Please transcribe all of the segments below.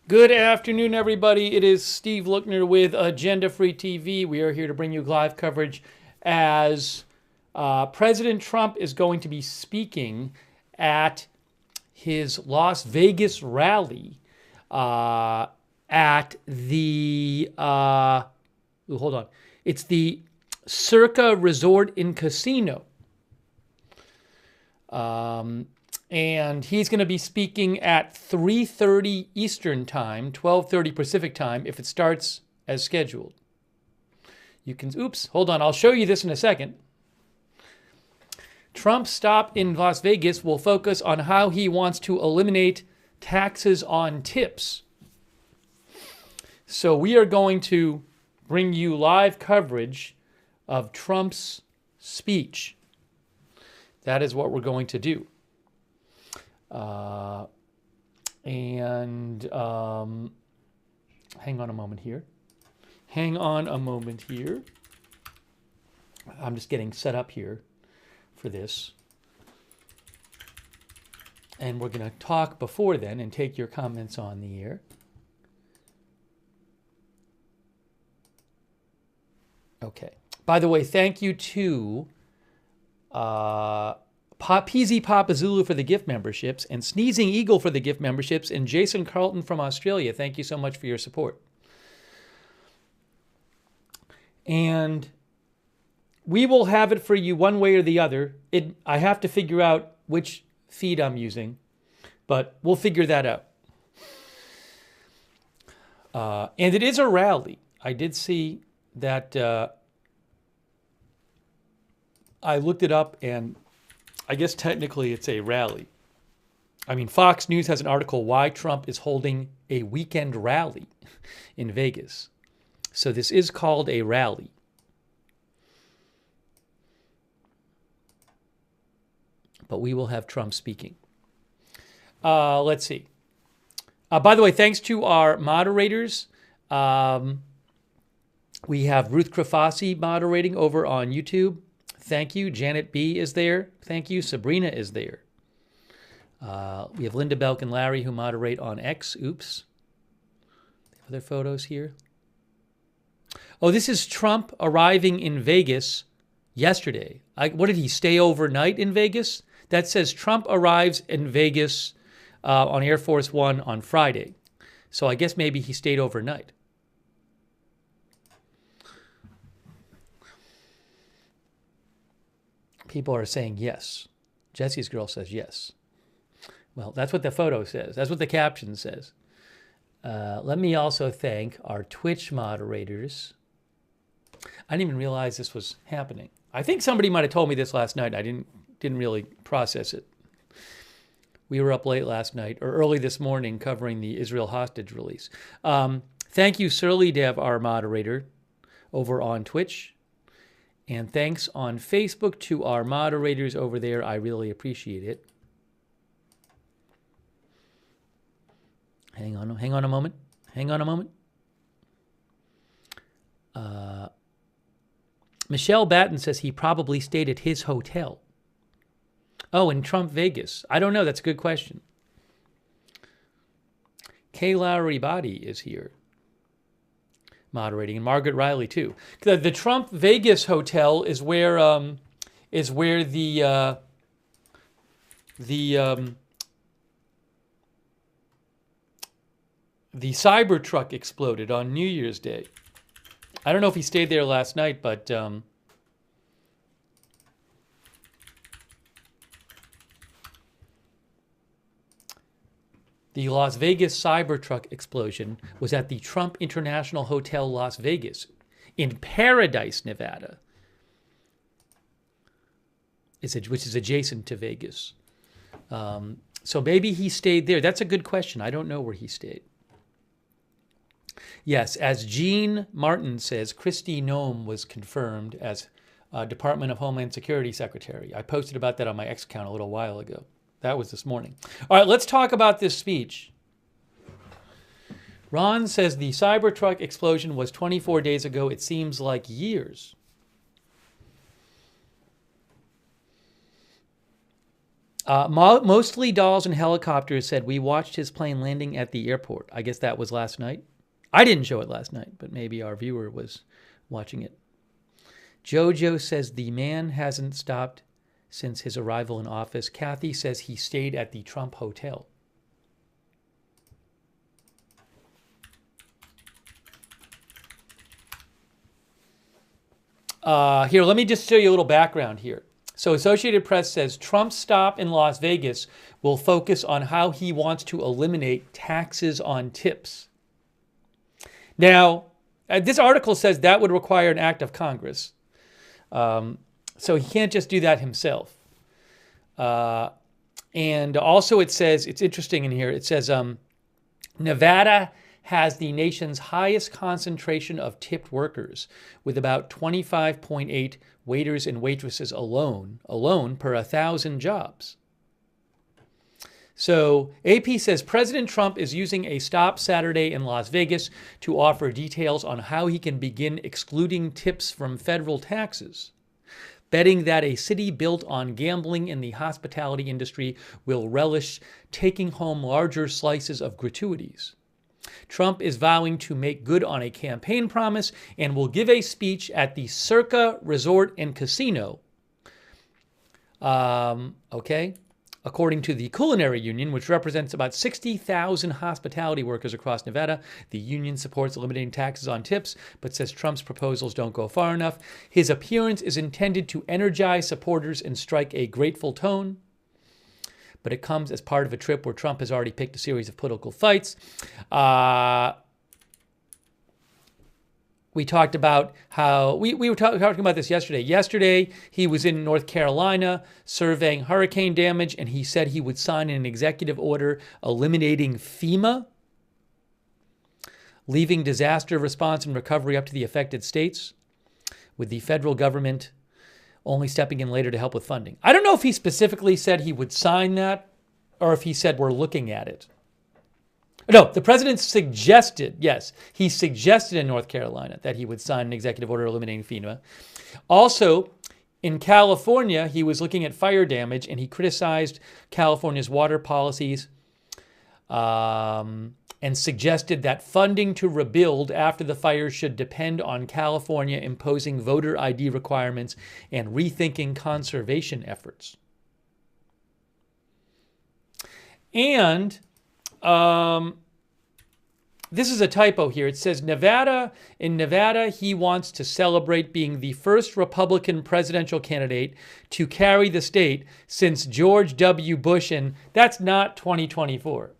Good afternoon, everybody. It is Steve Lookner with Agenda Free TV. We are here to bring you live coverage as President Trump is going to be speaking at his Las Vegas rally at the, hold on, it's the Circa Resort Casino. And he's going to be speaking at 3:30 Eastern Time, 12:30 Pacific Time, if it starts as scheduled. You can, hold on, I'll show you this in a second. Trump's stop in Las Vegas will focus on how he wants to eliminate taxes on tips. So we are going to bring you live coverage of Trump's speech. That is what we're going to do. Hang on a moment here. I'm just getting set up here for this. And we're going to talk before then and take your comments on the air. Okay. By the way, thank you to PZ Papa Zulu for the gift memberships, and Sneezing Eagle for the gift memberships, and Jason Carlton from Australia. Thank you so much for your support. And we will have it for you one way or the other. I have to figure out which feed I'm using, but we'll figure that out. And it is a rally. I did see that. I looked it up, and I guess technically it's a rally. I mean, Fox News has an article, Why Trump is Holding a Weekend Rally in Vegas. So this is called a rally. But we will have Trump speaking. Let's see. By the way, thanks to our moderators. We have Ruth Krafasi moderating over on YouTube. Thank you. Janet B. is there. Thank you. Sabrina is there. We have Linda Belk and Larry who moderate on X. Oops. Other photos here. Oh, this is Trump arriving in Vegas yesterday. What did he stay overnight in Vegas? That says Trump arrives in Vegas on Air Force One on Friday. So I guess maybe he stayed overnight. People are saying yes. Jesse's girl says yes. Well, that's what the photo says. That's what the caption says. Let me also thank our Twitch moderators. I didn't even realize this was happening. I think somebody might have told me this last night. I didn't really process it. We were up late last night, or early this morning, covering the Israel hostage release. Thank you, Surly Dev, our moderator, over on Twitch. And thanks on Facebook to our moderators over there. I really appreciate it. Hang on a moment. Michelle Batten says he probably stayed at his hotel. Oh, in Trump Vegas. I don't know. That's a good question. Kay Lowry Body is here moderating, and Margaret Riley too. The Trump Vegas hotel is where the Cybertruck exploded on New Year's Day. I don't know if he stayed there last night, but the Las Vegas Cybertruck explosion was at the Trump International Hotel Las Vegas in Paradise, Nevada, which is adjacent to Vegas. So maybe he stayed there. That's a good question. I don't know where he stayed. Yes, as Jean Martin says, Kristi Noem was confirmed as Department of Homeland Security Secretary. I posted about that on my X account a little while ago. That was this morning. All right, let's talk about this speech. Ron says the Cybertruck explosion was 24 days ago. It seems like years. Mostly dolls and helicopters said, we watched his plane landing at the airport. I guess that was last night. I didn't show it last night, but maybe our viewer was watching it. Jojo says the man hasn't stopped since his arrival in office. Kathy says he stayed at the Trump Hotel. Here, let me just show you a little background here. So Associated Press says Trump's stop in Las Vegas will focus on how he wants to eliminate taxes on tips. Now, this article says that would require an act of Congress. So he can't just do that himself. And also it says, it's interesting in here, it says Nevada has the nation's highest concentration of tipped workers, with about 25.8 waiters and waitresses alone per 1,000 jobs. So AP says President Trump is using a stop Saturday in Las Vegas to offer details on how he can begin excluding tips from federal taxes, betting that a city built on gambling in the hospitality industry will relish taking home larger slices of gratuities. Trump is vowing to make good on a campaign promise and will give a speech at the Circa Resort and Casino. According to the Culinary Union, which represents about 60,000 hospitality workers across Nevada, the union supports eliminating taxes on tips, but says Trump's proposals don't go far enough. His appearance is intended to energize supporters and strike a grateful tone, but it comes as part of a trip where Trump has already picked a series of political fights. We talked about how, we were talking about this yesterday. Yesterday, he was in North Carolina surveying hurricane damage, and he said he would sign an executive order eliminating FEMA, leaving disaster response and recovery up to the affected states, with the federal government only stepping in later to help with funding. I don't know if he specifically said he would sign that or if he said we're looking at it. No, the president suggested, yes, he suggested in North Carolina that he would sign an executive order eliminating FEMA. Also, in California, he was looking at fire damage and he criticized California's water policies and suggested that funding to rebuild after the fire should depend on California imposing voter ID requirements and rethinking conservation efforts. And this is a typo here. It says in Nevada, he wants to celebrate being the first Republican presidential candidate to carry the state since George W. Bush, and that's not 2024.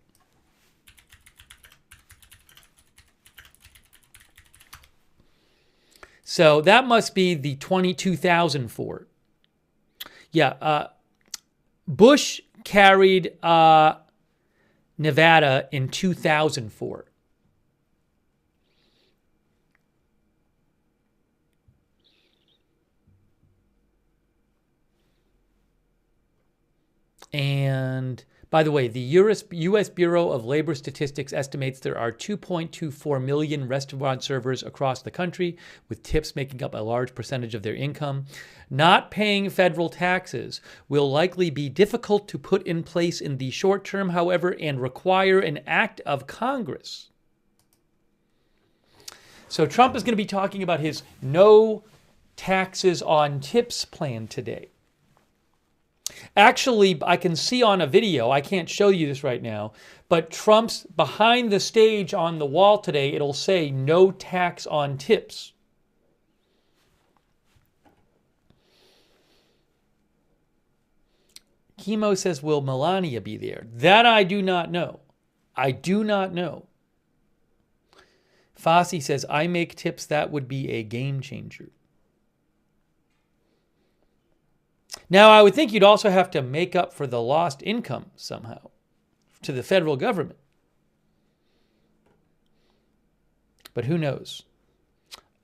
So that must be the 2004. Yeah, Bush carried Nevada in 2004. And by the way, the U.S. Bureau of Labor Statistics estimates there are 2.24 million restaurant servers across the country, with tips making up a large percentage of their income. Not paying federal taxes will likely be difficult to put in place in the short term, however, and require an act of Congress. So Trump is going to be talking about his no taxes on tips plan today. Actually, I can see on a video, I can't show you this right now, but Trump's behind the stage on the wall today, it'll say no tax on tips. Chemo says, will Melania be there? That I do not know. I do not know. Fossey says, I make tips, that would be a game changer. Now, I would think you'd also have to make up for the lost income somehow to the federal government. But who knows?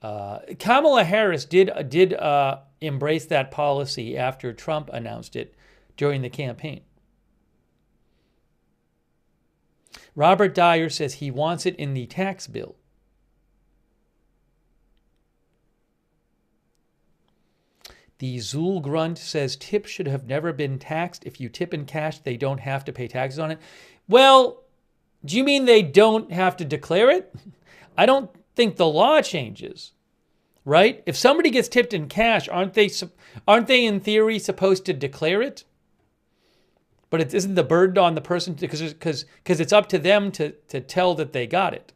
Kamala Harris did embrace that policy after Trump announced it during the campaign. Robert Dyer says he wants it in the tax bill. The Zool Grunt says tips should have never been taxed. If you tip in cash, they don't have to pay taxes on it. Well, do you mean they don't have to declare it? I don't think the law changes, right? If somebody gets tipped in cash, aren't they in theory supposed to declare it? But it isn't the burden on the person because it's up to them to tell that they got it.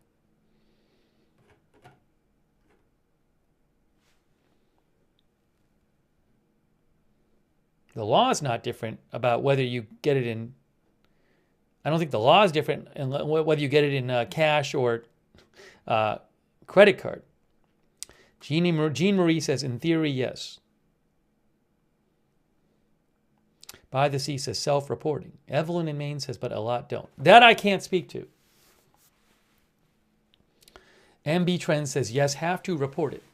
The law is not different about whether you get it in. I don't think the law is different whether you get it in cash or credit card. Jean Marie says, in theory, yes. By the Sea says self-reporting. Evelyn in Maine says, but a lot don't. That I can't speak to. MB Trend says, yes, have to report it.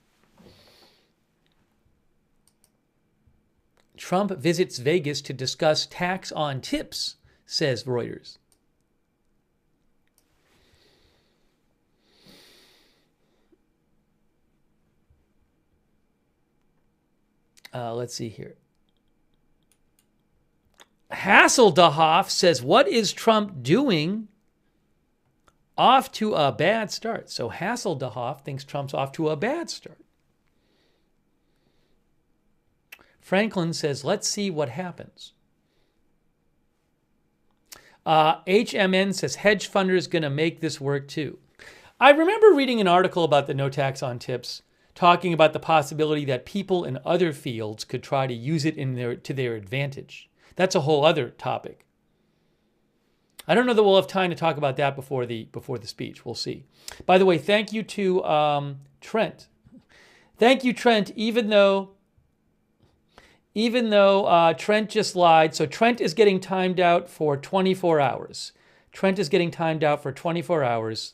Trump visits Vegas to discuss tax on tips, says Reuters. Let's see here. Hasseldahoff says, what is Trump doing? Off to a bad start. So Hasseldahoff thinks Trump's off to a bad start. Franklin says, let's see what happens. HMN says, hedge funders going to make this work too. I remember reading an article about the no tax on tips, talking about the possibility that people in other fields could try to use it to their advantage. That's a whole other topic. I don't know that we'll have time to talk about that before the speech. We'll see. By the way, thank you to Trent. Thank you, Trent, even though Trent just lied. So Trent is getting timed out for 24 hours. Trent is getting timed out for 24 hours.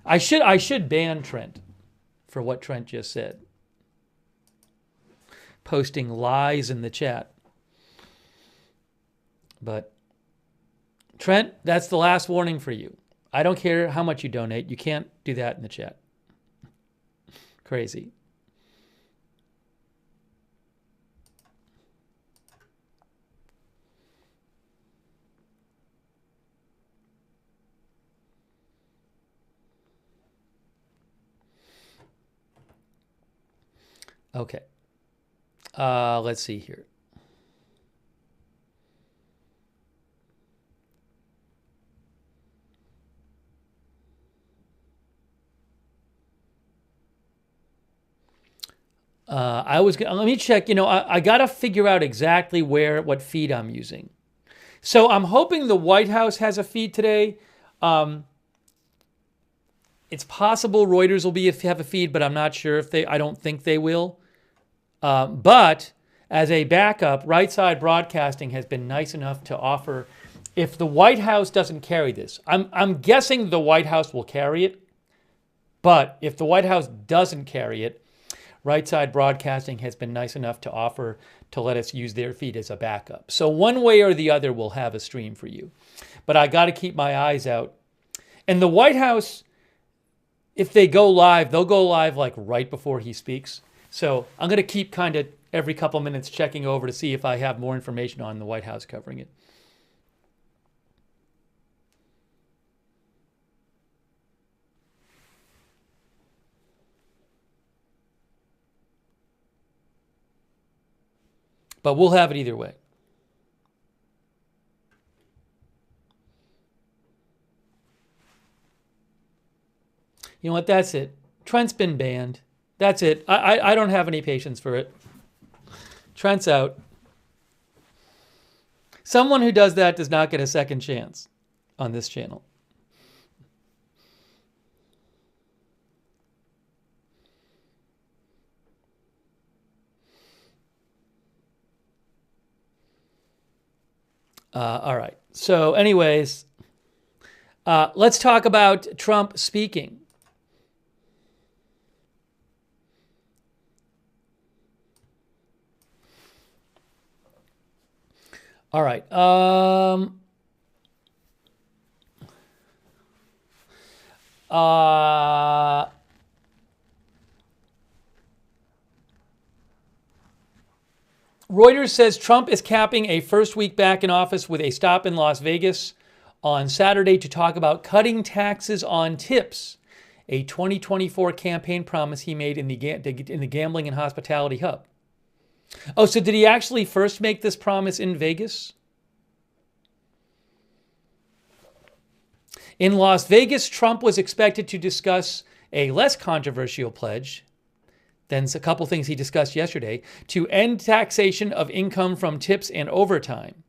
I should ban Trent for what Trent just said. Posting lies in the chat. But Trent, that's the last warning for you. I don't care how much you donate. You can't do that in the chat. Crazy. Okay. Let's see here. Let me check. I got to figure out exactly what feed I'm using. So I'm hoping the White House has a feed today. It's possible Reuters will have a feed, but I'm not sure I don't think they will. But as a backup, Right Side Broadcasting has been nice enough to offer, if the White House doesn't carry this, I'm guessing the White House will carry it. But if the White House doesn't carry it, Right Side Broadcasting has been nice enough to offer to let us use their feed as a backup. So one way or the other, we'll have a stream for you. But I got to keep my eyes out. And the White House, if they go live, they'll go live like right before he speaks. So I'm going to keep kind of every couple minutes checking over to see if I have more information on the White House covering it. But we'll have it either way. You know what? That's it. Trent's been banned. That's it. I don't have any patience for it. Trent's out. Someone who does that does not get a second chance on this channel. All right. So anyways, let's talk about Trump speaking. All right. Reuters says Trump is capping a first week back in office with a stop in Las Vegas on Saturday to talk about cutting taxes on tips, a 2024 campaign promise he made in the gambling and hospitality hub. Oh, so did he actually first make this promise in Vegas? In Las Vegas, Trump was expected to discuss a less controversial pledge than a couple things he discussed yesterday, to end taxation of income from tips and overtime.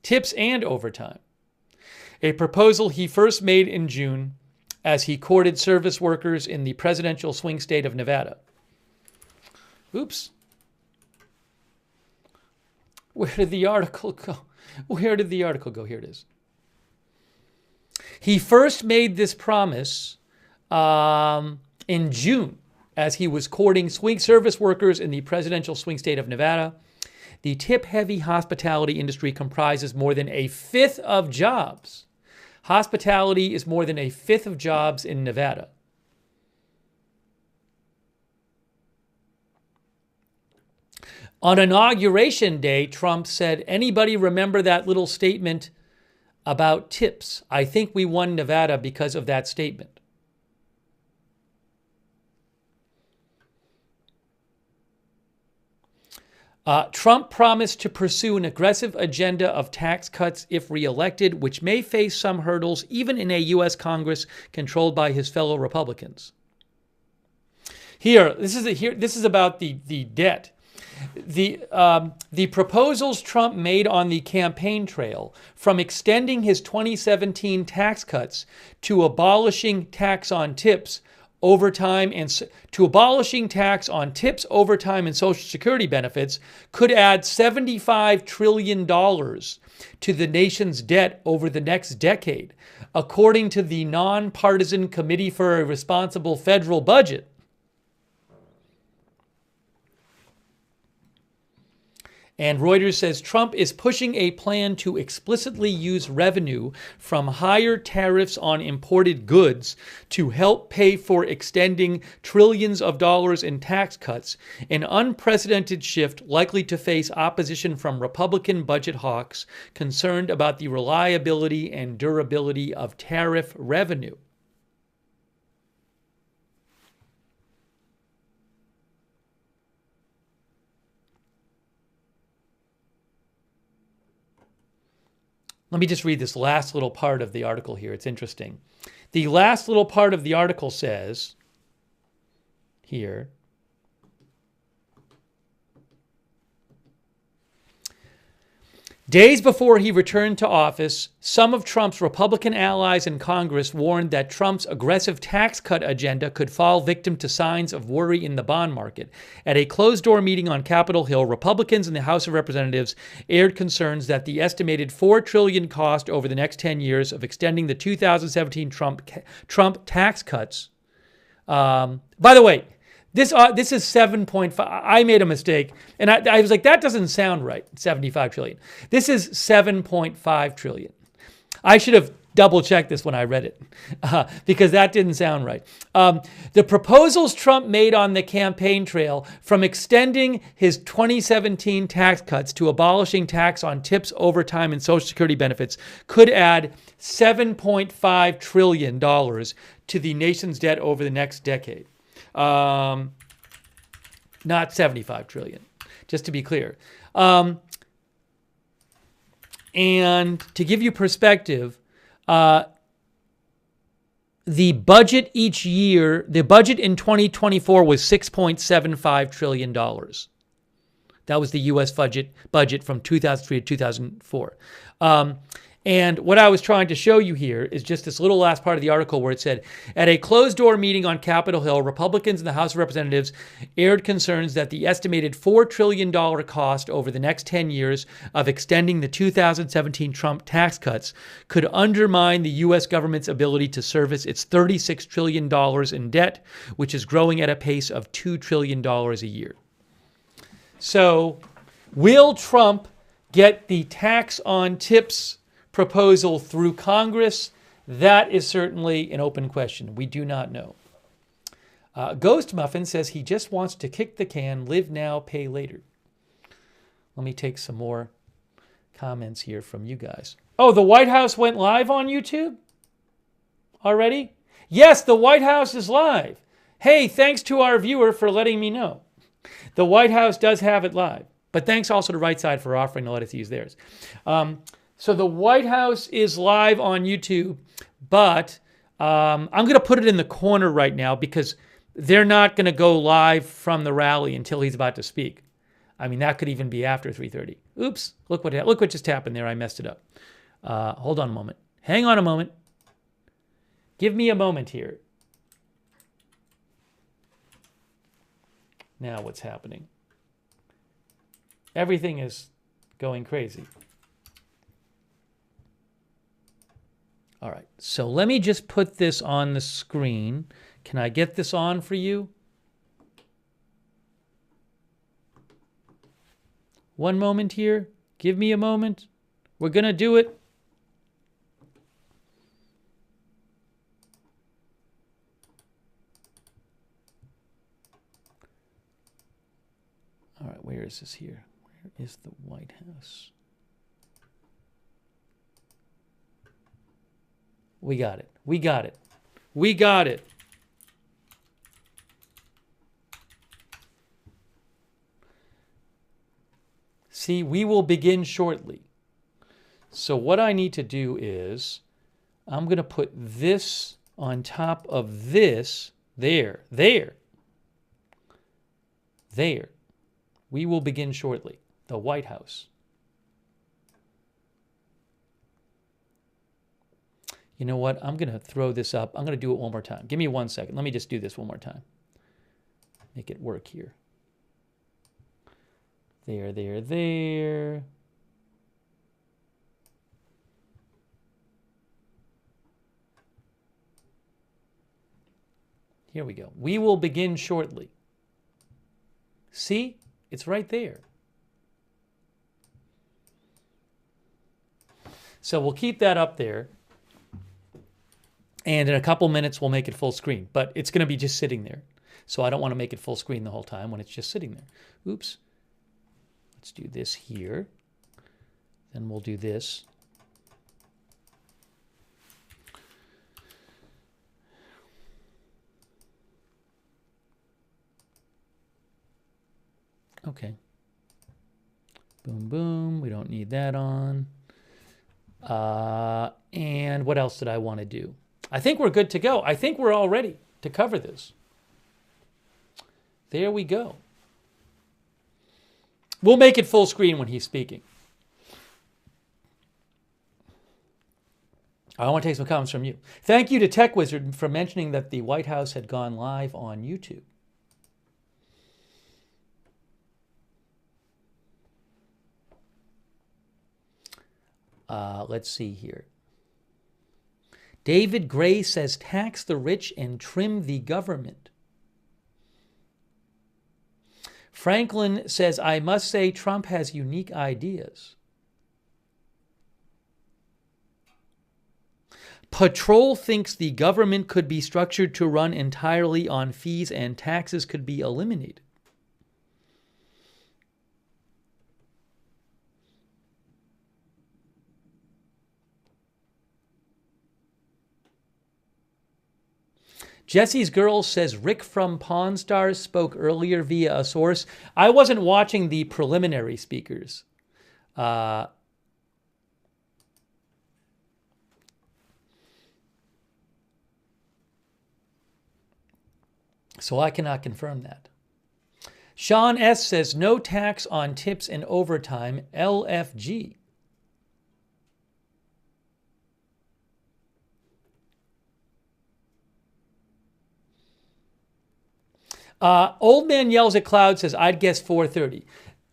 Tips and overtime. A proposal he first made in June as he courted service workers in the presidential swing state of Nevada. Oops. Where did the article go? Where did the article go? Here it is. He first made this promise in June as he was courting swing service workers in the presidential swing state of Nevada. The tip-heavy hospitality industry comprises more than a fifth of jobs. Hospitality is more than a fifth of jobs in Nevada. On Inauguration Day, Trump said, "Anybody remember that little statement about tips? I think we won Nevada because of that statement." Trump promised to pursue an aggressive agenda of tax cuts if reelected, which may face some hurdles even in a U.S. Congress controlled by his fellow Republicans. This is about the debt. The proposals Trump made on the campaign trail, from extending his 2017 tax cuts to abolishing tax on tips, overtime, and Social Security benefits, could add $75 trillion to the nation's debt over the next decade, according to the Nonpartisan Committee for a Responsible Federal Budget. And Reuters says Trump is pushing a plan to explicitly use revenue from higher tariffs on imported goods to help pay for extending trillions of dollars in tax cuts, an unprecedented shift likely to face opposition from Republican budget hawks concerned about the reliability and durability of tariff revenue. Let me just read this last little part of the article here. It's interesting. The last little part of the article says here, days before he returned to office, some of Trump's Republican allies in Congress warned that Trump's aggressive tax cut agenda could fall victim to signs of worry in the bond market. At a closed-door meeting on Capitol Hill, Republicans in the House of Representatives aired concerns that the estimated $4 trillion cost over the next 10 years of extending the 2017 Trump tax cuts. By the way, this is 7.5. I made a mistake, and I was like, that doesn't sound right, 75 trillion. This is 7.5 trillion. I should have double-checked this when I read it, because that didn't sound right. The proposals Trump made on the campaign trail, from extending his 2017 tax cuts to abolishing tax on tips, overtime, and Social Security benefits, could add $7.5 trillion to the nation's debt over the next decade. Not 75 trillion, just to be clear. And to give you perspective, the budget each year, the budget in 2024 was $6.75 trillion. That was the U.S. budget from 2003 to 2004. And what I was trying to show you here is just this little last part of the article where it said, at a closed-door meeting on Capitol Hill, Republicans in the House of Representatives aired concerns that the estimated $4 trillion cost over the next 10 years of extending the 2017 Trump tax cuts could undermine the U.S. government's ability to service its $36 trillion in debt, which is growing at a pace of $2 trillion a year. So, will Trump get the tax on tips proposal through Congress? That is certainly an open question. We do not know. Ghost Muffin says he just wants to kick the can, live now, pay later. Let me take some more comments here from you guys. Oh, the White House went live on YouTube already? Yes, the White House is live. Hey, thanks to our viewer for letting me know. The White House does have it live. But thanks also to Right Side for offering to let us use theirs. So the White House is live on YouTube, but I'm going to put it in the corner right now because they're not going to go live from the rally until he's about to speak. I mean, that could even be after 3:30. Oops, look what just happened there. I messed it up. Hold on a moment. Hang on a moment. Give me a moment here. Now what's happening? Everything is going crazy. All right, so let me just put this on the screen. Can I get this on for you? One moment here. Give me a moment. We're going to do it. All right, where is this here? Where is the White House? We got it. We got it. We got it. See, we will begin shortly. So what I need to do is I'm going to put this on top of this. There. We will begin shortly. The White House. You know what? I'm going to throw this up. I'm going to do it one more time. Give me 1 second. Let me just do this one more time. Make it work here. There. Here we go. We will begin shortly. See? It's right there. So we'll keep that up there. And in a couple minutes, we'll make it full screen. But it's going to be just sitting there. So I don't want to make it full screen the whole time when it's just sitting there. Oops. Let's do this here. Then we'll do this. Okay. Boom, boom. We don't need that on. And what else did I want to do? I think we're good to go. I think we're all ready to cover this. There we go. We'll make it full screen when he's speaking. I want to take some comments from you. Thank you to Tech Wizard for mentioning that the White House had gone live on YouTube. Let's see here. David Gray says, tax the rich and trim the government. Franklin says, I must say Trump has unique ideas. Patrol thinks the government could be structured to run entirely on fees and taxes could be eliminated. Jesse's Girl says Rick from Pawn Stars spoke earlier via a source. I wasn't watching the preliminary speakers. So I cannot confirm that. Sean S. says no tax on tips and overtime, LFG. Old Man Yells at Cloud says, I'd guess 4:30.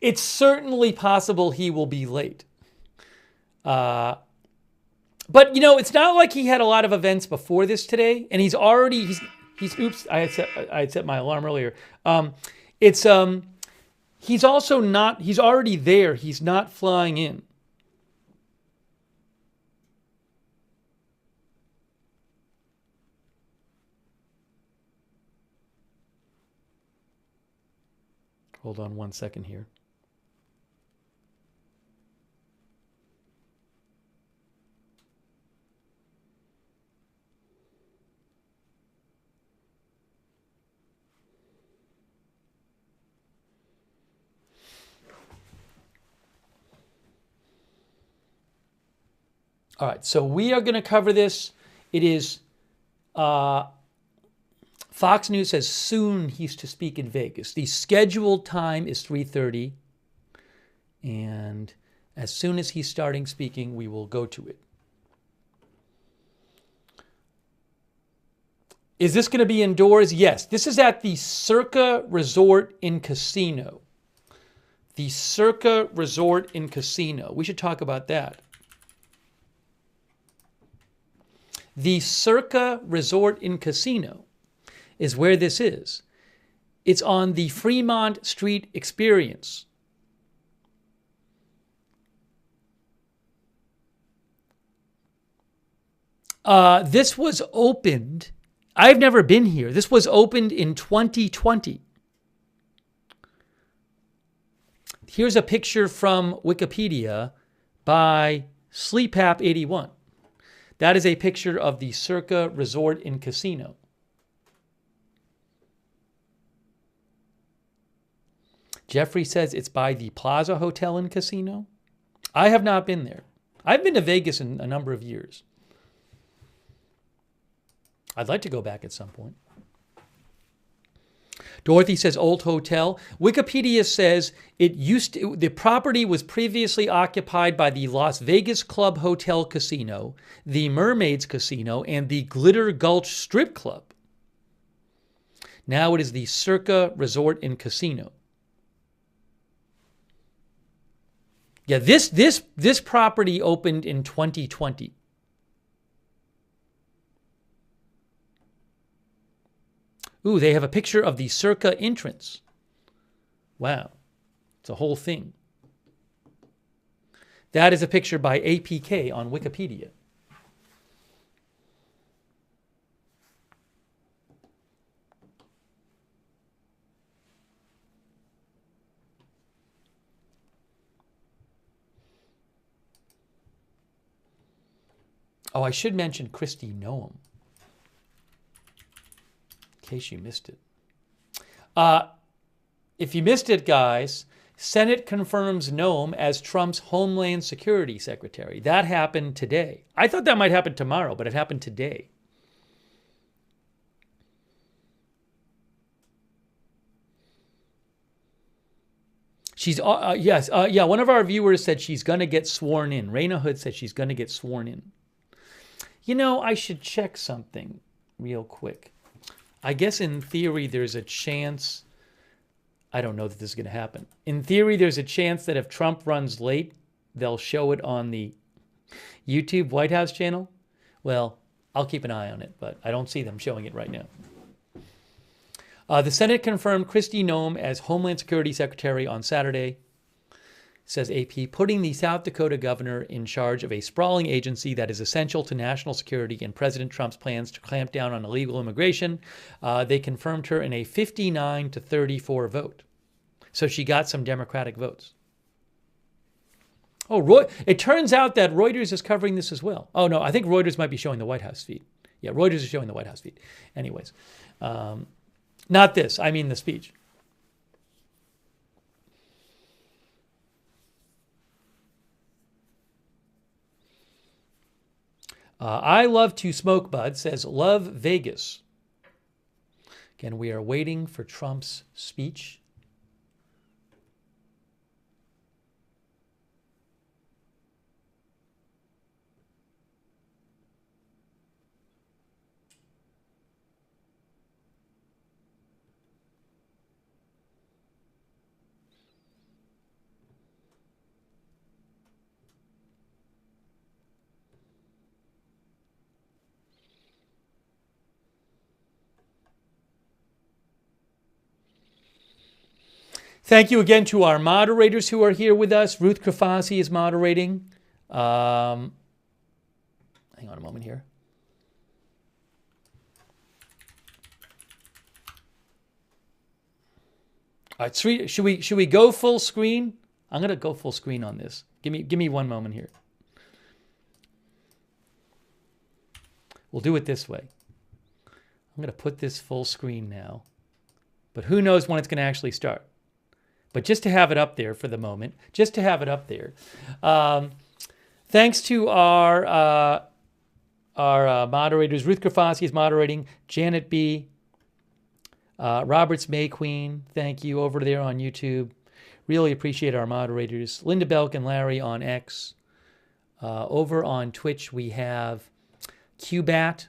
It's certainly possible he will be late. But, you know, it's not like he had a lot of events before this today. And he's oops, I had set my alarm earlier. He's already there. He's not flying in. Hold on 1 second here. All right, so we are going to cover this. It is Fox News says soon he's to speak in Vegas. The scheduled time is 3:30, and as soon as he's starting speaking, we will go to it. Is this going to be indoors? Yes. This is at the Circa Resort and Casino. The Circa Resort and Casino. We should talk about that. The Circa Resort and Casino is where this is. It's on the Fremont Street Experience. This was opened. I've never been here. This was opened in 2020. Here's a picture from Wikipedia by SleepApp81. That is a picture of the Circa Resort and Casino. Jeffrey says it's by the Plaza Hotel and Casino. I have not been there. I've been to Vegas in a number of years. I'd like to go back at some point. Dorothy says old hotel. Wikipedia says the property was previously occupied by the Las Vegas Club Hotel Casino, the Mermaids Casino, and the Glitter Gulch Strip Club. Now it is the Circa Resort and Casino. Yeah, this property opened in 2020. Ooh, they have a picture of the Circa entrance. Wow. It's a whole thing. That is a picture by APK on Wikipedia. Oh, I should mention Kristi Noem, in case you missed it. If you missed it, guys, Senate confirms Noem as Trump's Homeland Security Secretary. That happened today. I thought that might happen tomorrow, but it happened today. She's, yes, one of our viewers said she's going to get sworn in. Raina Hood said she's going to get sworn in. You know, I should check something real quick. I guess in theory there's a chance, I don't know that this is going to happen. In theory there's a chance that if Trump runs late, they'll show it on the YouTube White House channel. Well, I'll keep an eye on it, but I don't see them showing it right now. The Senate confirmed Kristi Noem as Homeland Security Secretary on Saturday, says AP, putting the South Dakota governor in charge of a sprawling agency that is essential to national security and President Trump's plans to clamp down on illegal immigration. They confirmed her in a 59-34 vote. So she got some Democratic votes. Oh, it turns out that Reuters is covering this as well. Oh, no, I think Reuters might be showing the White House feed. Yeah, Reuters is showing the White House feed. Anyways, not this. I mean the speech. I love to smoke bud says, love Vegas. Again, we are waiting for Trump's speech. Thank you again to our moderators who are here with us. Ruth Krafasi is moderating. Hang on a moment here. All right, should we go full screen? I'm gonna go full screen on this. Give me one moment here. We'll do it this way. I'm gonna put this full screen now, but who knows when it's gonna actually start. But just to have it up there for the moment, just to have it up there. Thanks to our moderators. Ruth Grafosky is moderating. Janet B. Roberts May Queen, thank you over there on YouTube. Really appreciate our moderators. Linda Belk and Larry on X. Over on Twitch, we have Qbat.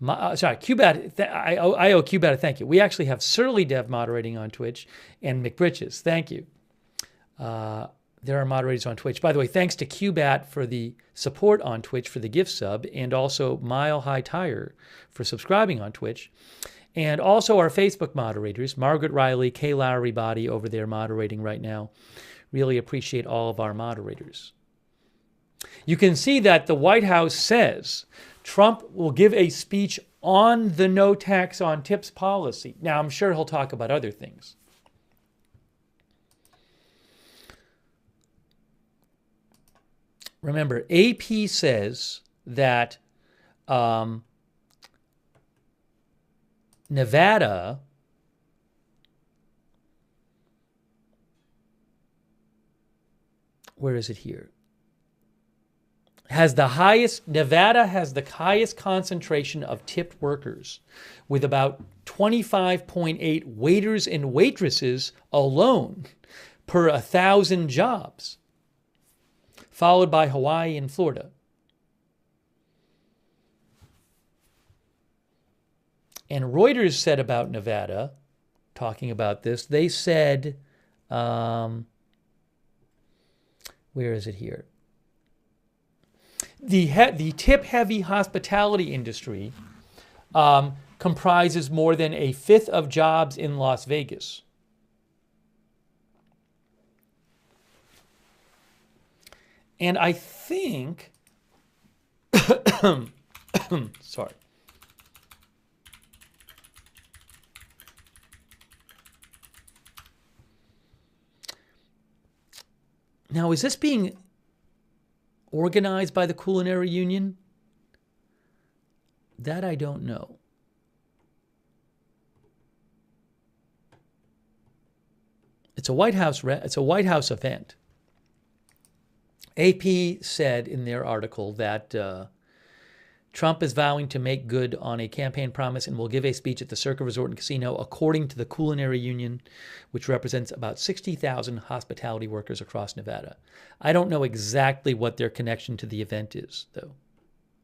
Qbat. I owe Qbat a thank you. We actually have Surly Dev moderating on Twitch and McBritches. Thank you. There are moderators on Twitch. By the way, thanks to Qbat for the support on Twitch for the gift sub, and also Mile High Tire for subscribing on Twitch. And also our Facebook moderators, Margaret Riley, Kay Lowry Body over there moderating right now. Really appreciate all of our moderators. You can see that the White House says Trump will give a speech on the no tax on tips policy. Now, I'm sure he'll talk about other things. Remember, AP says that Nevada where is it here? Nevada has the highest concentration of tipped workers, with about 25.8 waiters and waitresses alone per 1,000 jobs, followed by Hawaii and Florida. And Reuters said about Nevada, talking about this, they said, where is it here? The tip-heavy hospitality industry comprises more than a fifth of jobs in Las Vegas. And I think, sorry. Now, is this being organized by the Culinary Union? That I don't know. It's a White House event. AP said in their article that Trump is vowing to make good on a campaign promise and will give a speech at the Circa Resort Casino, according to the Culinary Union, which represents about 60,000 hospitality workers across Nevada. I don't know exactly what their connection to the event is, though,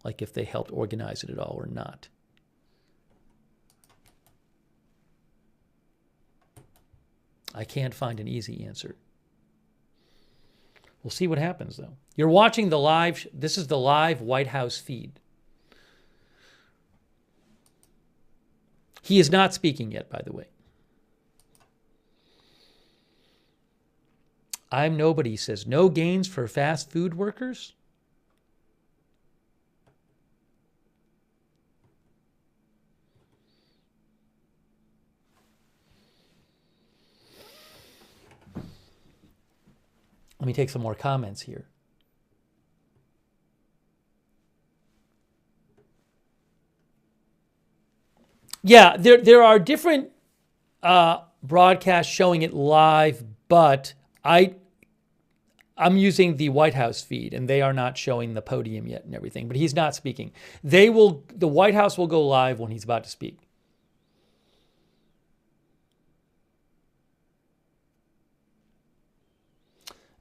like if they helped organize it at all or not. I can't find an easy answer. We'll see what happens, though. You're watching the live, this is the live White House feed. He is not speaking yet, by the way. I'm Nobody says, no gains for fast food workers? Let me take some more comments here. Yeah, there are different broadcasts showing it live, but I'm using the White House feed, and they are not showing the podium yet and everything. But he's not speaking. The White House will go live when he's about to speak.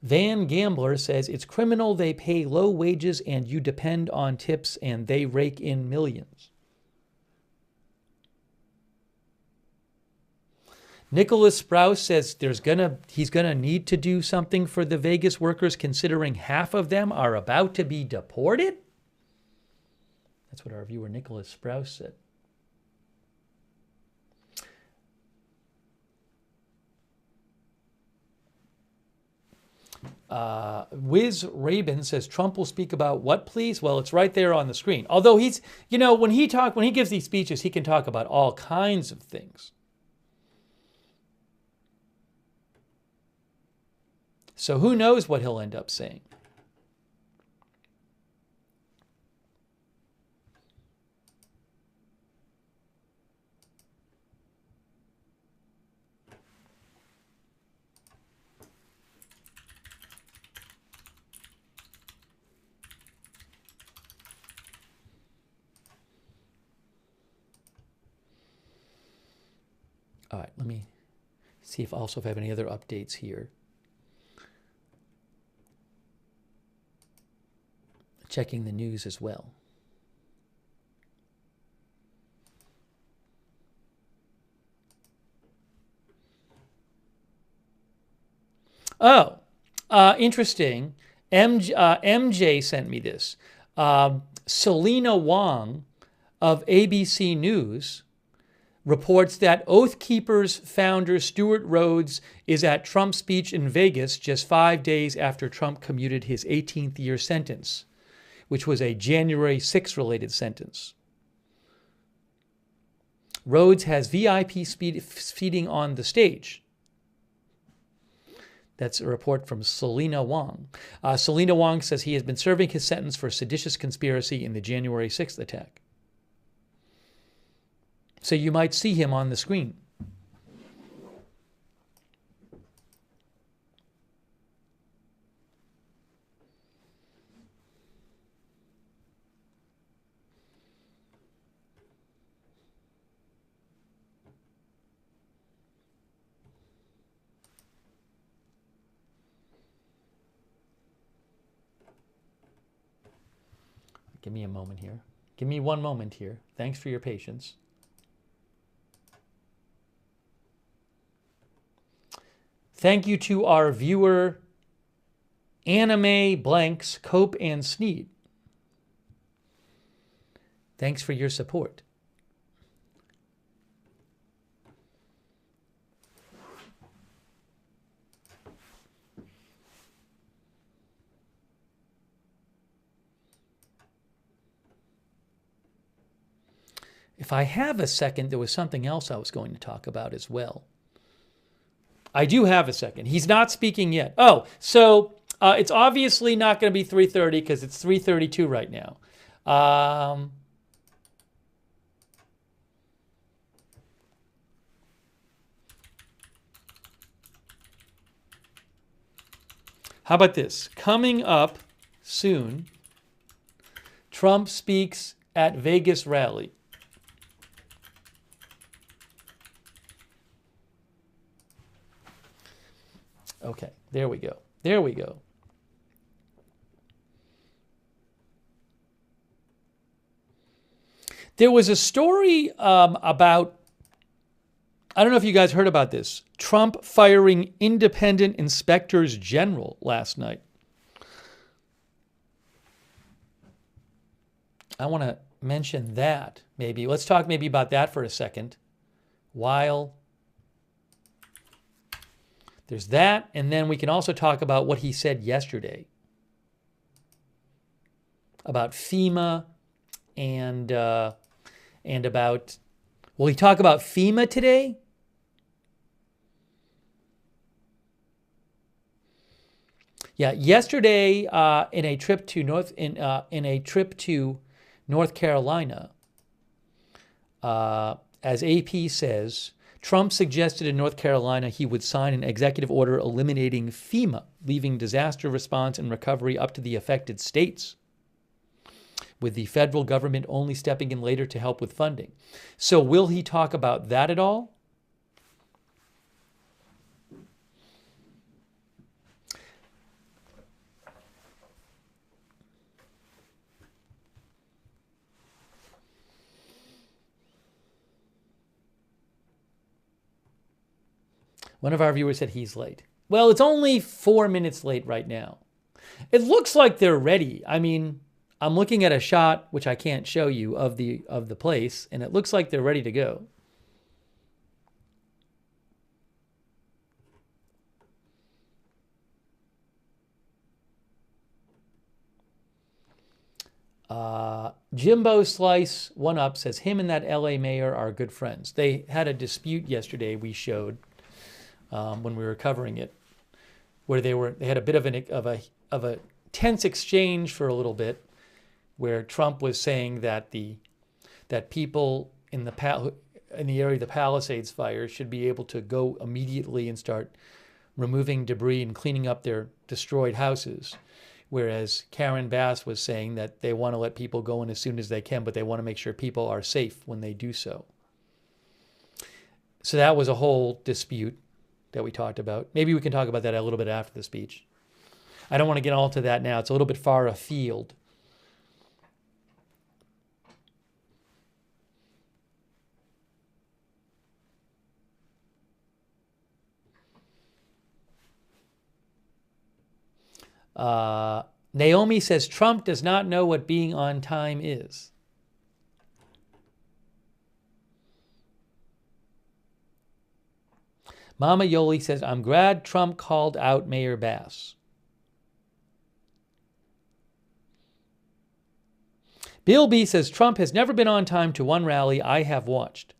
Van Gambler says, it's criminal they pay low wages and you depend on tips and they rake in millions. Nicholas Sprouse says he's gonna need to do something for the Vegas workers, considering half of them are about to be deported. That's what our viewer Nicholas Sprouse said. Wiz Rabin says Trump will speak about what, please? Well, it's right there on the screen. Although he's, when he gives these speeches, he can talk about all kinds of things. So who knows what he'll end up saying? All right, let me see if I have any other updates here. Checking the news as well. Oh, interesting. MJ sent me this. Selena Wong of ABC News reports that Oath Keepers founder Stuart Rhodes is at Trump's speech in Vegas just 5 days after Trump commuted his 18th year sentence, which was a January 6 related sentence. Rhodes has VIP seating on the stage. That's a report from Selena Wong. Selena Wong says he has been serving his sentence for seditious conspiracy in the January 6th attack. So you might see him on the screen. Give me a moment here. Give me one moment here. Thanks for your patience. Thank you to our viewer, Anime Blanks, Cope and Sneed. Thanks for your support. If I have a second, there was something else I was going to talk about as well. I do have a second. He's not speaking yet. Oh, so it's obviously not going to be 3:30 because it's 3:32 right now. How about this? Coming up soon, Trump speaks at Vegas rally. Okay, there we go. There we go. There was a story about, I don't know if you guys heard about this, Trump firing independent inspectors general last night. I want to mention that maybe. Let's talk maybe about that for a second. While there's that, and then we can also talk about what he said yesterday about FEMA and about, will he talk about FEMA today? Yeah, yesterday in a trip to North Carolina, as AP says, Trump suggested in North Carolina he would sign an executive order eliminating FEMA, leaving disaster response and recovery up to the affected states, with the federal government only stepping in later to help with funding. So will he talk about that at all? One of our viewers said he's late. Well, it's only 4 minutes late right now. It looks like they're ready. I mean, I'm looking at a shot, which I can't show you, of the place, and it looks like they're ready to go. Jimbo Slice, one up, says him and that LA mayor are good friends. They had a dispute yesterday we showed when we were covering it, where they had a bit of a tense exchange for a little bit, where Trump was saying that that people in the area of the Palisades fire should be able to go immediately and start removing debris and cleaning up their destroyed houses, whereas Karen Bass was saying that they want to let people go in as soon as they can, but they want to make sure people are safe when they do so. So that was a whole dispute that we talked about. Maybe we can talk about that a little bit after the speech. I don't want to get all to that now. It's a little bit far afield. Naomi says Trump does not know what being on time is. Mama Yoli says, I'm glad Trump called out Mayor Bass. Bill B says, Trump has never been on time to one rally I have watched.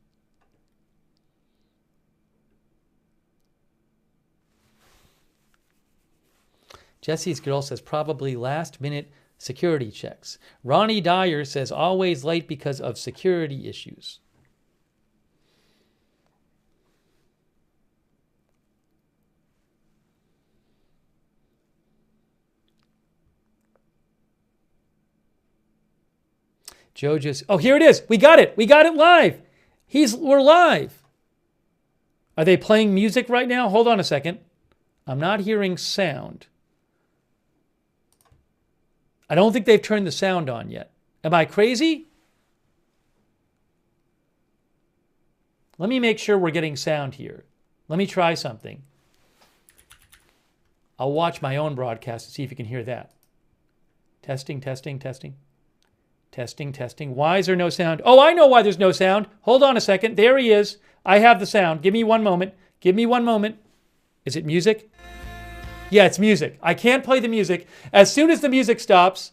Jesse's girl says, probably last-minute security checks. Ronnie Dyer says, always late because of security issues. Joe just, oh, here it is. We got it. We got it live. We're live. Are they playing music right now? Hold on a second. I'm not hearing sound. I don't think they've turned the sound on yet. Am I crazy? Let me make sure we're getting sound here. Let me try something. I'll watch my own broadcast to see if you can hear that. Testing, testing, testing. Testing, testing. Why is there no sound? Oh, I know why there's no sound. Hold on a second. There he is. I have the sound. Give me one moment. Give me one moment. Is it music? Yeah, it's music. I can't play the music. As soon as the music stops,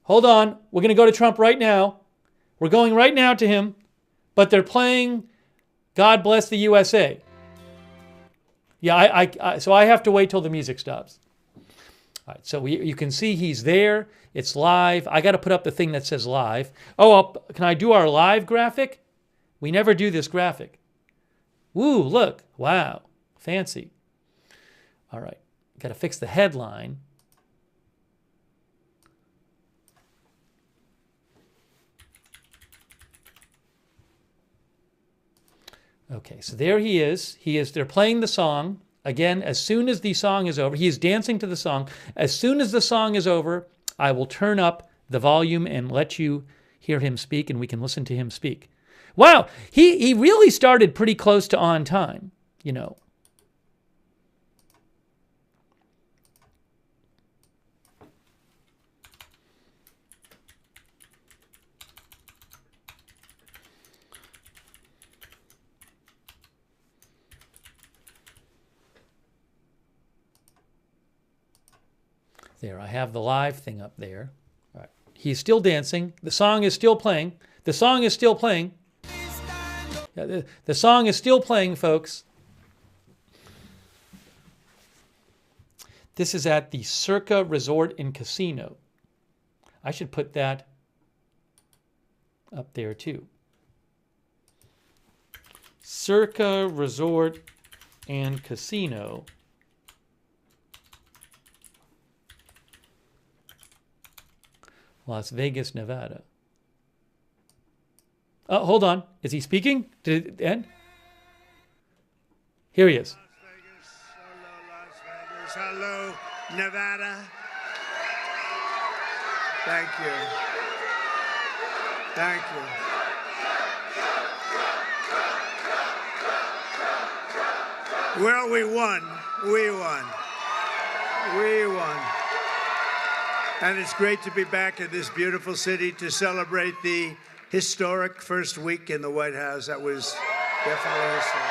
hold on. We're going to go to Trump right now. We're going right now to him. But they're playing God Bless the USA. Yeah, so I have to wait till the music stops. All right, so you can see he's there. It's live. I got to put up the thing that says live. Oh, can I do our live graphic? We never do this graphic. Woo, look. Wow. Fancy. All right. Got to fix the headline. Okay, so there he is. They're playing the song. Again, as soon as the song is over, he is dancing to the song. As soon as the song is over, I will turn up the volume and let you hear him speak, and we can listen to him speak. Wow, he really started pretty close to on time, you know. There, I have the live thing up there. All right. He's still dancing. The song is still playing. The song is still playing. The song is still playing, folks. This is at the Circa Resort and Casino. I should put that up there too. Circa Resort and Casino. Las Vegas, Nevada. Oh, hold on. Is he speaking? Did it end? Here he is. Las Vegas. Hello, Nevada. Thank you. Thank you. Well, we won. We won. We won. And it's great to be back in this beautiful city to celebrate the historic first week in the White House. That was definitely historic.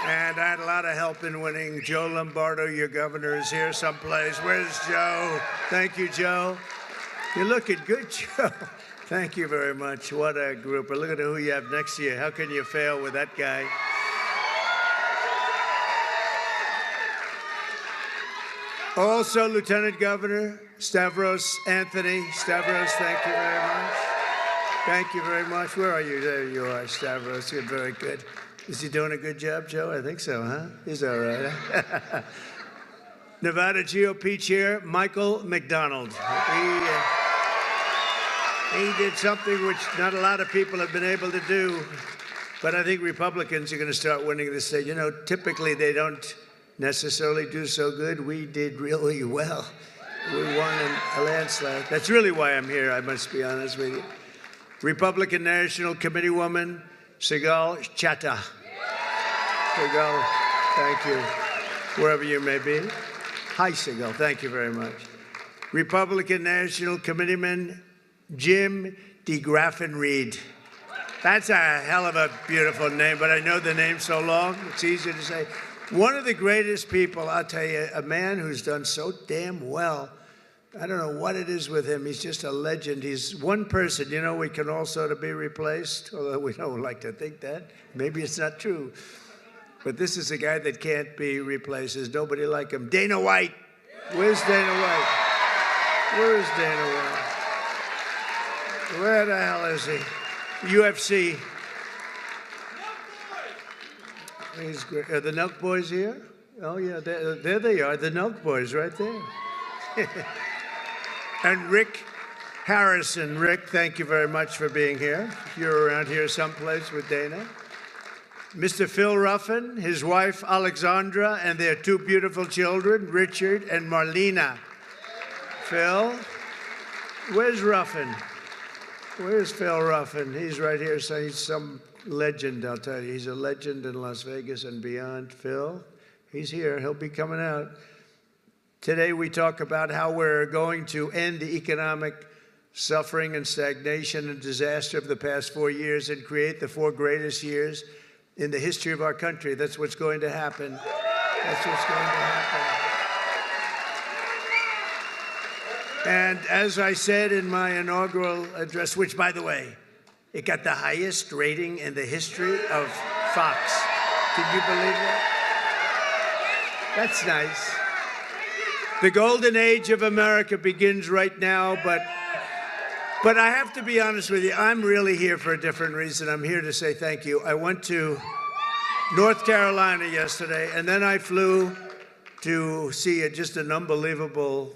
And I had a lot of help in winning. Joe Lombardo, your governor, is here someplace. Where's Joe? Thank you, Joe. You're looking good, Joe. Thank you very much. What a group. Look at who you have next to you. How can you fail with that guy? Also, Lieutenant Governor Stavros Anthony. Stavros, thank you very much. Thank you very much. Where are you? There you are, Stavros. You're very good. Is he doing a good job, Joe? I think so, huh? He's all right. Nevada GOP Chair Michael McDonald. He did something which not a lot of people have been able to do. But I think Republicans are going to start winning the state. You know, typically they don't necessarily do so good. We did really well. We won in a landslide. That's really why I'm here, I must be honest with you. Republican National Committee woman, Sigal Chattah. Sigal, thank you, wherever you may be. Hi, Sigal, thank you very much. Republican National Committeeman, Jim DeGraffenreid. That's a hell of a beautiful name, but I know the name so long, it's easy to say. One of the greatest people, I'll tell you, a man who's done so damn well. I don't know what it is with him. He's just a legend. He's one person, you know, we can all sort of be replaced, although we don't like to think that. Maybe it's not true. But this is a guy that can't be replaced. There's nobody like him. Dana White. Where's Dana White? Where's Dana White? Where the hell is he? UFC. He's great. Are the Nelk Boys here? Oh, yeah, there they are, the Nelk Boys right there. And Rick Harrison. Rick, thank you very much for being here. You're around here someplace with Dana. Mr. Phil Ruffin, his wife Alexandra, and their two beautiful children, Richard and Marlena. Phil, where's Ruffin? Where's Phil Ruffin? He's right here, so he's some legend, I'll tell you. He's a legend in Las Vegas and beyond. Phil, he's here. He'll be coming out. Today we talk about how we're going to end the economic suffering and stagnation and disaster of the past 4 years and create the 4 greatest years in the history of our country. That's what's going to happen. That's what's going to happen. And as I said in my inaugural address, which, by the way, it got the highest rating in the history of Fox. Can you believe that? That's nice. The golden age of America begins right now, but I have to be honest with you, I'm really here for a different reason. I'm here to say thank you. I went to North Carolina yesterday, and then I flew to see just an unbelievable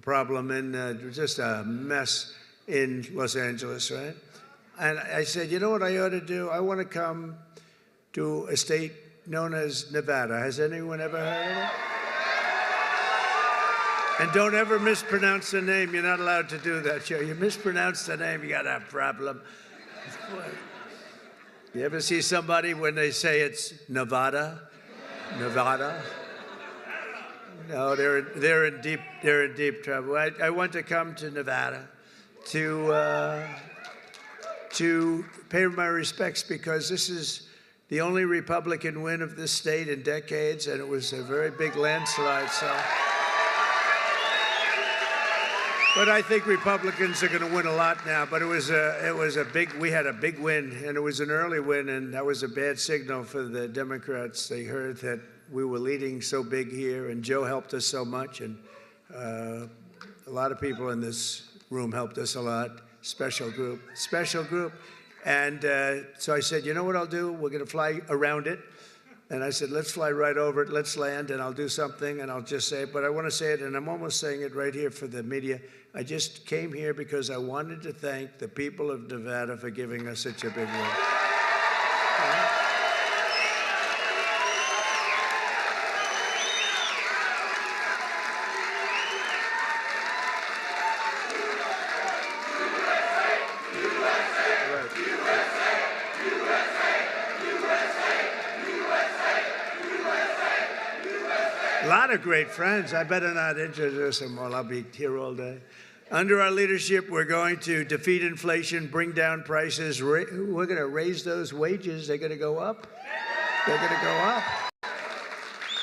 problem and just a mess in Los Angeles, right? And I said, you know what I ought to do? I want to come to a state known as Nevada. Has anyone ever heard of it? And don't ever mispronounce the name. You're not allowed to do that. You mispronounce the name, you got a problem. You ever see somebody when they say it's Nevada? Nevada? No, they're in deep trouble. I want to come to Nevada to pay my respects because this is the only Republican win of this state in decades, and it was a very big landslide. So. But I think Republicans are going to win a lot now. But we had a big win, and it was an early win, and that was a bad signal for the Democrats. They heard that we were leading so big here, and Joe helped us so much, and a lot of people in this room helped us a lot. Special group. And so I said, you know what I'll do? We're going to fly around it. And I said, let's fly right over it. Let's land, and I'll do something, and I'll just say it. But I want to say it, and I'm almost saying it right here for the media. I just came here because I wanted to thank the people of Nevada for giving us such a big win. A lot of great friends. I better not introduce them all. I'll be here all day. Under our leadership, we're going to defeat inflation, bring down prices. We're going to raise those wages. They're going to go up. They're going to go up.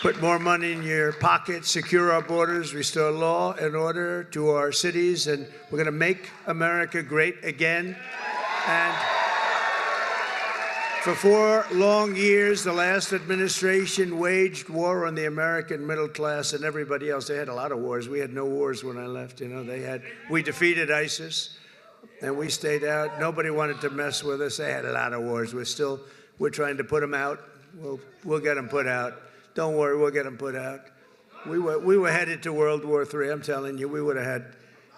Put more money in your pocket, secure our borders, restore law and order to our cities, and we're going to make America great again. And for 4 long years, the last administration waged war on the American middle class and everybody else. They had a lot of wars. We had no wars when I left. You know, we defeated ISIS, and we stayed out. Nobody wanted to mess with us. They had a lot of wars. We're trying to put them out. We'll get them put out. Don't worry, we'll get them put out. We were headed to World War III. I'm telling you, we would have had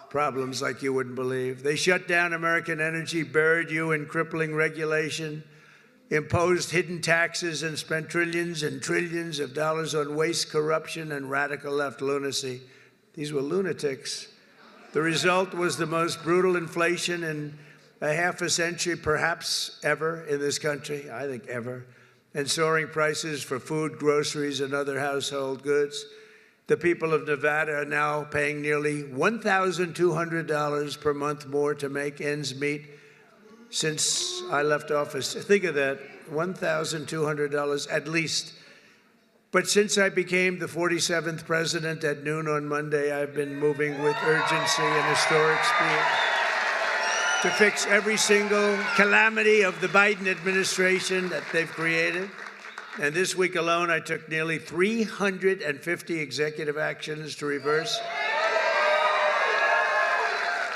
problems like you wouldn't believe. They shut down American energy, buried you in crippling regulation. imposed hidden taxes, and spent trillions and trillions of dollars on waste, corruption, and radical left lunacy. These were lunatics. The result was the most brutal inflation in a half a century, perhaps ever, in this country, I think ever, and soaring prices for food, groceries, and other household goods. The people of Nevada are now paying nearly $1,200 per month more to make ends meet since I left office. Think of that, $1,200 at least. But since I became the 47th president at noon on Monday, I've been moving with urgency and historic speed to fix every single calamity of the Biden administration that they've created. And this week alone, I took nearly 350 executive actions to reverse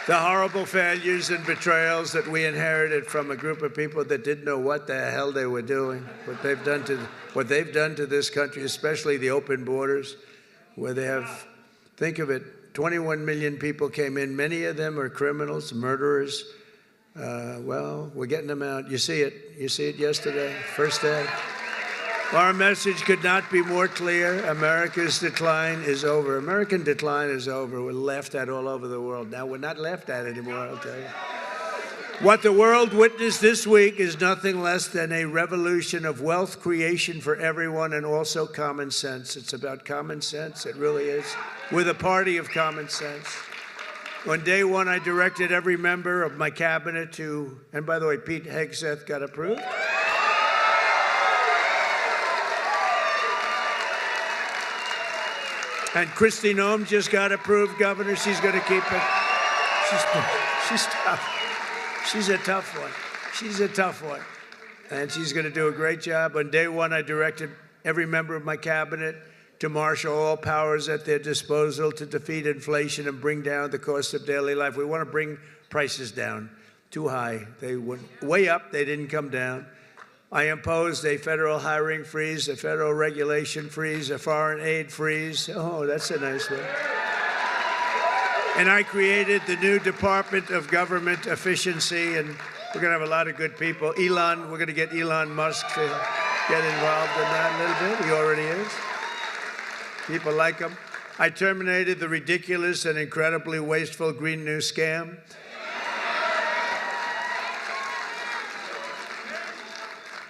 the horrible failures and betrayals that we inherited from a group of people that didn't know what the hell they were doing, what they've done to this country, especially the open borders, where they have, think of it, 21 million people came in. Many of them are criminals, murderers. Well, we're getting them out. You see it. You see it yesterday, first day. Our message could not be more clear. America's decline is over. American decline is over. We're laughed at all over the world. Now we're not laughed at anymore, I'll tell you. What the world witnessed this week is nothing less than a revolution of wealth creation for everyone and also common sense. It's about common sense. It really is. We're the party of common sense. On day one, I directed every member of my cabinet to, and by the way, Pete Hegseth got approved. And Kristi Noem just got approved governor. She's going to keep it. She's tough. She's a tough one. She's a tough one. And she's going to do a great job. On day one, I directed every member of my cabinet to marshal all powers at their disposal to defeat inflation and bring down the cost of daily life. We want to bring prices down. Too high. They went way up. They didn't come down. I imposed a federal hiring freeze, a federal regulation freeze, a foreign aid freeze. Oh, that's a nice one. And I created the new Department of Government Efficiency, and we're going to have a lot of good people. We're going to get Elon Musk to get involved in that a little bit. He already is. People like him. I terminated the ridiculous and incredibly wasteful Green New scam.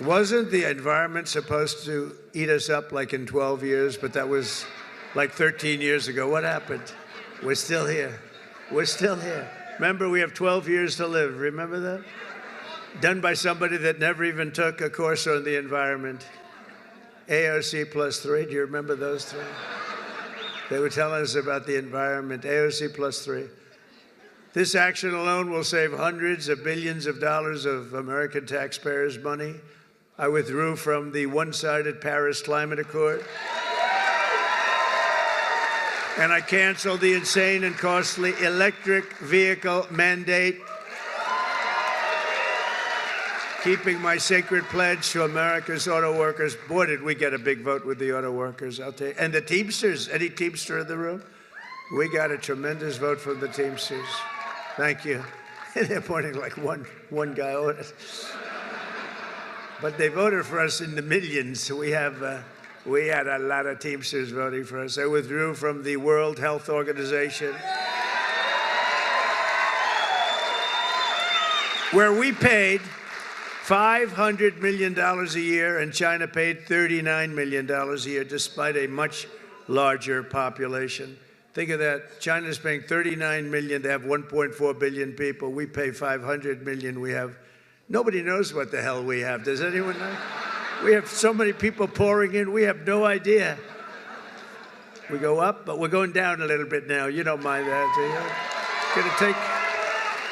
Wasn't the environment supposed to eat us up like in 12 years? But that was like 13 years ago. What happened? We're still here. We're still here. Remember, we have 12 years to live. Remember that? Done by somebody that never even took a course on the environment. AOC +3. Do you remember those three? They were telling us about the environment. AOC +3. This action alone will save hundreds of billions of dollars of American taxpayers' money. I withdrew from the one-sided Paris Climate Accord. And I canceled the insane and costly electric vehicle mandate, keeping my sacred pledge to America's auto workers. Boy, did we get a big vote with the auto workers, I'll tell you. And the Teamsters, any Teamster in the room? We got a tremendous vote from the Teamsters. Thank you. They're pointing like one guy on it. But they voted for us in the millions. We had a lot of Teamsters voting for us. I withdrew from the World Health Organization, where we paid $500 million a year, and China paid $39 million a year, despite a much larger population. Think of that. China's paying $39 million. They have 1.4 billion people. We pay $500 million. We have, nobody knows what the hell we have. Does anyone know? We have so many people pouring in. We have no idea. We go up, but we're going down a little bit now. You don't mind that, do you?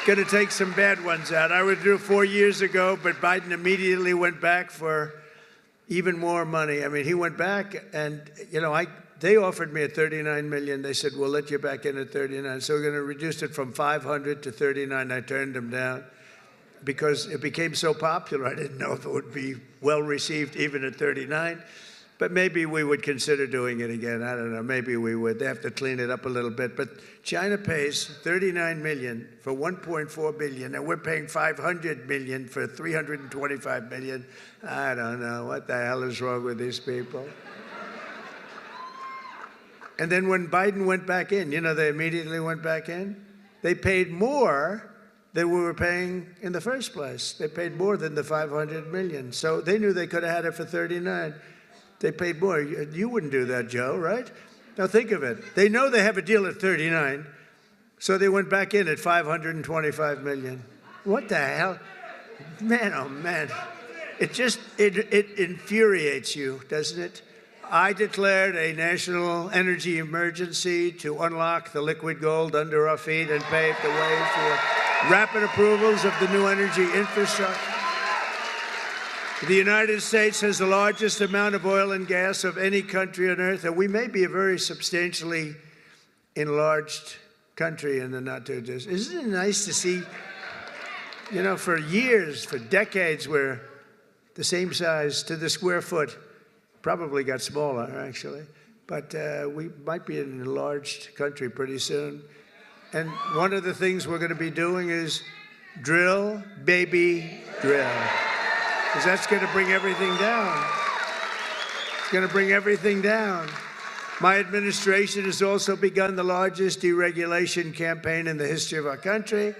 Gonna take some bad ones out. I withdrew 4 years ago, but Biden immediately went back for even more money. I mean, he went back, and they offered me at $39 million. They said, we'll let you back in at 39. So we're going to reduce it from 500 to 39. I turned them down because it became so popular. I didn't know if it would be well received even at 39. But maybe we would consider doing it again. I don't know. Maybe we would. They have to clean it up a little bit. But China pays $39 million for $1.4 billion, and we're paying $500 million for $325 million. I don't know. What the hell is wrong with these people? And then when Biden went back in, they immediately went back in. They paid more than we were paying in the first place. They paid more than the $500 million. So they knew they could have had it for $39. They paid more. You wouldn't do that, Joe, right? Now think of it. They know they have a deal at 39, so they went back in at $525 million. What the hell? Man, oh man. It infuriates you, doesn't it? I declared a national energy emergency to unlock the liquid gold under our feet and pave the way for rapid approvals of the new energy infrastructure. The United States has the largest amount of oil and gas of any country on earth, and we may be a very substantially enlarged country in the not too distant. Isn't it nice to see, for years, for decades, we're the same size to the square foot. Probably got smaller, actually. But we might be an enlarged country pretty soon. And one of the things we're going to be doing is drill, baby, drill. Because that's going to bring everything down. It's going to bring everything down. My administration has also begun the largest deregulation campaign in the history of our country,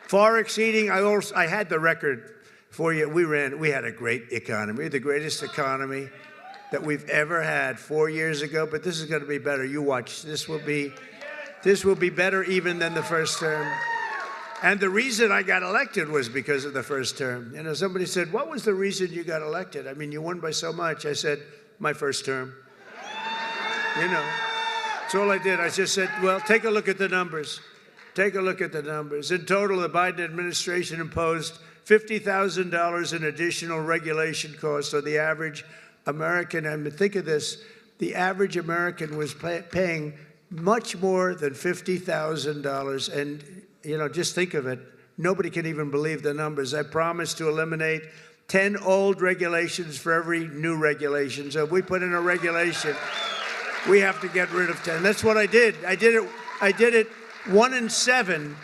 far exceeding. I had the record for you. We had a great economy, the greatest economy that we've ever had 4 years ago. But this is going to be better. You watch. This will be better even than the first term. And the reason I got elected was because of the first term. Somebody said, what was the reason you got elected? I mean, you won by so much. I said, my first term. That's all I did. I just said, well, take a look at the numbers. Take a look at the numbers. In total, the Biden administration imposed $50,000 in additional regulation costs on the average American. I mean, think of this. The average American was paying much more than $50,000. And just think of it. Nobody can even believe the numbers. I promised to eliminate 10 old regulations for every new regulation. So if we put in a regulation, we have to get rid of 10. That's what I did. I did it 1 in 7.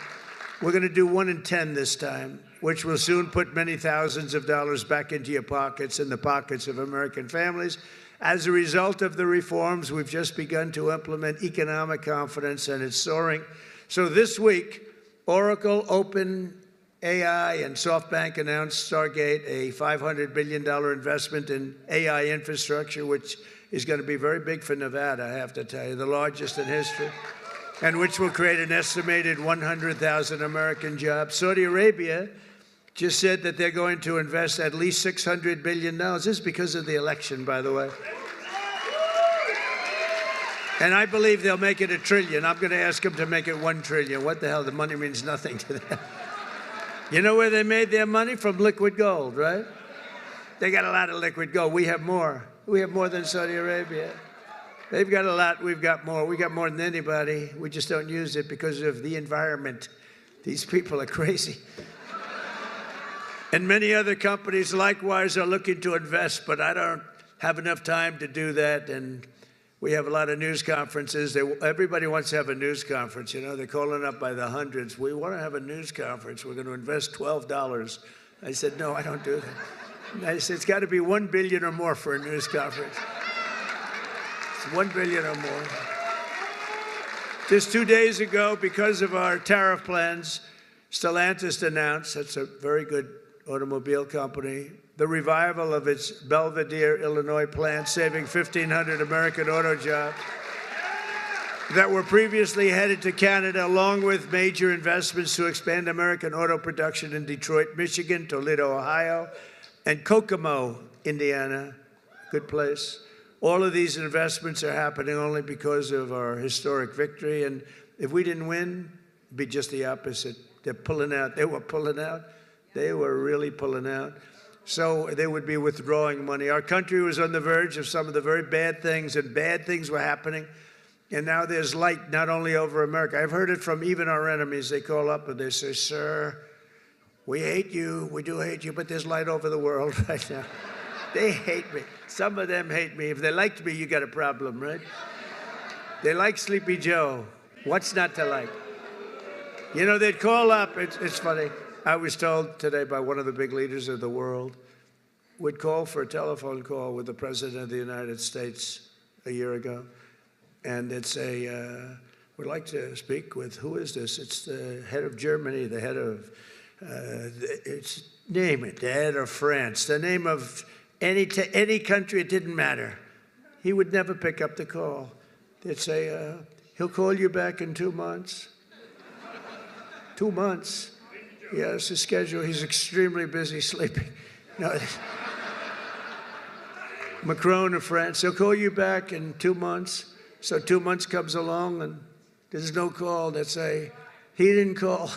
We're going to do 1 in 10 this time, which will soon put many thousands of dollars back into your pockets and the pockets of American families. As a result of the reforms, we've just begun to implement economic confidence, and it's soaring. So this week, Oracle, OpenAI, and SoftBank announced Stargate, a $500 billion investment in AI infrastructure, which is going to be very big for Nevada, I have to tell you, the largest in history, and which will create an estimated 100,000 American jobs. Saudi Arabia just said that they're going to invest at least $600 billion. This is because of the election, by the way. And I believe they'll make it $1 trillion. I'm going to ask them to make it $1 trillion. What the hell? The money means nothing to them. You know where they made their money? From liquid gold, right? They got a lot of liquid gold. We have more. We have more than Saudi Arabia. They've got a lot. We've got more. We got more than anybody. We just don't use it because of the environment. These people are crazy. And many other companies likewise are looking to invest, but I don't have enough time to do that. And we have a lot of news conferences. Everybody wants to have a news conference. They're calling up by the hundreds. We want to have a news conference. We're going to invest $12. I said, no, I don't do that. I said, it's got to be $1 billion or more for a news conference. It's $1 billion or more. Just 2 days ago, because of our tariff plans, Stellantis announced, that's a very good automobile company, the revival of its Belvidere, Illinois plant, saving 1,500 American auto jobs that were previously headed to Canada, along with major investments to expand American auto production in Detroit, Michigan, Toledo, Ohio, and Kokomo, Indiana. Good place. All of these investments are happening only because of our historic victory. And if we didn't win, it'd be just the opposite. They're pulling out. They were pulling out. They were really pulling out. So they would be withdrawing money. Our country was on the verge of some of the very bad things, and bad things were happening. And now there's light not only over America. I've heard it from even our enemies. They call up and they say, sir, we hate you. We do hate you, but there's light over the world right now. They hate me. Some of them hate me. If they liked me, you got a problem, right? They like Sleepy Joe. What's not to like? You know, they'd call up. It's funny. I was told today by one of the big leaders of the world, would call for a telephone call with the President of the United States a year ago. And they'd say, we'd like to speak with, who is this? It's the head of Germany, the head of, name it, the head of France, the name of any country, it didn't matter. He would never pick up the call. They'd say, he'll call you back in 2 months. 2 months. Yes, his schedule, he's extremely busy sleeping. No. Macron of France, he'll call you back in 2 months. So 2 months comes along and there's no call. They'd say, he didn't call.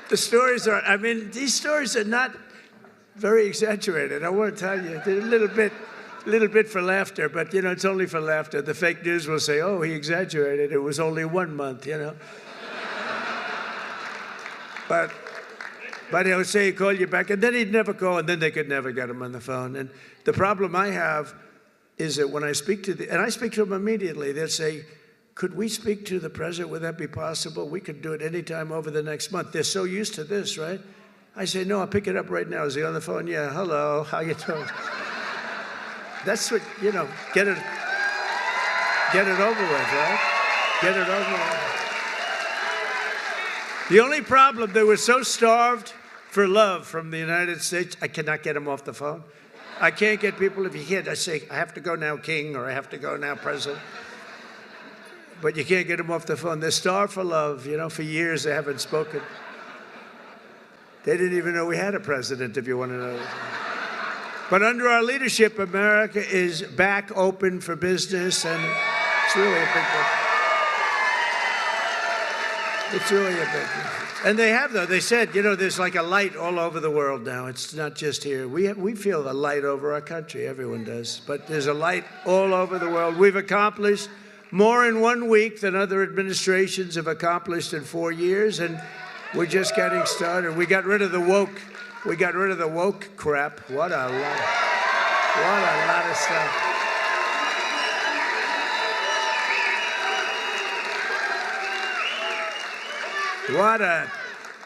The stories are, I mean, these stories are not very exaggerated. I want to tell you, they're a little bit for laughter, but, you know, it's only for laughter. The fake news will say, oh, he exaggerated. It was only 1 month, you know. But he'll say he'll call you back, and then he'd never call, and then they could never get him on the phone. And the problem I have is that when I speak to and I speak to them immediately, they'll say, could we speak to the president? Would that be possible? We could do it anytime over the next month. They're so used to this, right? I say, no, I'll pick it up right now. Is he on the phone? Yeah, hello, how you doing? That's what, you know, get it over with, right? Get it over with. The only problem, they were so starved for love from the United States, I cannot get them off the phone. I can't get people, if you can't, I say, I have to go now, King, or I have to go now, President. But you can't get them off the phone. They're starved for love. You know, for years they haven't spoken. They didn't even know we had a president, if you want to know. But under our leadership, America is back open for business, and it's really a big deal. It's really a big deal. And they have, though. They said, you know, there's like a light all over the world now. It's not just here. We feel the light over our country. Everyone does. But there's a light all over the world. We've accomplished more in 1 week than other administrations have accomplished in 4 years, and we're just getting started. We got rid of the woke. We got rid of the woke crap. What a lot of stuff.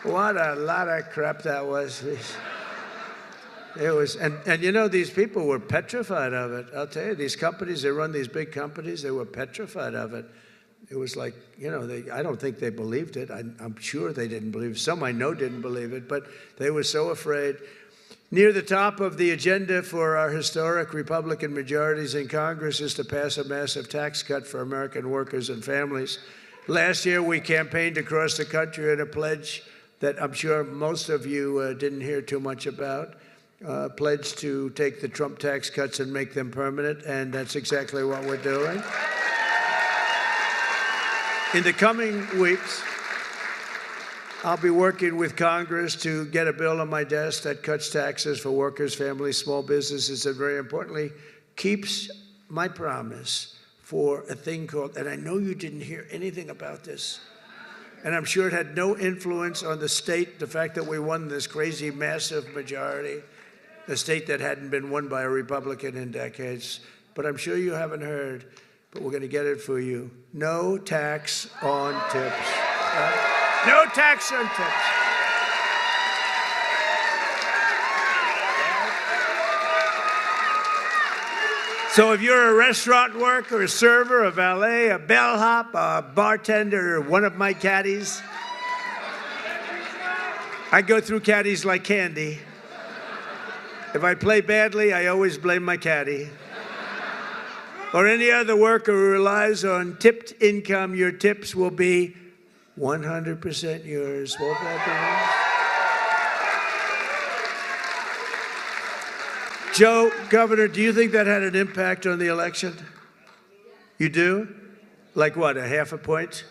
What a lot of crap that was. It was, and you know, these people were petrified of it. I'll tell you, these companies, they run these big companies, they were petrified of it. It was like, you know, I don't think they believed it. I'm sure they didn't believe it. Some I know didn't believe it, but they were so afraid. Near the top of the agenda for our historic Republican majorities in Congress is to pass a massive tax cut for American workers and families. Last year, we campaigned across the country at a pledge that I'm sure most of you didn't hear too much about. Pledge to take the Trump tax cuts and make them permanent, and that's exactly what we're doing. In the coming weeks, I'll be working with Congress to get a bill on my desk that cuts taxes for workers, families, small businesses, and very importantly, keeps my promise for a thing called, and I know you didn't hear anything about this, and I'm sure it had no influence on the state, the fact that we won this crazy, massive majority, a state that hadn't been won by a Republican in decades. But I'm sure you haven't heard, but we're going to get it for you. No tax on tips. No tax on tips. So if you're a restaurant worker, a server, a valet, a bellhop, a bartender, or one of my caddies, I go through caddies like candy. If I play badly, I always blame my caddy. Or any other worker who relies on tipped income, your tips will be 100% yours. Won't that be nice? Joe, Governor, do you think that had an impact on the election? You do? Like what, a half a point?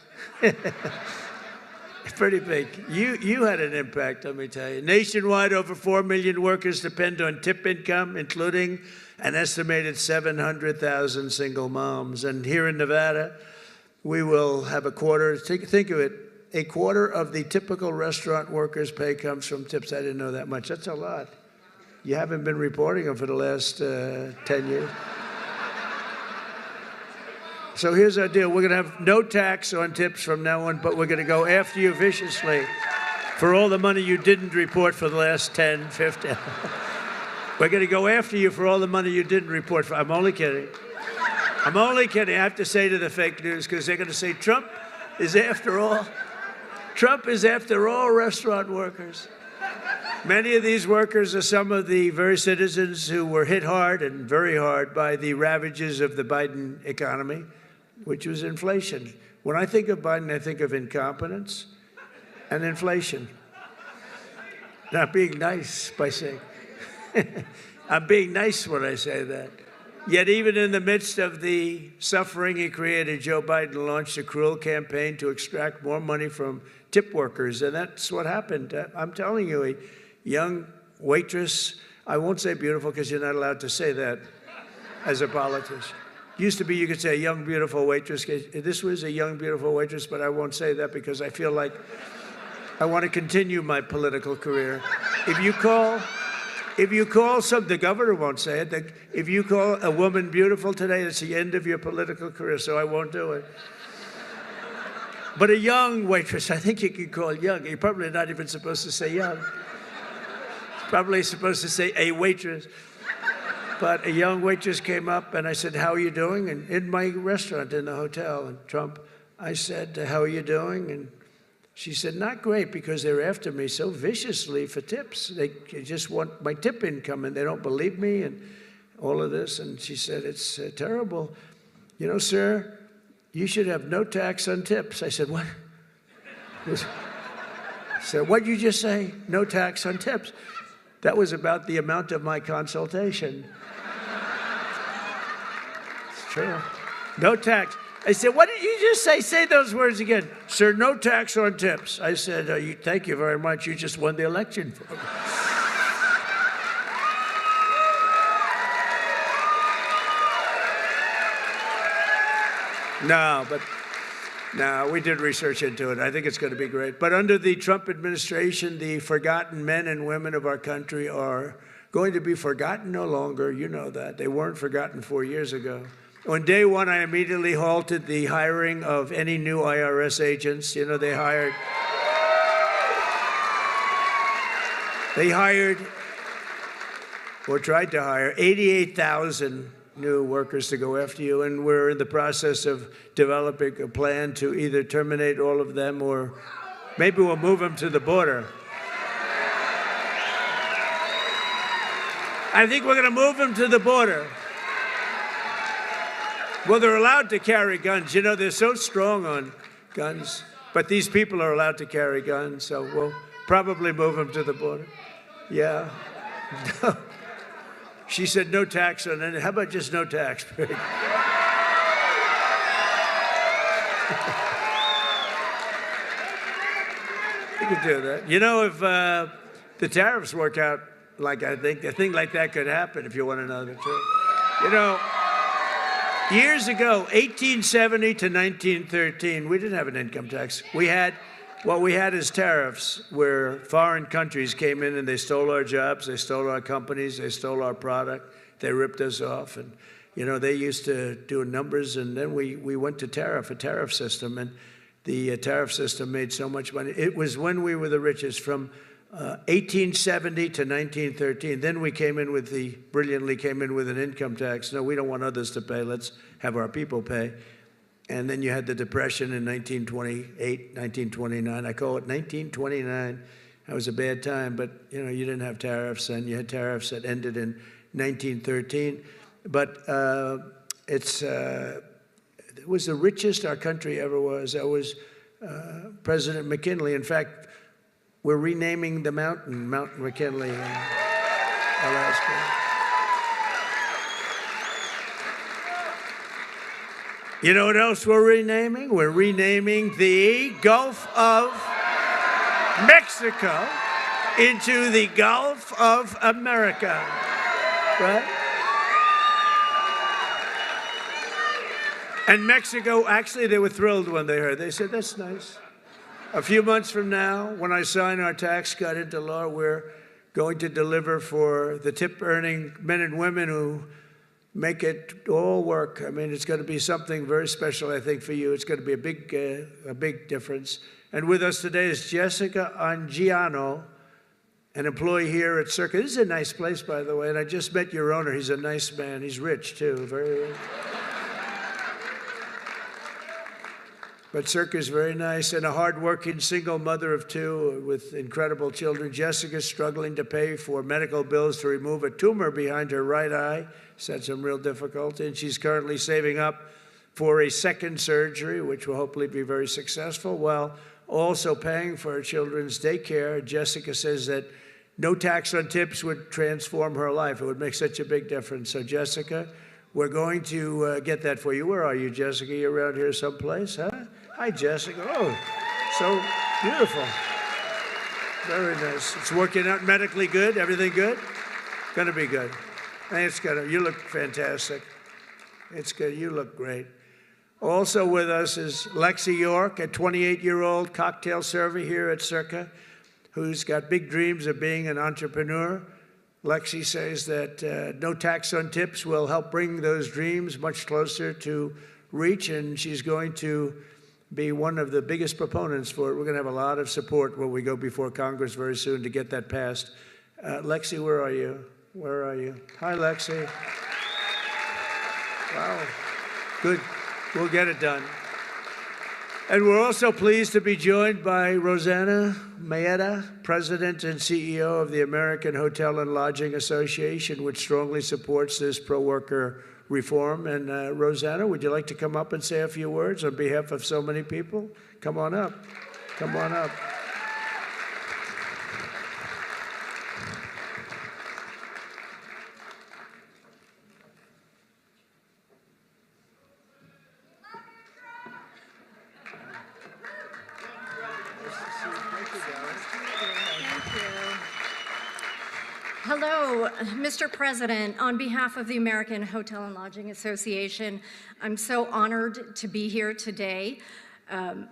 Pretty big. You had an impact, let me tell you. Nationwide, over 4 million workers depend on tip income, including an estimated 700,000 single moms. And here in Nevada, we will have a quarter, think of it, a quarter of the typical restaurant worker's pay comes from tips. I didn't know that much. That's a lot. You haven't been reporting them for the last 10 years. So here's our deal. We're going to have no tax on tips from now on, but we're going to go after you viciously for all the money you didn't report for the last 10, 15. We're going to go after you for all the money you didn't report for. I'm only kidding. I'm only kidding. I have to say to the fake news, because they're going to say Trump is after all restaurant workers. Many of these workers are some of the very citizens who were hit hard and very hard by the ravages of the Biden economy, which was inflation. When I think of Biden, I think of incompetence and inflation. Not being nice by saying, I'm being nice when I say that. Yet even in the midst of the suffering he created, Joe Biden launched a cruel campaign to extract more money from tip workers, and that's what happened. I'm telling you, a young waitress, I won't say beautiful because you're not allowed to say that as a politician. Used to be you could say a young, beautiful waitress. This was a young, beautiful waitress, but I won't say that because I feel like I want to continue my political career. If you call the governor won't say it. If you call a woman beautiful today, it's the end of your political career, so I won't do it. But a young waitress, I think you could call young. You're probably not even supposed to say young. Probably supposed to say a waitress. But a young waitress came up and I said, how are you doing? And in my restaurant in the hotel in Trump, I said, how are you doing? And she said, not great, because they're after me so viciously for tips. They just want my tip income and they don't believe me and all of this. And she said, it's terrible. You know, sir, you should have no tax on tips. I said, what? I said, what'd you just say? No tax on tips. That was about the amount of my consultation. It's true. No tax. I said, what did you just say? Say those words again. Sir, no tax on tips. I said, thank you very much. You just won the election for me. No, we did research into it. I think it's going to be great. But under the Trump administration, the forgotten men and women of our country are going to be forgotten no longer. You know that. They weren't forgotten 4 years ago. On day one, I immediately halted the hiring of any new IRS agents. You know, they hired or tried to hire 88,000 new workers to go after you, and we're in the process of developing a plan to either terminate all of them or maybe we'll move them to the border. I think we're going to move them to the border. Well, they're allowed to carry guns. You know, they're so strong on guns, but these people are allowed to carry guns, so we'll probably move them to the border. Yeah. She said no tax on it. How about just no tax? You could do that. You know, if the tariffs work out like I think, a thing like that could happen, if you want to know the truth. You know, years ago, 1870 to 1913, we didn't have an income tax. What we had is tariffs, where foreign countries came in and they stole our jobs, they stole our companies, they stole our product, they ripped us off. And, you know, they used to do numbers, and then we went to a tariff system, and the tariff system made so much money. It was when we were the richest, from 1870 to 1913. Then we brilliantly came in with an income tax. No, we don't want others to pay. Let's have our people pay. And then you had the Depression in 1928, 1929. I call it 1929. That was a bad time, but you know, you didn't have tariffs, and you had tariffs that ended in 1913. But it was the richest our country ever was. That was President McKinley. In fact, we're renaming the mountain, Mount McKinley in Alaska. You know what else we're renaming? We're renaming the Gulf of Mexico into the Gulf of America, right? And Mexico, actually, they were thrilled when they heard. They said, that's nice. A few months from now, when I sign our tax cut into law, we're going to deliver for the tip-earning men and women who make it all work. I mean, it's going to be something very special, I think, for you. It's going to be a big difference. And with us today is Jessica Angiano, an employee here at Circa. This is a nice place, by the way, and I just met your owner. He's a nice man. He's rich, too, very rich. But Circa is very nice, and a hardworking single mother of two with incredible children. Jessica's struggling to pay for medical bills to remove a tumor behind her right eye. She's had some real difficulty, and she's currently saving up for a second surgery, which will hopefully be very successful, while also paying for her children's daycare. Jessica says that no tax on tips would transform her life. It would make such a big difference. So, Jessica, we're going to get that for you. Where are you, Jessica? You around here someplace, huh? Hi, Jessica. Oh, so beautiful. Very nice. It's working out medically good? Everything good? Going to be good. It's gonna. You look fantastic. It's good. You look great. Also with us is Lexi York, a 28-year-old cocktail server here at Circa, who's got big dreams of being an entrepreneur. Lexi says that no tax on tips will help bring those dreams much closer to reach, and she's going to be one of the biggest proponents for it. We're going to have a lot of support when we go before Congress very soon to get that passed. Lexi, where are you? Where are you? Hi, Lexi. Wow. Good. We'll get it done. And we're also pleased to be joined by Rosanna Maeda, President and CEO of the American Hotel and Lodging Association, which strongly supports this pro-worker reform. And Rosanna, would you like to come up and say a few words on behalf of so many people? Come on up. Come on up. Hello, Mr. President. On behalf of the American Hotel and Lodging Association, I'm so honored to be here today.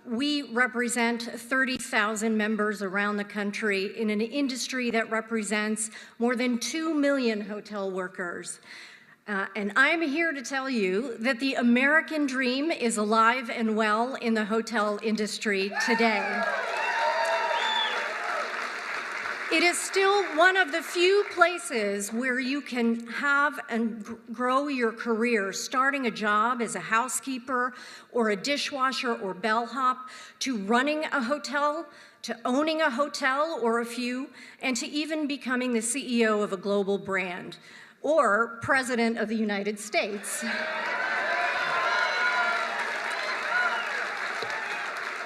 We represent 30,000 members around the country in an industry that represents more than 2 million hotel workers. And I'm here to tell you that the American dream is alive and well in the hotel industry today. It is still one of the few places where you can have and grow your career, starting a job as a housekeeper or a dishwasher or bellhop, to running a hotel, to owning a hotel or a few, and to even becoming the CEO of a global brand or President of the United States.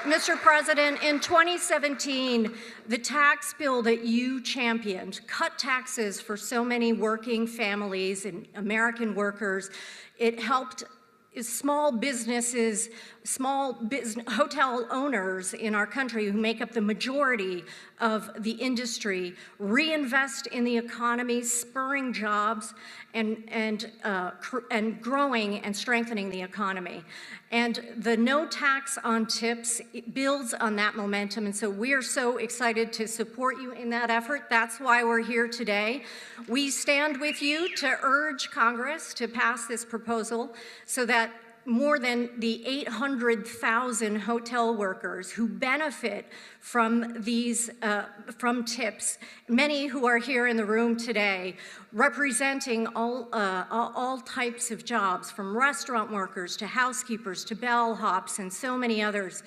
Mr. President, in 2017, the tax bill that you championed cut taxes for so many working families and American workers. It helped small businesses, hotel owners in our country who make up the majority of the industry reinvest in the economy, spurring jobs and growing and strengthening the economy. And the no tax on tips builds on that momentum, and so we're so excited to support you in that effort. That's why we're here today. We stand with you to urge Congress to pass this proposal so that more than the 800,000 hotel workers who benefit from these from tips, many who are here in the room today, representing all types of jobs, from restaurant workers to housekeepers to bellhops and so many others,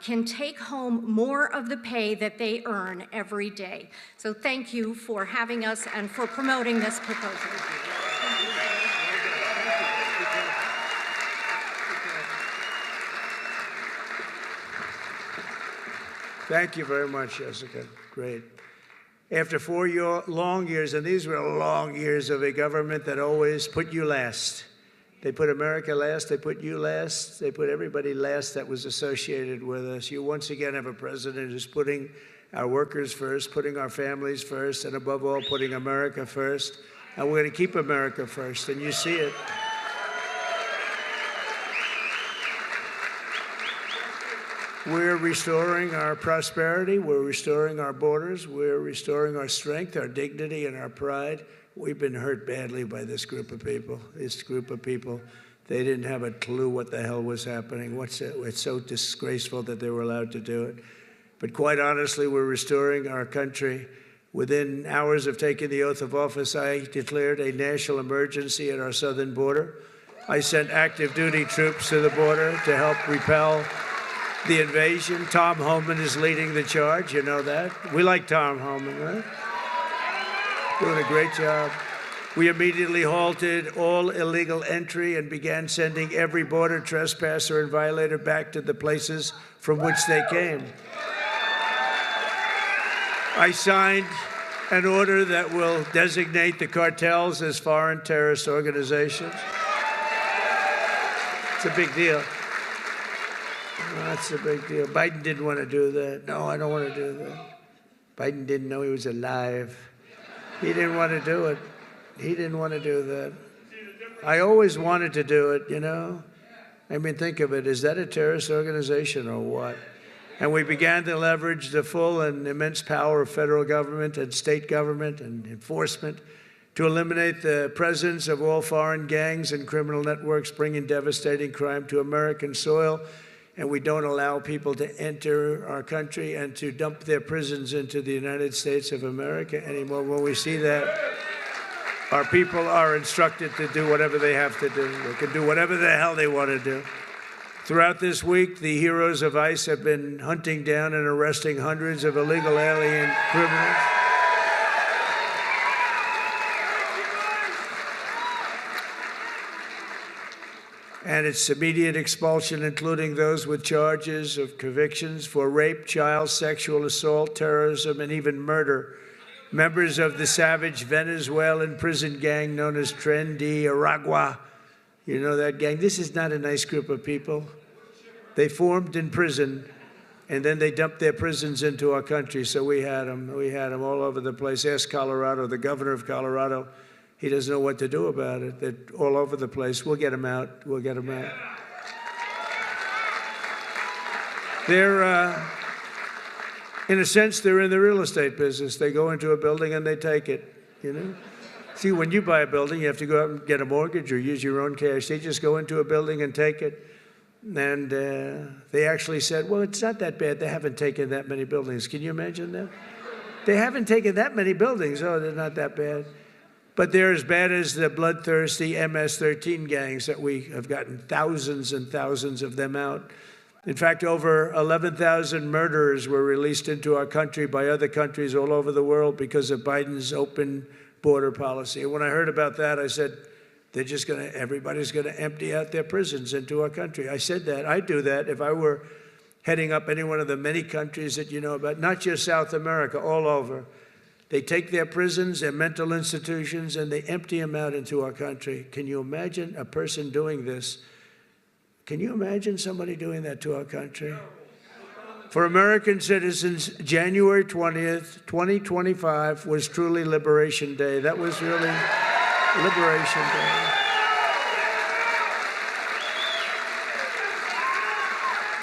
can take home more of the pay that they earn every day. So thank you for having us and for promoting this proposal. Thank you very much, Jessica. Great. After 4 long years, and these were long years of a government that always put you last. They put America last, they put you last, they put everybody last that was associated with us. You once again have a president who's putting our workers first, putting our families first, and above all, putting America first. And we're going to keep America first, and you see it. We're restoring our prosperity. We're restoring our borders. We're restoring our strength, our dignity, and our pride. We've been hurt badly by this group of people. This group of people, they didn't have a clue what the hell was happening. It's so disgraceful that they were allowed to do it. But quite honestly, we're restoring our country. Within hours of taking the oath of office, I declared a national emergency at our southern border. I sent active duty troops to the border to help repel the invasion. Tom Homan is leading the charge, you know that. We like Tom Homan, right? Doing a great job. We immediately halted all illegal entry and began sending every border trespasser and violator back to the places from which they came. I signed an order that will designate the cartels as foreign terrorist organizations. It's a big deal. That's a big deal. Biden didn't want to do that. No, I don't want to do that. Biden didn't know he was alive. He didn't want to do it. He didn't want to do that. I always wanted to do it, you know? I mean, think of it. Is that a terrorist organization or what? And we began to leverage the full and immense power of federal government and state government and enforcement to eliminate the presence of all foreign gangs and criminal networks bringing devastating crime to American soil. And we don't allow people to enter our country and to dump their prisons into the United States of America anymore. When we see that, our people are instructed to do whatever they have to do. They can do whatever the hell they want to do. Throughout this week, the heroes of ICE have been hunting down and arresting hundreds of illegal alien criminals. And its immediate expulsion, including those with charges of convictions for rape, child sexual assault, terrorism, and even murder. Members of the savage Venezuelan prison gang known as Tren de Aragua. You know that gang? This is not a nice group of people. They formed in prison, and then they dumped their prisons into our country, so we had them. We had them all over the place. Ask Colorado, the governor of Colorado. He doesn't know what to do about it. They're all over the place. We'll get them out. We'll get them out. They're, in a sense, they're in the real estate business. They go into a building and they take it, you know? See, when you buy a building, you have to go out and get a mortgage or use your own cash. They just go into a building and take it. And they actually said, well, it's not that bad. They haven't taken that many buildings. Can you imagine that? They haven't taken that many buildings. Oh, they're not that bad. But they're as bad as the bloodthirsty MS-13 gangs that we have gotten thousands and thousands of them out. In fact, over 11,000 murderers were released into our country by other countries all over the world because of Biden's open border policy. And when I heard about that, I said, everybody's going to empty out their prisons into our country. I said that. I'd do that if I were heading up any one of the many countries that you know about, not just South America, all over. They take their prisons, their mental institutions, and they empty them out into our country. Can you imagine a person doing this? Can you imagine somebody doing that to our country? For American citizens, January 20th, 2025 was truly Liberation Day. That was really Liberation Day.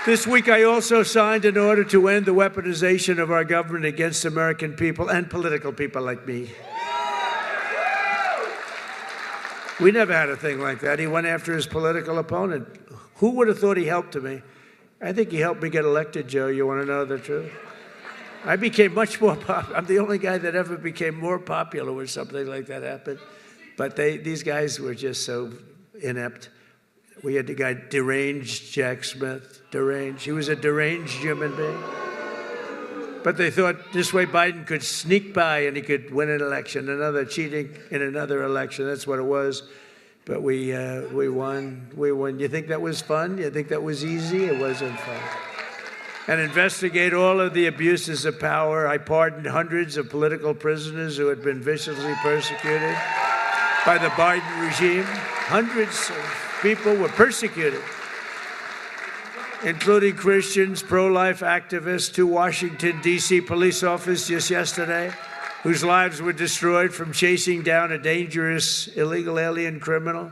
This week, I also signed an order to end the weaponization of our government against American people and political people like me. We never had a thing like that. He went after his political opponent. Who would have thought he helped me? I think he helped me get elected, Joe. You want to know the truth? I became much more popular. I'm the only guy that ever became more popular when something like that happened. But these guys were just so inept. We had the guy deranged Jack Smith, deranged. He was a deranged human being. But they thought this way Biden could sneak by and he could win an election, another cheating in another election. That's what it was. But we won. We won. You think that was fun? You think that was easy? It wasn't fun. And investigate all of the abuses of power. I pardoned hundreds of political prisoners who had been viciously persecuted by the Biden regime. Hundreds of people were persecuted, including Christians, pro-life activists, 2 Washington, D.C. police officers just yesterday, whose lives were destroyed from chasing down a dangerous illegal alien criminal.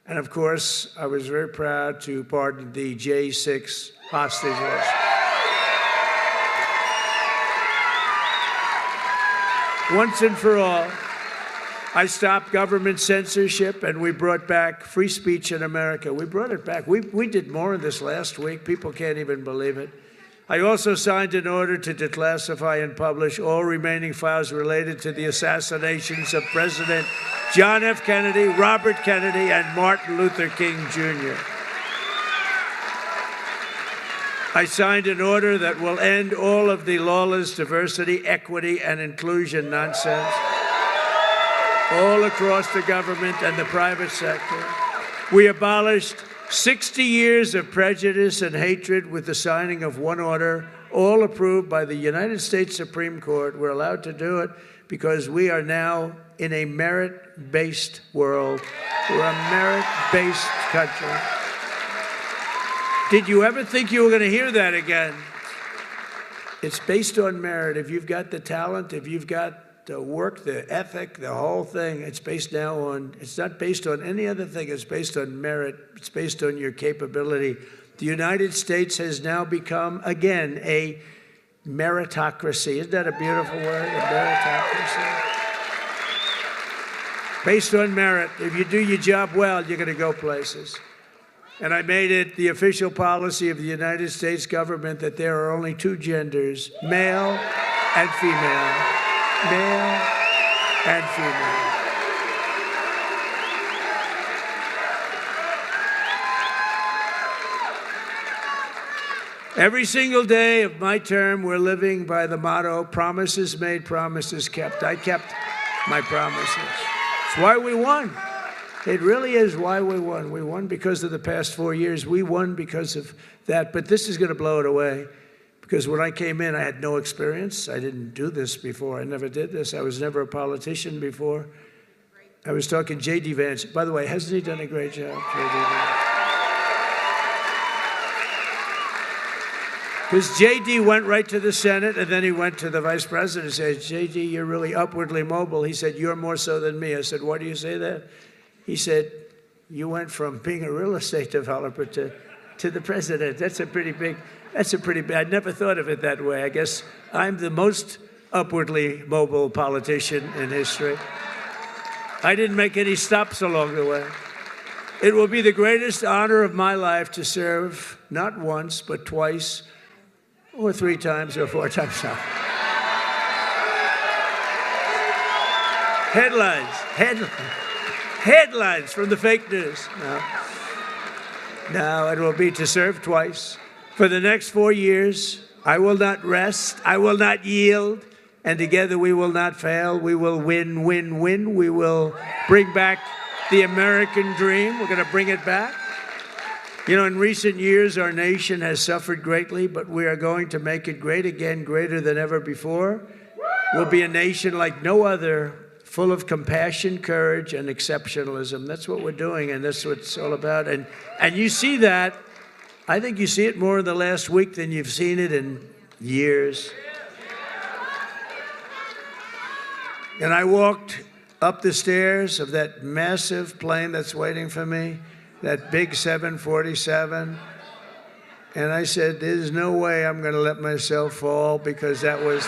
And of course, I was very proud to pardon the J6 hostages. Once and for all, I stopped government censorship, and we brought back free speech in America. We brought it back. We did more in this last week. People can't even believe it. I also signed an order to declassify and publish all remaining files related to the assassinations of President John F. Kennedy, Robert Kennedy, and Martin Luther King, Jr. I signed an order that will end all of the lawless diversity, equity, and inclusion nonsense all across the government and the private sector. We abolished 60 years of prejudice and hatred with the signing of one order, all approved by the United States Supreme Court. We're allowed to do it because we are now in a merit-based world. We're a merit-based country. Did you ever think you were going to hear that again? It's based on merit. If you've got the talent, if you've got the work, the ethic, the whole thing, it's based now on, it's not based on any other thing. It's based on merit. It's based on your capability. The United States has now become, again, a meritocracy. Isn't that a beautiful word, a meritocracy? Based on merit. If you do your job well, you're going to go places. And I made it the official policy of the United States government that there are only two genders, male and female. Male and female. Every single day of my term, we're living by the motto, promises made, promises kept. I kept my promises. It's why we won. It really is why we won. We won because of the past 4 years. We won because of that. But this is going to blow it away. Because when I came in, I had no experience. I didn't do this before. I never did this. I was never a politician before. I was talking J.D. Vance. By the way, hasn't he done a great job, J.D. Vance? Because J.D. went right to the Senate, and then he went to the vice president and said, J.D., you're really upwardly mobile. He said, you're more so than me. I said, why do you say that? He said, you went from being a real estate developer to the president. That's a pretty big, I never thought of it that way. I guess I'm the most upwardly mobile politician in history. I didn't make any stops along the way. It will be the greatest honor of my life to serve not once, but twice, or 3 times, or 4 times now. Headlines from the fake news. No, it will be to serve twice. For the next 4 years, I will not rest, I will not yield, and together we will not fail. We will win, win, win. We will bring back the American dream. We're going to bring it back. You know, in recent years, our nation has suffered greatly, but we are going to make it great again, greater than ever before. We'll be a nation like no other, full of compassion, courage, and exceptionalism. That's what we're doing, and that's what it's all about. And you see that. I think you see it more in the last week than you've seen it in years. And I walked up the stairs of that massive plane that's waiting for me, that big 747, and I said, there's no way I'm going to let myself fall, because that was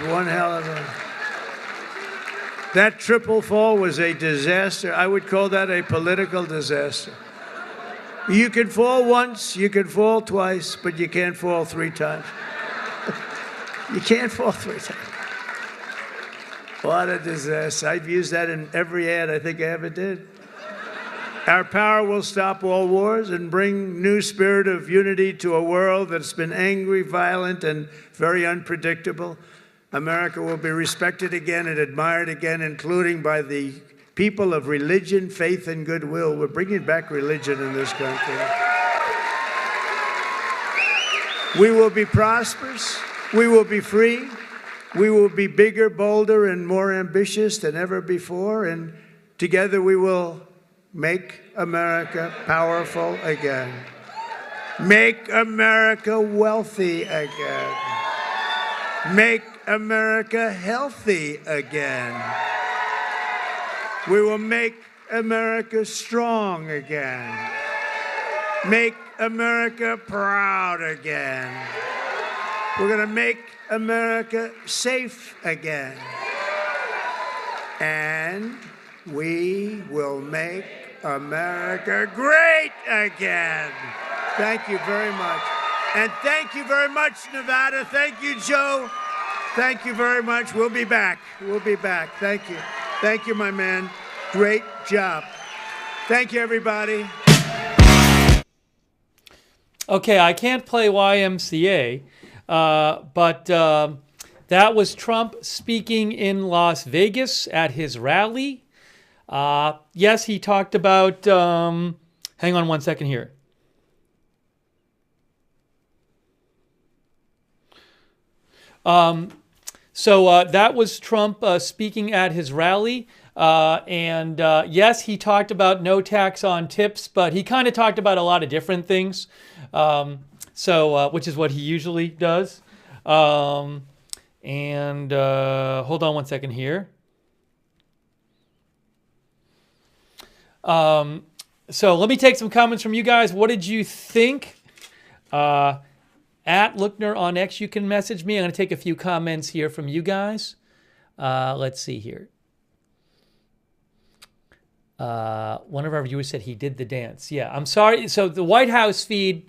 one hell of a... That triple fall was a disaster. I would call that a political disaster. You can fall once, you can fall twice, but you can't fall 3 times. You can't fall 3 times. What a disaster. I've used that in every ad I think I ever did. Our power will stop all wars and bring new spirit of unity to a world that's been angry, violent, and very unpredictable. America will be respected again and admired again, including by the people of religion, faith, and goodwill. We're bringing back religion in this country. We will be prosperous. We will be free. We will be bigger, bolder, and more ambitious than ever before. And together we will make America powerful again. Make America wealthy again. Make America healthy again. We will make America strong again. Make America proud again. We're going to make America safe again. And we will make America great again. Thank you very much. And thank you very much, Nevada. Thank you, Joe. Thank you very much. We'll be back. We'll be back. Thank you. Thank you, my man. Great job. Thank you, everybody. Okay, I can't play YMCA, but that was Trump speaking in Las Vegas at his rally. Yes, he talked about, hang on one second here. So that was Trump speaking at his rally. And yes, he talked about no tax on tips, but he kind of talked about a lot of different things. Which is what he usually does. Hold on one second here. So let me take some comments from you guys. What did you think? At Lookner on X, you can message me. I'm going to take a few comments here from you guys. Let's see here. One of our viewers said he did the dance. Yeah, I'm sorry. So the White House feed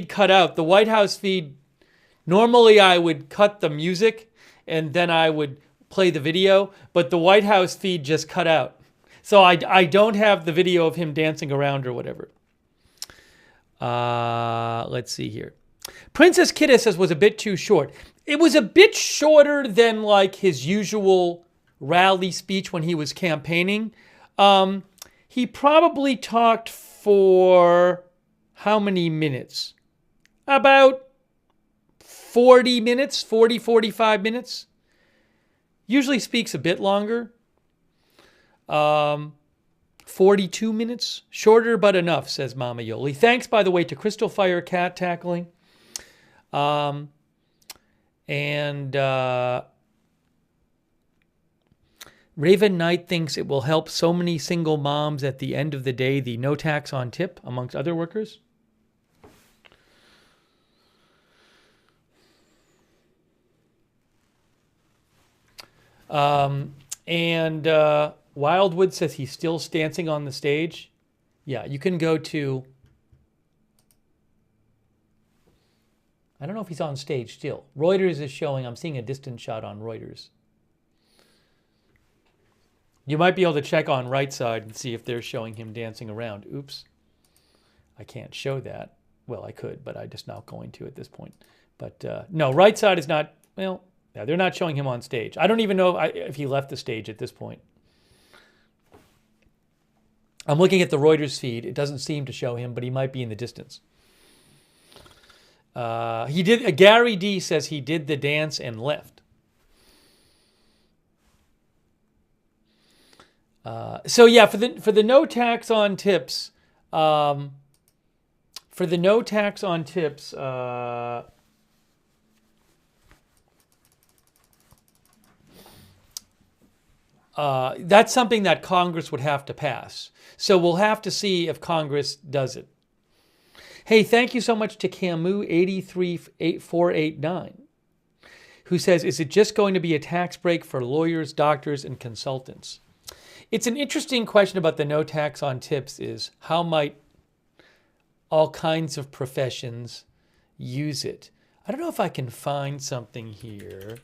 cut out. The White House feed, normally I would cut the music and then I would play the video, but the White House feed just cut out. So I don't have the video of him dancing around or whatever. Let's see here. Princess Kidda says was a bit too short. It was a bit shorter than like his usual rally speech when he was campaigning. He probably talked for how many minutes? About 40 minutes, 45 minutes. Usually speaks a bit longer. 42 minutes. Shorter but enough, says Mama Yoli. Thanks, by the way, to Crystal Fire Cat Tackling. Raven Knight thinks it will help so many single moms at the end of the day, the no tax on tip, amongst other workers. Wildwood says he's still dancing on the stage. Yeah, you can go to... I don't know if he's on stage still. Reuters is showing, I'm seeing a distant shot on Reuters. You might be able to check on right side and see if they're showing him dancing around. Oops. I can't show that. Well, I could, but I'm just not going to at this point. But no, right side is not, well, yeah, they're not showing him on stage. I don't even know if he left the stage at this point. I'm looking at the Reuters feed. It doesn't seem to show him, but he might be in the distance. Gary D says he did the dance and left. So yeah, for the no tax on tips, that's something that Congress would have to pass. So we'll have to see if Congress does it. Hey, thank you so much to Camus83489, who says, is it just going to be a tax break for lawyers, doctors, and consultants? It's an interesting question about the no tax on tips is how might all kinds of professions use it? I don't know if I can find something here.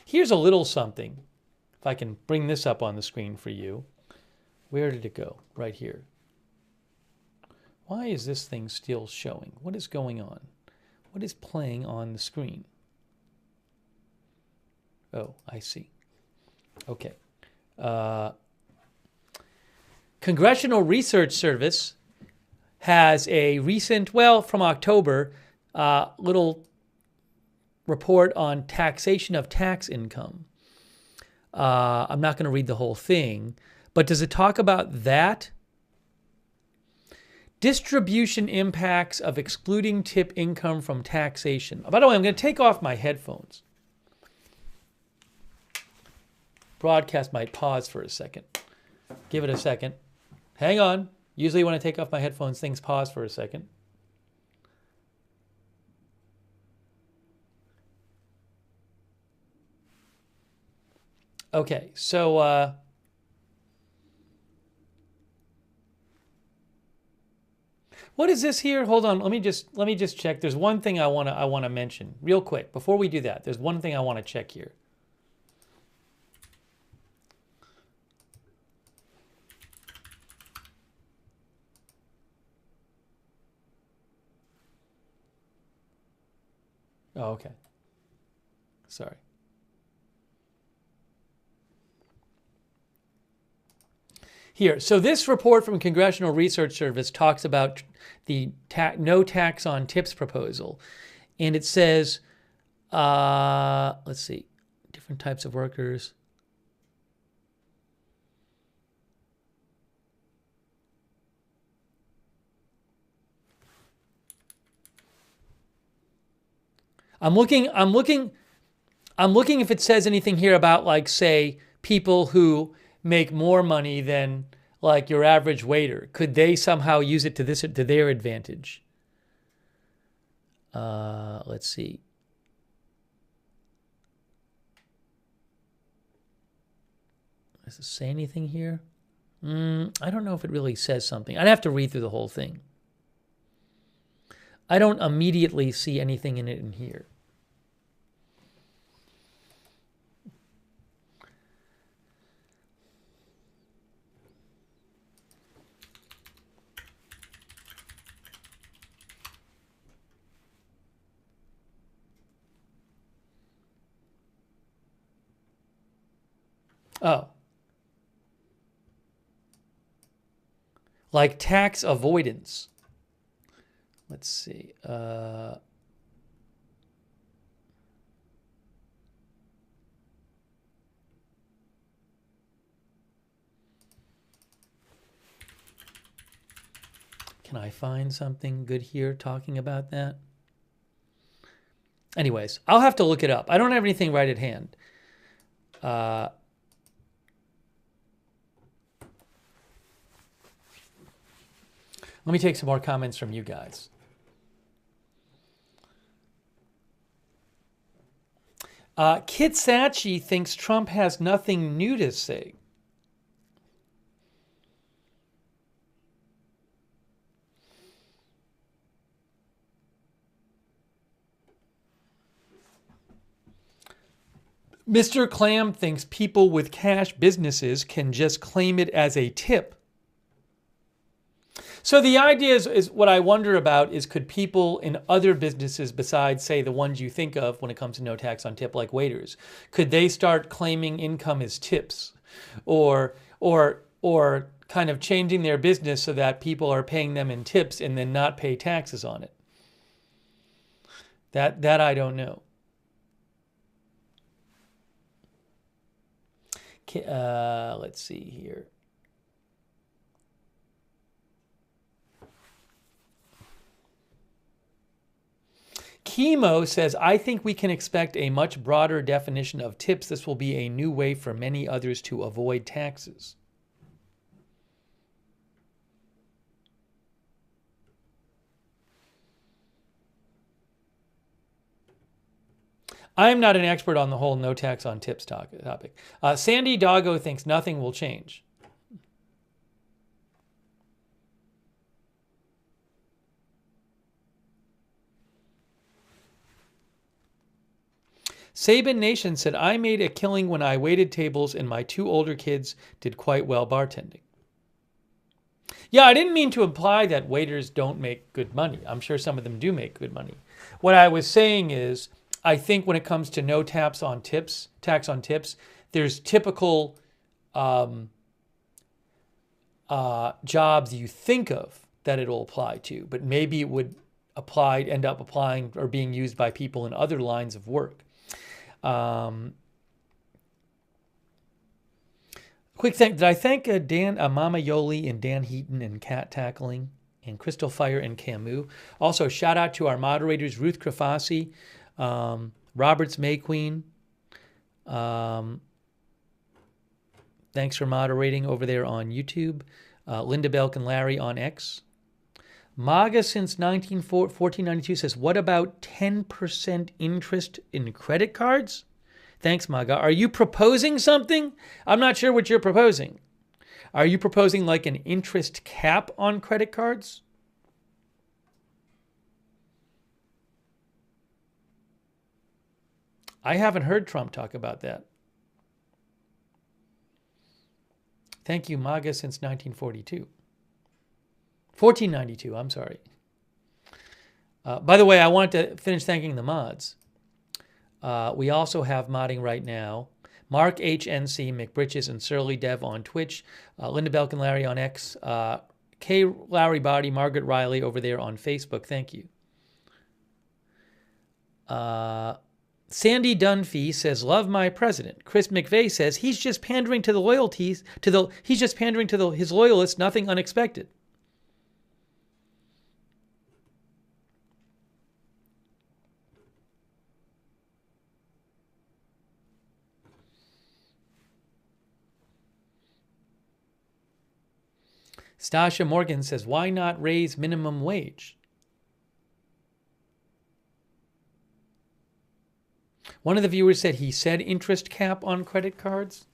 Here's a little something. If I can bring this up on the screen for you. Where did it go? Right here. Why is this thing still showing? What is going on? What is playing on the screen? Oh, I see. Okay. Congressional Research Service has a recent, from October, little report on taxation of tax income. I'm not going to read the whole thing, but does it talk about that? Distribution impacts of excluding tip income from taxation. By the way, I'm going to take off my headphones. Broadcast might pause for a second. Give it a second. Hang on. Usually when I take off my headphones, things pause for a second. Okay, so what is this here? Hold on. Let me just check. There's one thing I want to mention real quick before we do that. There's one thing I want to check here. Oh, okay. Sorry. Here, so this report from Congressional Research Service talks about the no tax on tips proposal. And it says, let's see, different types of workers. I'm looking if it says anything here about, like, say, people who make more money than like your average waiter. Could they somehow use it to their advantage? Let's see. Does it say anything here? I don't know if it really says something. I'd have to read through the whole thing. I don't immediately see anything in it in here. Oh. Like tax avoidance. Let's see. Can I find something good here talking about that? Anyways, I'll have to look it up. I don't have anything right at hand. Let me take some more comments from you guys. Kit Sachi thinks Trump has nothing new to say. Mr. Clam thinks people with cash businesses can just claim it as a tip. So the idea is what I wonder about is, could people in other businesses besides, say, the ones you think of when it comes to no tax on tip, like waiters, could they start claiming income as tips, or kind of changing their business so that people are paying them in tips and then not pay taxes on it? That I don't know. Let's see here. Chemo says, I think we can expect a much broader definition of tips. This will be a new way for many others to avoid taxes. I am not an expert on the whole no tax on tips topic. Sandy Doggo thinks nothing will change. Sabin Nation said, I made a killing when I waited tables and my two older kids did quite well bartending. Yeah, I didn't mean to imply that waiters don't make good money. I'm sure some of them do make good money. What I was saying is, I think when it comes to no tax on tips, there's typical jobs you think of that it'll apply to, but maybe it would end up applying or being used by people in other lines of work. Quick thing, did I thank Mama Yoli and Dan Heaton and cat tackling and Crystal Fire and Camus. Also, shout out to our moderators, Ruth Krafasi, Roberts May Queen. Thanks for moderating over there on YouTube. Linda Belk and Larry on X. MAGA since 1492 says, what about 10% interest in credit cards? Thanks, MAGA. Are you proposing something? I'm not sure what you're proposing. Are you proposing like an interest cap on credit cards? I haven't heard Trump talk about that. Thank you, MAGA since 1942. 1492, I'm sorry. By the way, I want to finish thanking the mods. We also have modding right now. Mark HNC, McBritches, and Surly Dev on Twitch. Linda Belk and Larry on X. K. Larry Body, Margaret Riley over there on Facebook. Thank you. Sandy Dunphy says, love my president. Chris McVeigh says, he's just pandering to the loyalties, his loyalists, nothing unexpected. Stasha Morgan says, why not raise minimum wage? One of the viewers said he said interest cap on credit cards.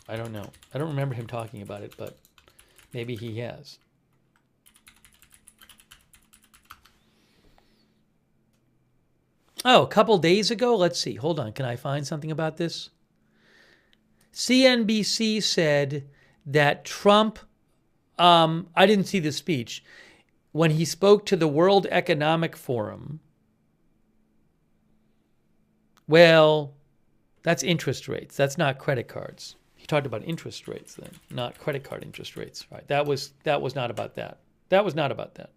I don't know. I don't remember him talking about it, but maybe he has. Oh, a couple days ago? Let's see. Hold on. Can I find something about this? CNBC said that Trump, I didn't see the speech, when he spoke to the World Economic Forum. Well, that's interest rates. That's not credit cards. He talked about interest rates then, not credit card interest rates. Right? That was not about that. That was not about that.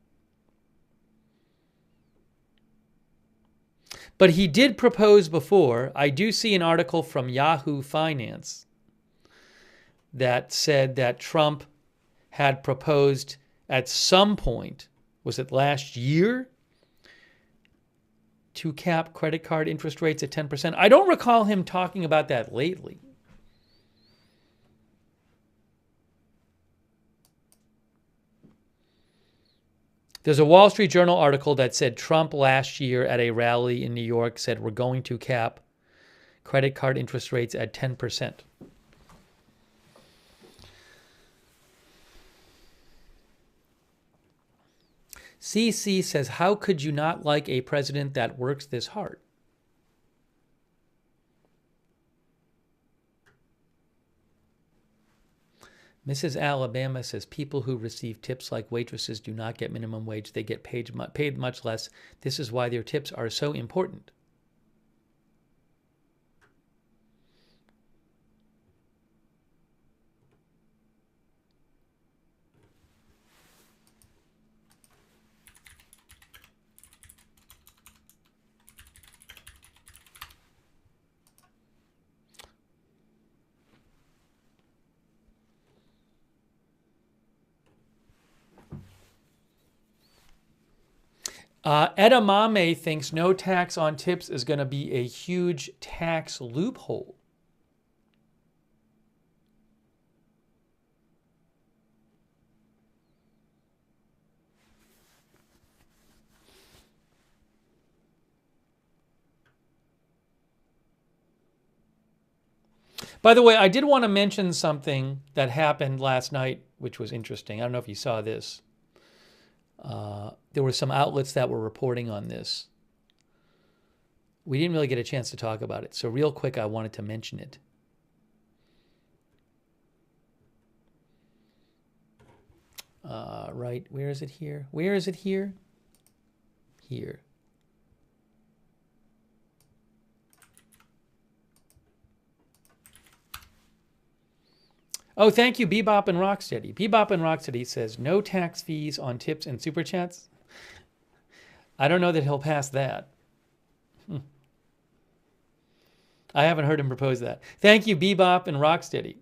But he did propose before. I do see an article from Yahoo Finance that said that Trump had proposed at some point, was it last year, to cap credit card interest rates at 10%. I don't recall him talking about that lately. There's a Wall Street Journal article that said Trump last year at a rally in New York said we're going to cap credit card interest rates at 10%. CC says, how could you not like a president that works this hard? Mrs. Alabama says, people who receive tips like waitresses do not get minimum wage. They get paid much less. This is why their tips are so important. Edamame thinks no tax on tips is going to be a huge tax loophole. By the way, I did want to mention something that happened last night, which was interesting. I don't know if you saw this. There were some outlets that were reporting on this. We didn't really get a chance to talk about it. So real quick, I wanted to mention it. Right, where is it here? Where is it here? Here. Oh, thank you, Bebop and Rocksteady. Bebop and Rocksteady says, no tax fees on tips and super chats. I don't know that he'll pass that. I haven't heard him propose that. Thank you, Bebop and Rocksteady.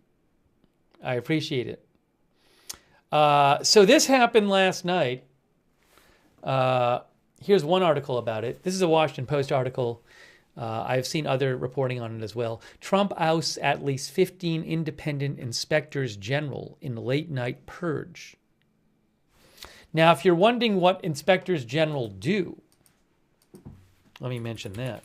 I appreciate it. So this happened last night. Here's one article about it. This is a Washington Post article. I've seen other reporting on it as well. Trump ousts at least 15 independent inspectors general in late-night purge. Now, if you're wondering what inspectors general do, let me mention that.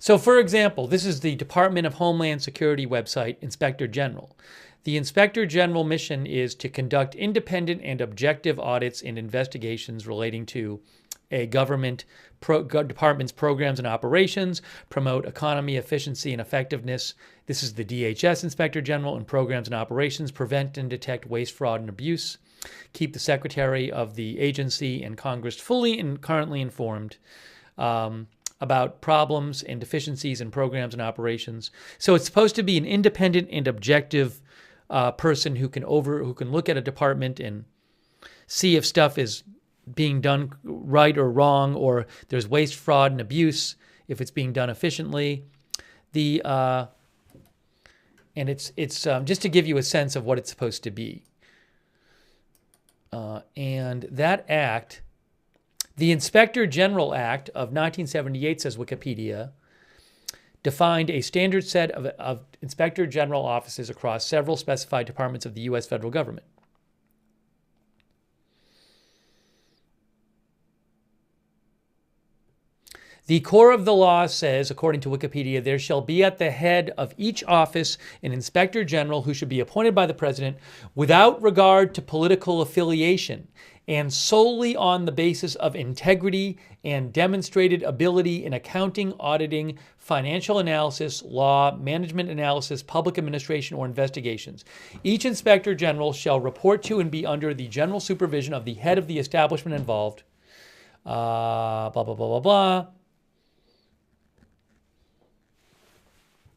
So, for example, this is the Department of Homeland Security website, Inspector General. The Inspector General mission is to conduct independent and objective audits and investigations relating to a government department's programs and operations, promote economy, efficiency, and effectiveness. This is the DHS Inspector General, and programs and operations, prevent and detect waste, fraud, and abuse, keep the Secretary of the agency and Congress fully and currently informed about problems and deficiencies in programs and operations. So it's supposed to be an independent and objective person who can look at a department and see if stuff is being done right or wrong, or there's waste, fraud, and abuse, if it's being done efficiently. And it's just to give you a sense of what it's supposed to be. And that act, the Inspector General Act of 1978, says Wikipedia, defined a standard set of Inspector General offices across several specified departments of the U.S. federal government. The core of the law says, according to Wikipedia, there shall be at the head of each office an inspector general who should be appointed by the president without regard to political affiliation and solely on the basis of integrity and demonstrated ability in accounting, auditing, financial analysis, law, management analysis, public administration, or investigations. Each inspector general shall report to and be under the general supervision of the head of the establishment involved. Blah, blah, blah, blah, blah.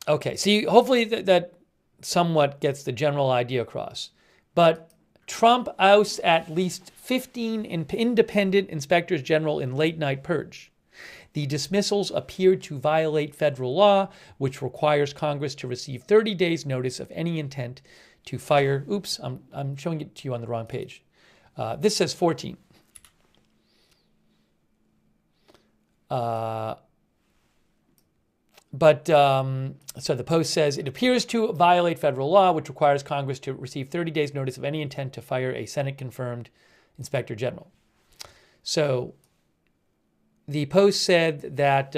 Okay, see, hopefully that somewhat gets the general idea across. But Trump ousts at least 15 independent inspectors general in late-night purge. The dismissals appeared to violate federal law, which requires Congress to receive 30 days' notice of any intent to fire. Oops, I'm showing it to you on the wrong page. This says 14. So the Post says, it appears to violate federal law, which requires Congress to receive 30 days' notice of any intent to fire a Senate-confirmed inspector general. So the Post said that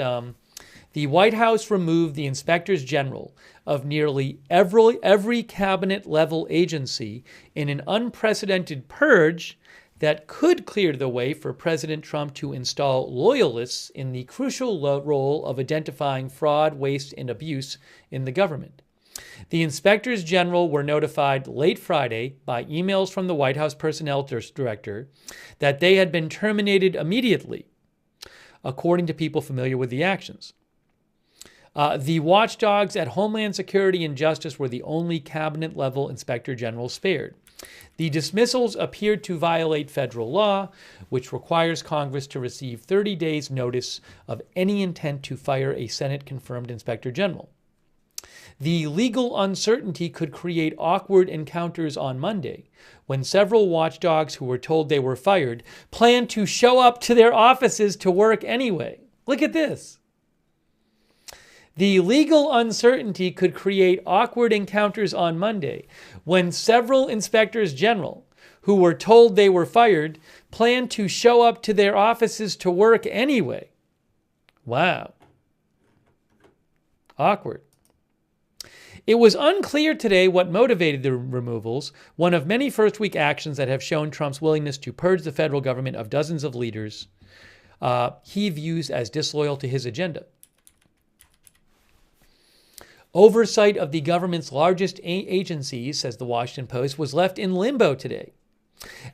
the White House removed the inspectors general of nearly every cabinet-level agency in an unprecedented purge that could clear the way for President Trump to install loyalists in the crucial role of identifying fraud, waste, and abuse in the government. The inspectors general were notified late Friday by emails from the White House personnel director that they had been terminated immediately, according to people familiar with the actions. The watchdogs at Homeland Security and Justice were the only cabinet-level inspector general spared. The dismissals appeared to violate federal law, which requires Congress to receive 30 days' notice of any intent to fire a Senate-confirmed inspector general. The legal uncertainty could create awkward encounters on Monday, when several watchdogs who were told they were fired planned to show up to their offices to work anyway. Look at this. The legal uncertainty could create awkward encounters on Monday when several inspectors general who were told they were fired planned to show up to their offices to work anyway. Wow. Awkward. It was unclear today what motivated the removals, one of many first-week actions that have shown Trump's willingness to purge the federal government of dozens of leaders he views as disloyal to his agenda. Oversight of the government's largest agencies, says the Washington Post, was left in limbo today,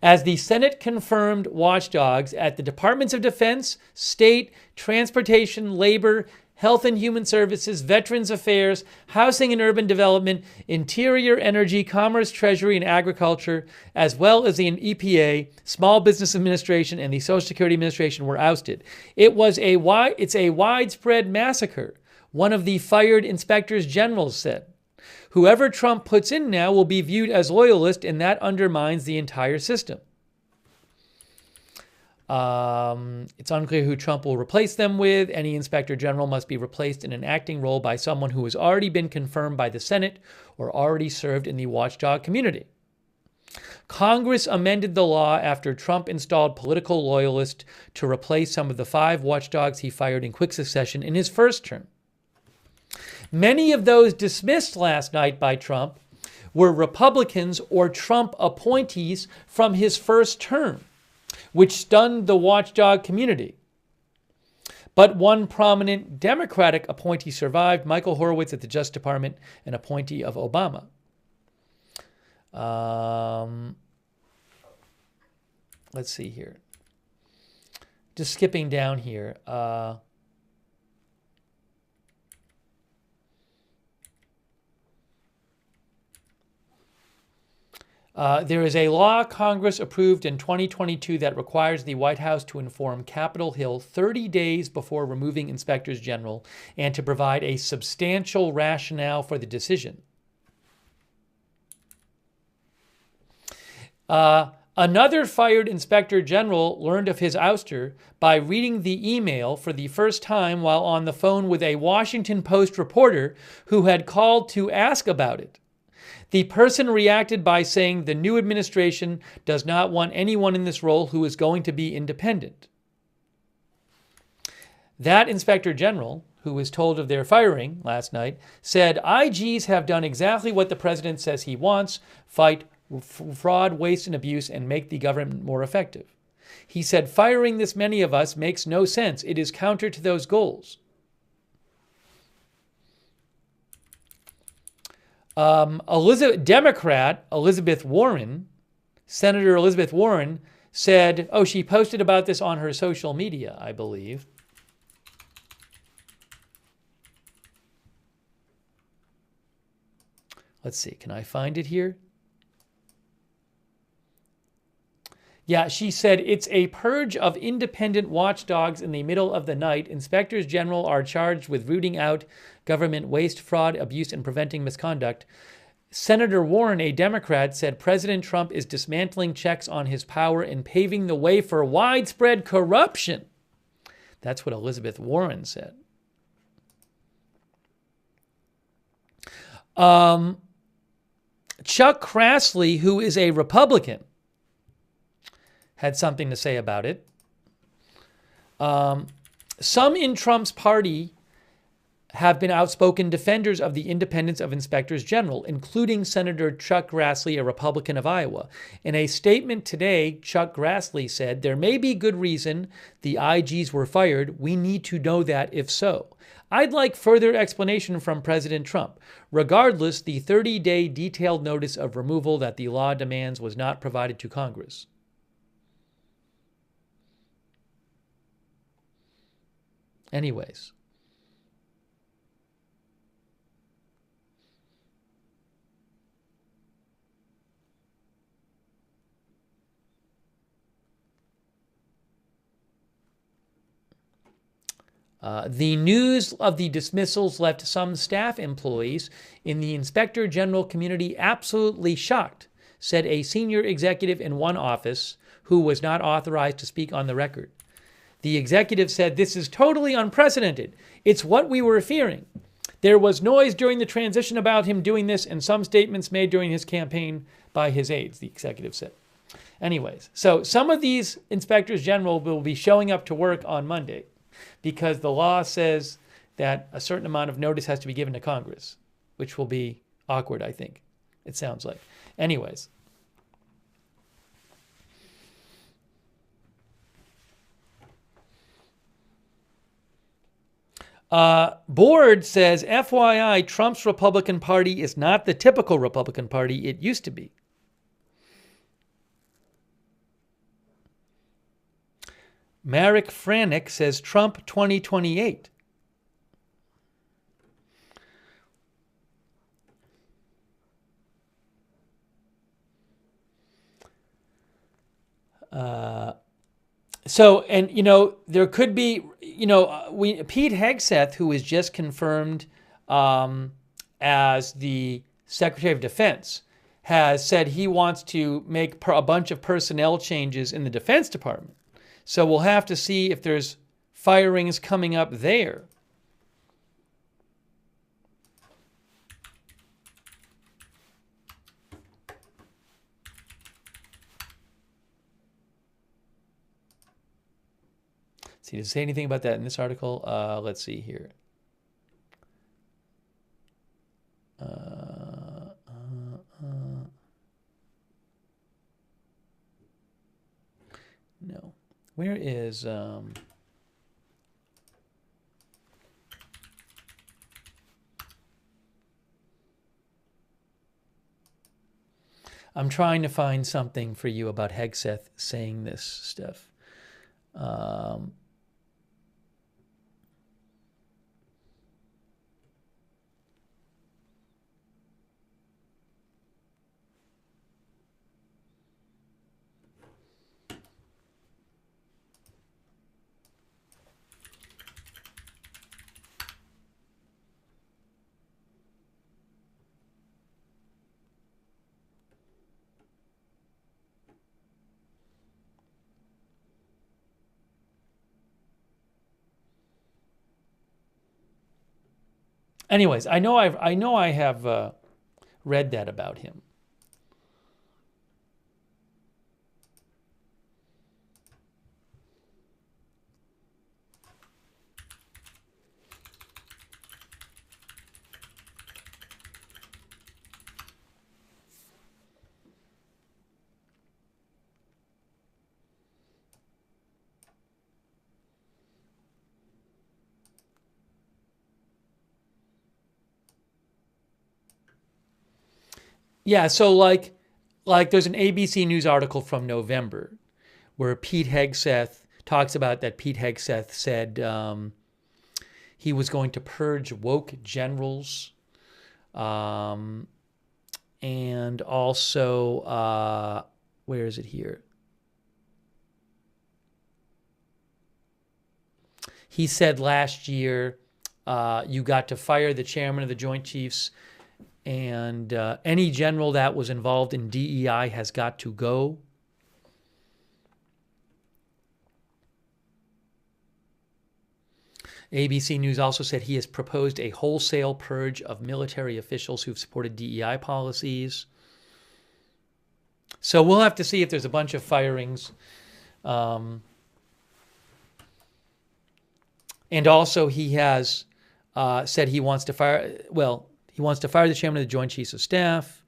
as the Senate confirmed watchdogs at the Departments of Defense, State, Transportation, Labor, Health and Human Services, Veterans Affairs, Housing and Urban Development, Interior, Energy, Commerce, Treasury, and Agriculture, as well as the EPA, Small Business Administration, and the Social Security Administration were ousted. It's a widespread massacre, one of the fired inspectors general said. Whoever Trump puts in now will be viewed as loyalist, and that undermines the entire system. It's unclear who Trump will replace them with. Any inspector general must be replaced in an acting role by someone who has already been confirmed by the Senate or already served in the watchdog community. Congress amended the law after Trump installed political loyalists to replace some of the 5 watchdogs he fired in quick succession in his first term. Many of those dismissed last night by Trump were Republicans or Trump appointees from his first term, which stunned the watchdog community. But one prominent Democratic appointee survived, Michael Horowitz at the Justice Department, an appointee of Obama. Let's see here. Just skipping down here. There is a law Congress approved in 2022 that requires the White House to inform Capitol Hill 30 days before removing inspectors general and to provide a substantial rationale for the decision. Another fired inspector general learned of his ouster by reading the email for the first time while on the phone with a Washington Post reporter who had called to ask about it. The person reacted by saying the new administration does not want anyone in this role who is going to be independent. That inspector general, who was told of their firing last night, said IGs have done exactly what the president says he wants: fight fraud, waste, and abuse, and make the government more effective. He said firing this many of us makes no sense. It is counter to those goals. Democrat Elizabeth Warren, Senator Elizabeth Warren, said, she posted about this on her social media, I believe. Let's see, can I find it here? Yeah, she said, it's a purge of independent watchdogs in the middle of the night. Inspectors general are charged with rooting out government waste, fraud, abuse, and preventing misconduct. Senator Warren, a Democrat, said President Trump is dismantling checks on his power and paving the way for widespread corruption. That's what Elizabeth Warren said. Chuck Grassley, who is a Republican, had something to say about it. Some in Trump's party have been outspoken defenders of the independence of inspectors general, including Senator Chuck Grassley, a Republican of Iowa. In a statement today, Chuck Grassley said, there may be good reason the IGs were fired. We need to know that if so. I'd like further explanation from President Trump. Regardless, the 30-day detailed notice of removal that the law demands was not provided to Congress. Anyways. The news of the dismissals left some staff employees in the Inspector General community absolutely shocked, said a senior executive in one office who was not authorized to speak on the record. The executive said, this is totally unprecedented. It's what we were fearing. There was noise during the transition about him doing this and some statements made during his campaign by his aides, the executive said. Anyways, so some of these inspectors general will be showing up to work on Monday because the law says that a certain amount of notice has to be given to Congress, which will be awkward, I think, it sounds like. Anyways. Board says, FYI, Trump's Republican Party is not the typical Republican Party it used to be. Marek Franek says Trump 2028. So, and you know, there could be, you know, Pete Hegseth, who is just confirmed as the Secretary of Defense, has said he wants to make a bunch of personnel changes in the Defense Department. So we'll have to see if there's firings coming up there. See, does it say anything about that in this article? Let's see here. No. Where is... I'm trying to find something for you about Hegseth saying this stuff. Anyways, I know I have read that about him. Yeah, so like there's an ABC News article from November where Pete Hegseth talks about that Pete Hegseth said he was going to purge woke generals, and also where is it here? He said last year you got to fire the chairman of the Joint Chiefs, and any general that was involved in DEI has got to go. ABC News also said he has proposed a wholesale purge of military officials who've supported DEI policies. So we'll have to see if there's a bunch of firings. And also he has said he wants to fire, well, he wants to fire the chairman of the Joint Chiefs of Staff.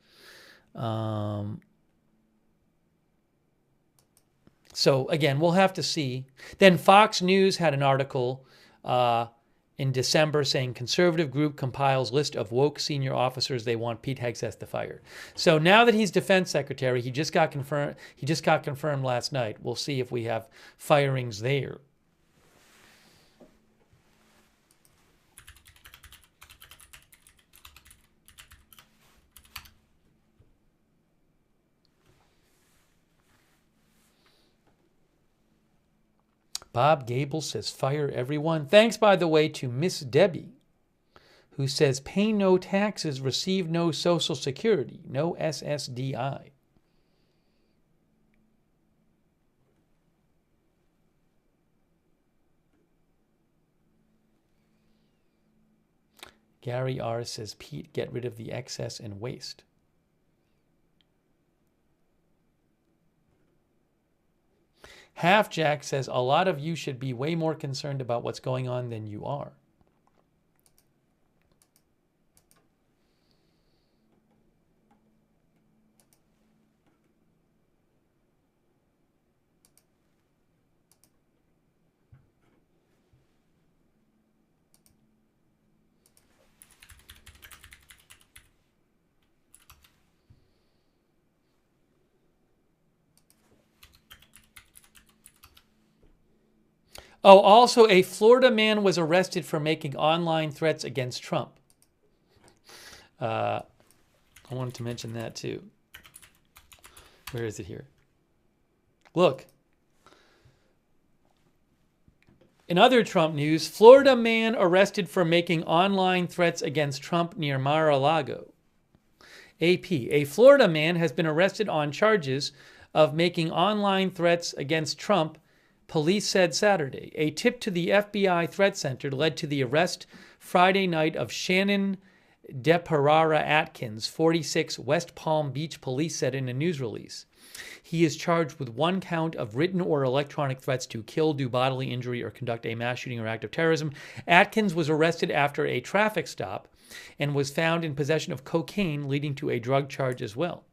So again, we'll have to see. Then Fox News had an article in December saying conservative group compiles list of woke senior officers they want Pete Hegseth to fire. So now that he's defense secretary, he just got confirmed. He just got confirmed last night. We'll see if we have firings there. Bob Gable says, fire everyone. Thanks, by the way, to Miss Debbie, who says, pay no taxes, receive no Social Security, no SSDI. Gary R. says, Pete, get rid of the excess and waste. Half Jack says, a lot of you should be way more concerned about what's going on than you are. Oh, also, a Florida man was arrested for making online threats against Trump. I wanted to mention that too. Where is it here? Look, In other Trump news, Florida man arrested for making online threats against Trump near Mar-a-Lago. AP, a Florida man has been arrested on charges of making online threats against Trump, police said Saturday. A tip to the FBI threat center led to the arrest Friday night of Shannon DePerara Atkins, 46, West Palm Beach, police said in a news release. He is charged with one count of written or electronic threats to kill, do bodily injury, or conduct a mass shooting or act of terrorism. Atkins was arrested after a traffic stop and was found in possession of cocaine, leading to a drug charge as well.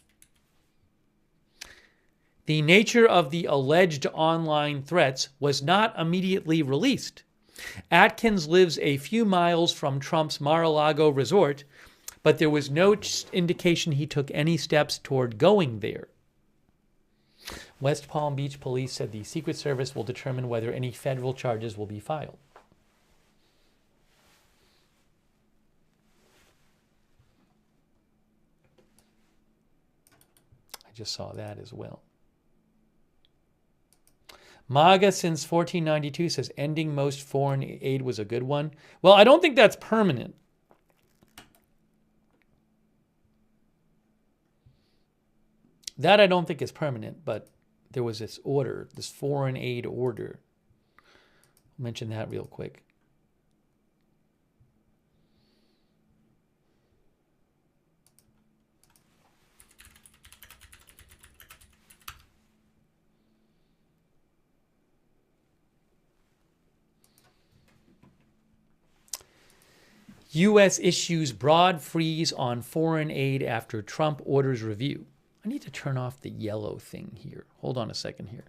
The nature of the alleged online threats was not immediately released. Atkins lives a few miles from Trump's Mar-a-Lago resort, but there was no indication he took any steps toward going there. West Palm Beach police said the Secret Service will determine whether any federal charges will be filed. I just saw that as well. MAGA since 1492 says ending most foreign aid was a good one. Well, I don't think that's permanent. That I don't think is permanent, but there was this order, this foreign aid order. I'll mention that real quick. U.S. issues broad freeze on foreign aid after Trump orders review. I need to turn off the yellow thing here. Hold on a second here.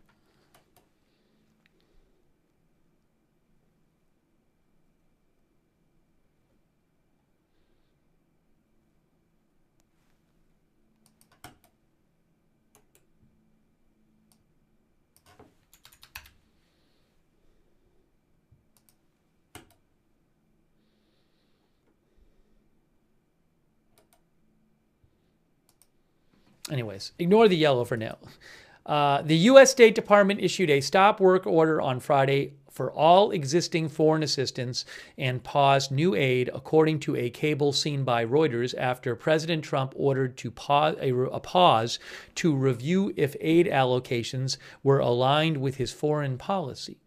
Anyways, ignore the yellow for now. The U.S. State Department issued a stop work order on Friday for all existing foreign assistance and paused new aid, according to a cable seen by Reuters, after President Trump ordered to a pause to review if aid allocations were aligned with his foreign policy.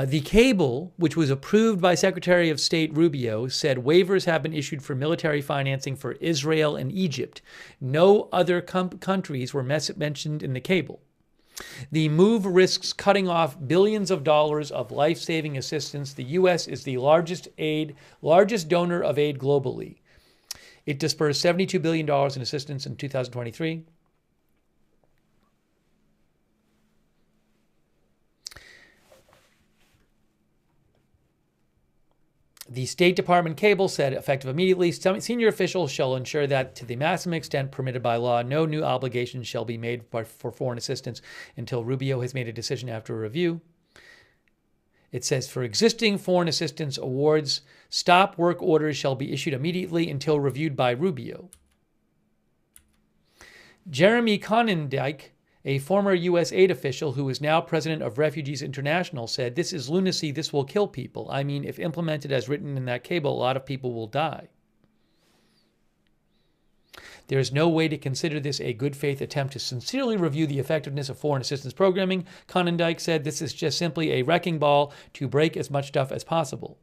The cable, which was approved by Secretary of State Rubio, said waivers have been issued for military financing for Israel and Egypt. No other countries were mentioned in the cable. The move risks cutting off billions of dollars of life-saving assistance. The U.S. is the largest donor of aid globally. It dispersed $72 billion in assistance in 2023. The State Department cable said, effective immediately, senior officials shall ensure that, to the maximum extent permitted by law, no new obligations shall be made for foreign assistance until Rubio has made a decision after a review. It says, for existing foreign assistance awards, stop work orders shall be issued immediately until reviewed by Rubio. Jeremy Conindike, a former U.S. aid official who is now president of Refugees International, said, this is lunacy, this will kill people. I mean, if implemented as written in that cable, a lot of people will die. There is no way to consider this a good faith attempt to sincerely review the effectiveness of foreign assistance programming. Conindike said, this is just simply a wrecking ball to break as much stuff as possible.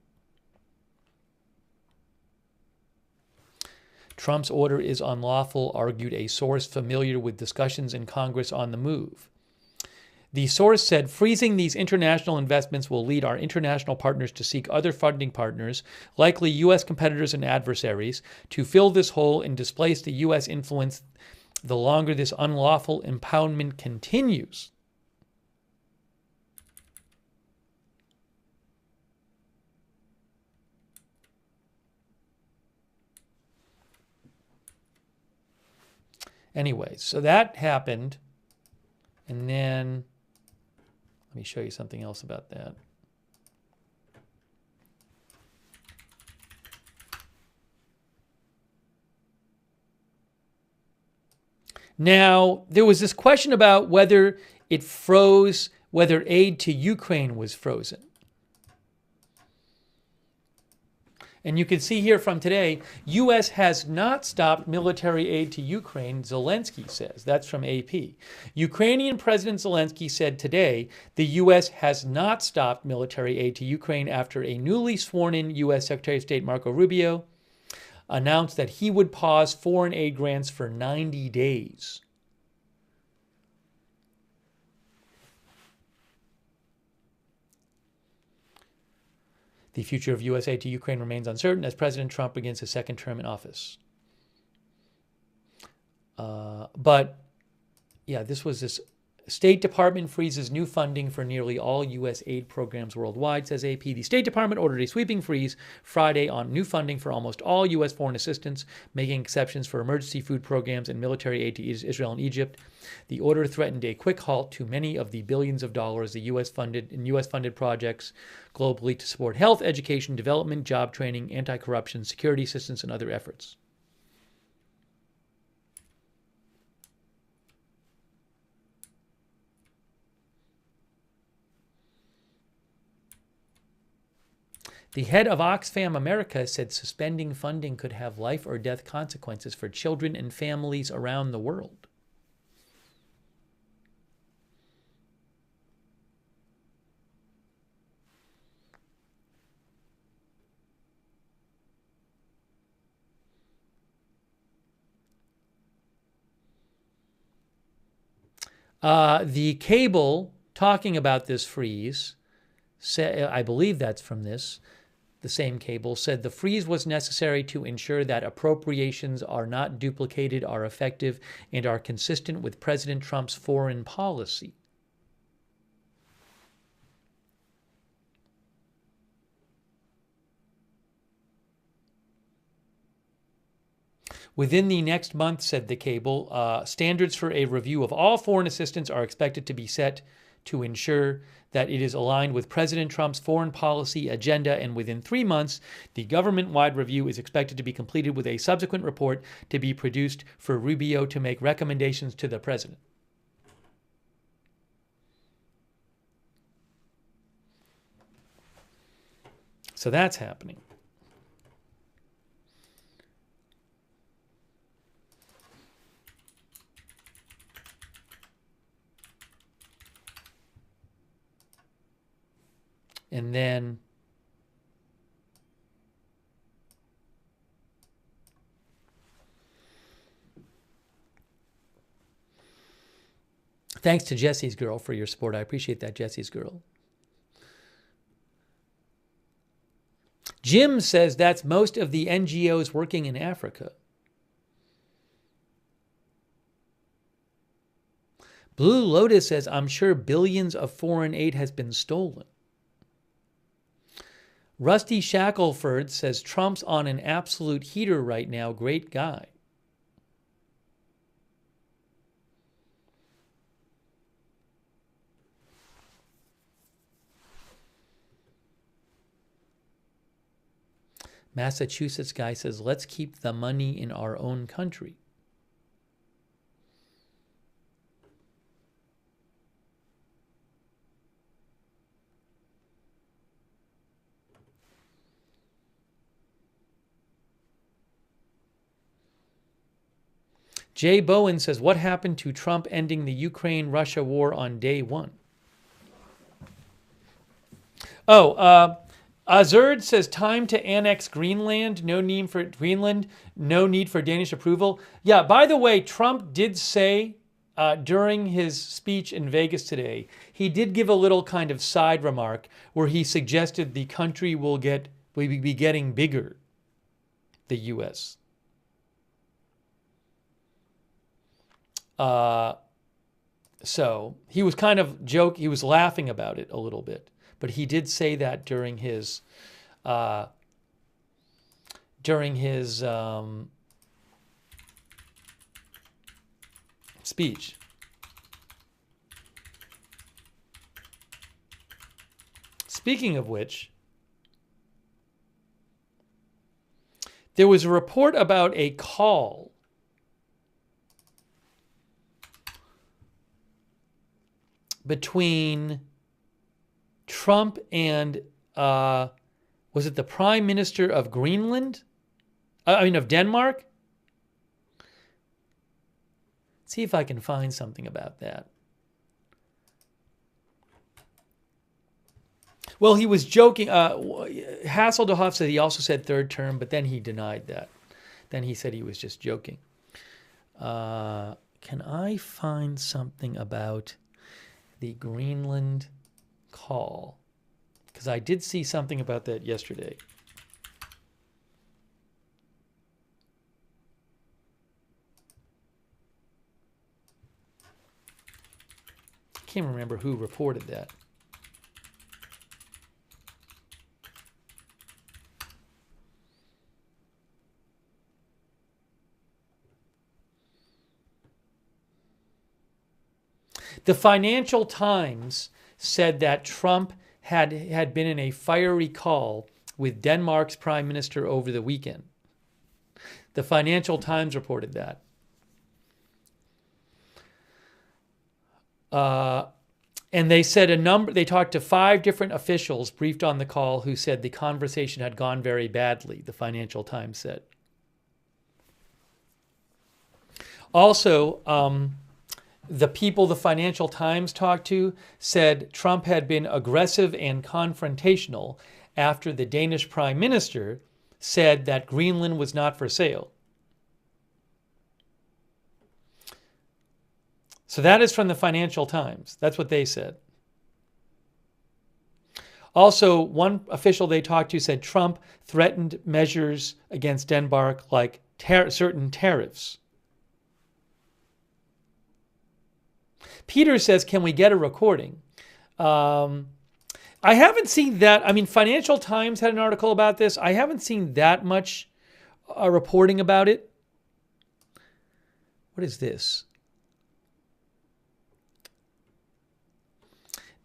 Trump's order is unlawful, argued a source familiar with discussions in Congress on the move. The source said, freezing these international investments will lead our international partners to seek other funding partners, likely U.S. competitors and adversaries, to fill this hole and displace the U.S. influence the longer this unlawful impoundment continues. Anyway, so that happened, and then let me show you something else about that. Now, there was this question about whether it froze whether aid to Ukraine was frozen. And you can see here from today, U.S. has not stopped military aid to Ukraine, Zelensky says. That's from AP. Ukrainian President Zelensky said today the U.S. has not stopped military aid to Ukraine after a newly sworn-in U.S. Secretary of State Marco Rubio announced that he would pause foreign aid grants for 90 days. The future of U.S. aid to Ukraine remains uncertain as President Trump begins his second term in office. But, yeah, this State Department freezes new funding for nearly all U.S. aid programs worldwide, says AP. The State Department ordered a sweeping freeze Friday on new funding for almost all U.S. foreign assistance, making exceptions for emergency food programs and military aid to Israel and Egypt. The order threatened a quick halt to many of the billions of dollars the U.S. funded projects globally to support health, education, development, job training, anti-corruption, security assistance, and other efforts. The head of Oxfam America said suspending funding could have life or death consequences for children and families around the world. The cable talking about this freeze, I believe that's from this, the same cable, said the freeze was necessary to ensure that appropriations are not duplicated, are effective, and are consistent with President Trump's foreign policy. Within the next month, said the cable, standards for a review of all foreign assistance are expected to be set to ensure that it is aligned with President Trump's foreign policy agenda, and within 3 months, the government-wide review is expected to be completed with a subsequent report to be produced for Rubio to make recommendations to the president. So that's happening. And then thanks to Jesse's Girl for your support. I appreciate that, Jesse's Girl. Jim says that's most of the NGOs working in Africa. Blue Lotus says, I'm sure billions of foreign aid has been stolen. Rusty Shackelford says, Trump's on an absolute heater right now. Great guy. Massachusetts guy says, let's keep the money in our own country. Jay Bowen says, what happened to Trump ending the Ukraine-Russia war on day one? Azurd says, time to annex Greenland. No need for Greenland. No need for Danish approval. Yeah, by the way, Trump did say during his speech in Vegas today, he did give a little kind of side remark where he suggested the country will be getting bigger, the U.S. So he was kind of he was laughing about it a little bit, but he did say that during his speech. Speaking of which, there was a report about a call between Trump and, was it the Prime Minister of Greenland? Of Denmark? See if I can find something about that. Well, he was joking. Hasselhoff said he also said third term, but then he denied that. Then he said he was just joking. Can I find something about the Greenland call? Because I did see something about that yesterday. I can't remember who reported that. The Financial Times said that Trump had been in a fiery call with Denmark's prime minister over the weekend. The Financial Times reported that. And they said they talked to 5 different officials briefed on the call who said the conversation had gone very badly, the Financial Times said. Also, the people the Financial Times talked to said Trump had been aggressive and confrontational after the Danish prime minister said that Greenland was not for sale. So that is from the Financial Times. That's what they said. Also, one official they talked to said Trump threatened measures against Denmark like certain tariffs. Peter says, can we get a recording? I haven't seen that. I mean, Financial Times had an article about this. I haven't seen that much reporting about it. What is this?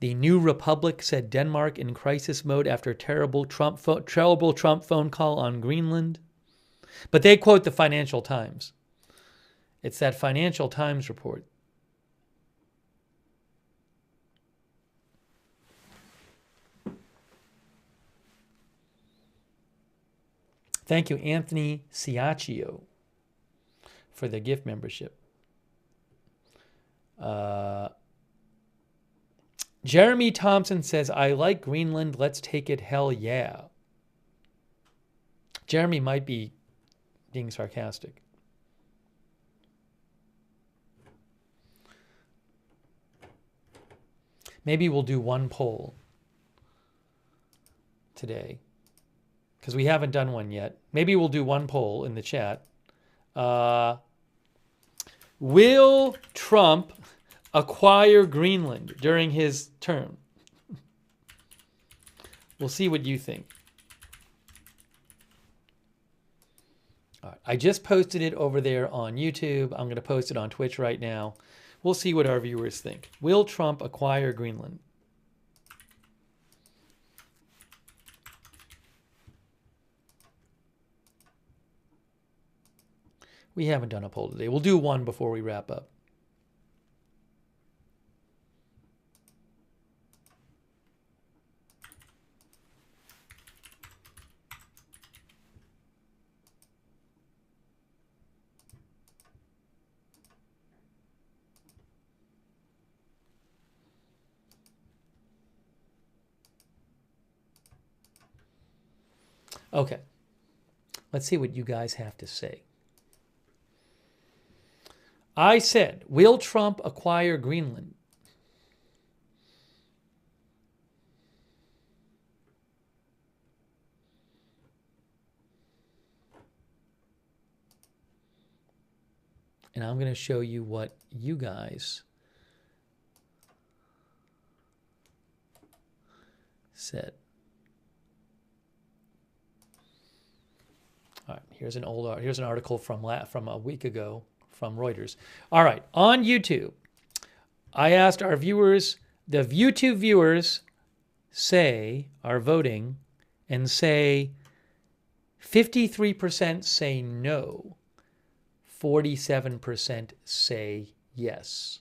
The New Republic said Denmark in crisis mode after terrible Trump phone call on Greenland. But they quote the Financial Times. It's that Financial Times report. Thank you, Anthony Ciaccio, for the gift membership. Jeremy Thompson says, I like Greenland. Let's take it. Hell yeah. Jeremy might be being sarcastic. Maybe we'll do one poll today, because we haven't done one yet. Maybe we'll do one poll in the chat. Will Trump acquire Greenland during his term? We'll see what you think. All right, I just posted it over there on YouTube. I'm going to post it on Twitch right now. We'll see what our viewers think. Will Trump acquire Greenland? We haven't done a poll today. We'll do one before we wrap up. Okay. Let's see what you guys have to say. I said, will Trump acquire Greenland? And I'm going to show you what you guys said. All right, here's an article from a week ago from Reuters. All right, on YouTube, I asked our viewers, the YouTube viewers are voting and say 53% say no, 47% say yes.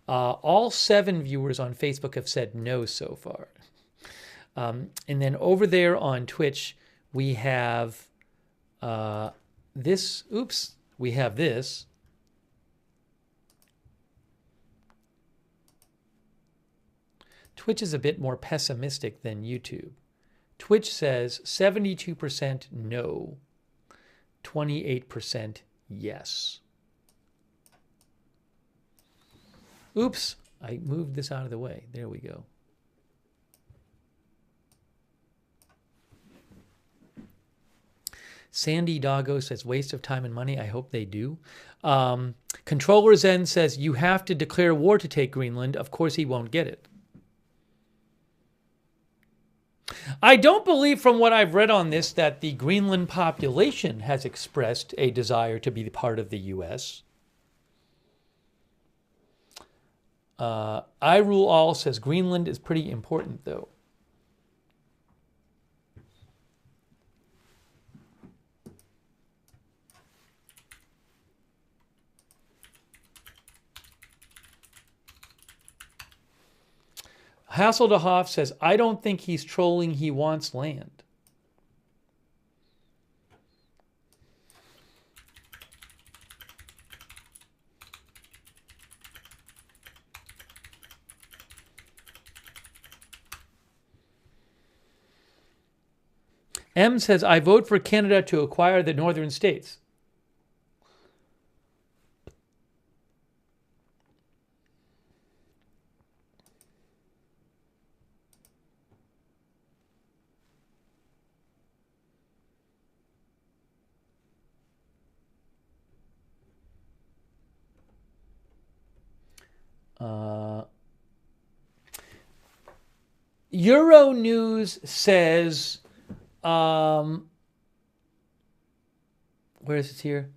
All 7 viewers on Facebook have said no so far. And then over there on Twitch, we have this. Oops, we have this. Twitch is a bit more pessimistic than YouTube. Twitch says 72% no, 28% yes. Oops, I moved this out of the way. There we go. Sandy Doggo says waste of time and money. I hope they do. Controller Zen says you have to declare war to take Greenland. Of course he won't get it. I don't believe from what I've read on this that the Greenland population has expressed a desire to be part of the U.S. I Rule All says Greenland is pretty important, though. Hasselhoff says, I don't think he's trolling. He wants land. M says, I vote for Canada to acquire the northern states. Euronews says, where is it here?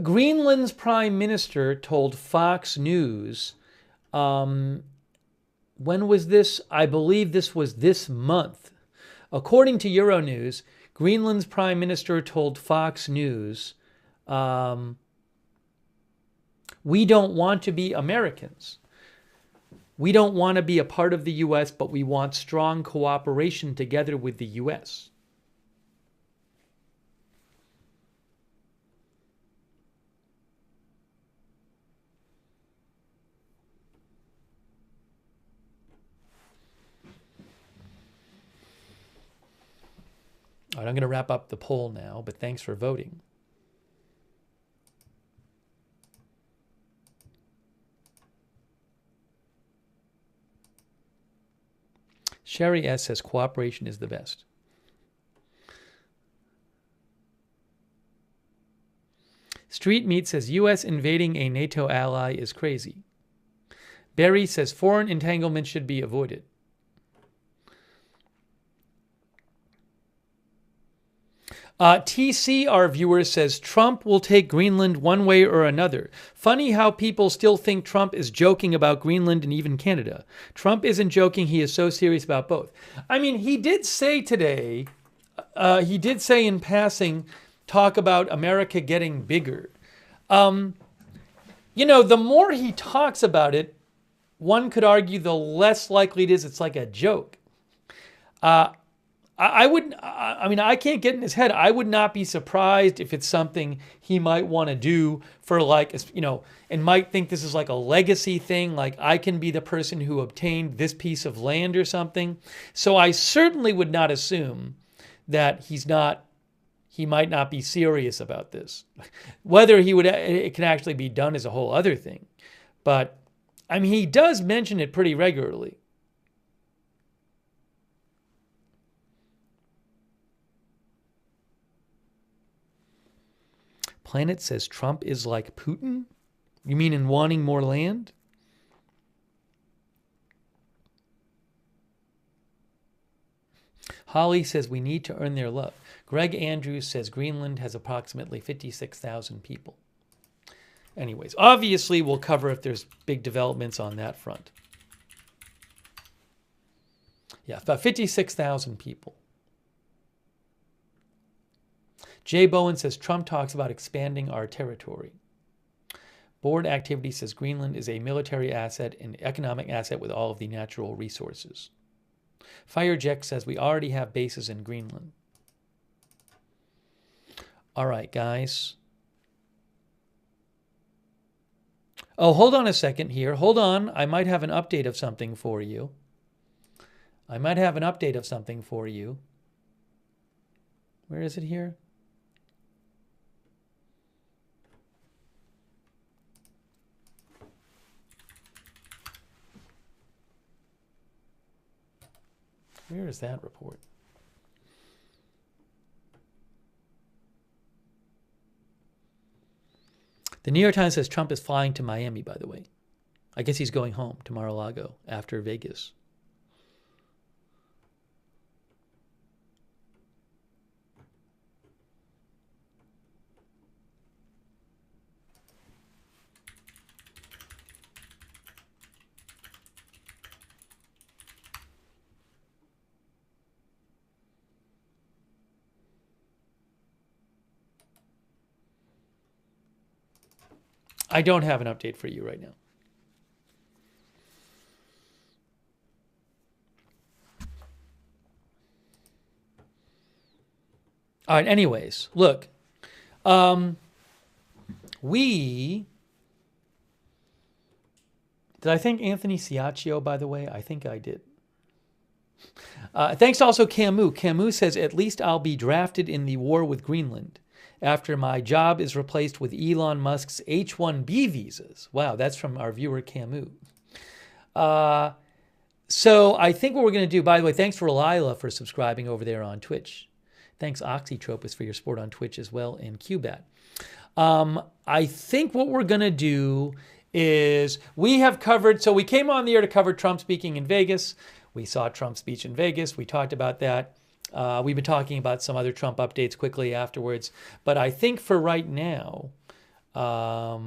Greenland's prime minister told Fox News, when was this? I believe this was this month. According to Euronews, Greenland's prime minister told Fox News, we don't want to be Americans. We don't want to be a part of the U.S., but we want strong cooperation together with the U.S. All right, I'm going to wrap up the poll now, but thanks for voting. Sherry S. says cooperation is the best. Street Meat says U.S. invading a NATO ally is crazy. Barry says foreign entanglement should be avoided. TC, our viewer, says Trump will take Greenland one way or another. Funny how people still think Trump is joking about Greenland and even Canada. Trump isn't joking. He is so serious about both. I mean, he did say today, he did say in passing, talk about America getting bigger. You know, the more he talks about it, one could argue the less likely it is it's like a joke. I mean, I can't get in his head. I would not be surprised if it's something he might want to do for, like, you know, and might think this is like a legacy thing, like I can be the person who obtained this piece of land or something. So I certainly would not assume that he might not be serious about this. Whether it can actually be done is a whole other thing. But I mean, he does mention it pretty regularly. Planet says Trump is like Putin? You mean in wanting more land? Holly says we need to earn their love. Greg Andrews says Greenland has approximately 56,000 people. Anyways, obviously we'll cover if there's big developments on that front. Yeah, about 56,000 people. Jay Bowen says Trump talks about expanding our territory. Board activity says Greenland is a military asset and economic asset with all of the natural resources. Firejack says we already have bases in Greenland. All right, guys. Oh, hold on a second here. Hold on. I might have an update of something for you. Where is it here? Where is that report? The New York Times says Trump is flying to Miami, by the way. I guess he's going home to Mar-a-Lago after Vegas. I don't have an update for you right now. All right, anyways, look. Did I thank Anthony Ciaccio, by the way? I think I did. Thanks also Camus. Camus says, at least I'll be drafted in the war with Greenland after my job is replaced with Elon Musk's H-1B visas. Wow, that's from our viewer Camus. So I think what we're going to do, by the way, thanks for Lila for subscribing over there on Twitch. Thanks Oxytropus for your support on Twitch as well, and Qbat. I think what we're going to do is we have covered, so we came on the air to cover Trump speaking in Vegas. We saw Trump's speech in Vegas. We talked about that. We've been talking about some other Trump updates quickly afterwards. But I think for right now, I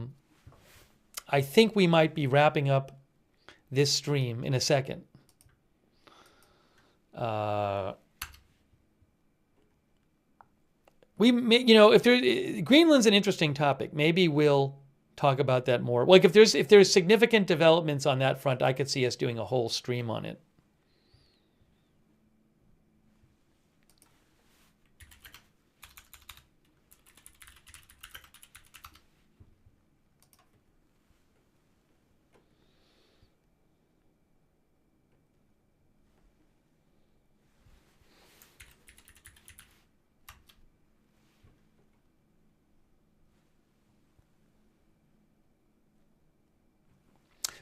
think we might be wrapping up this stream in a second. If Greenland's an interesting topic, maybe we'll talk about that more. Like if there's significant developments on that front, I could see us doing a whole stream on it.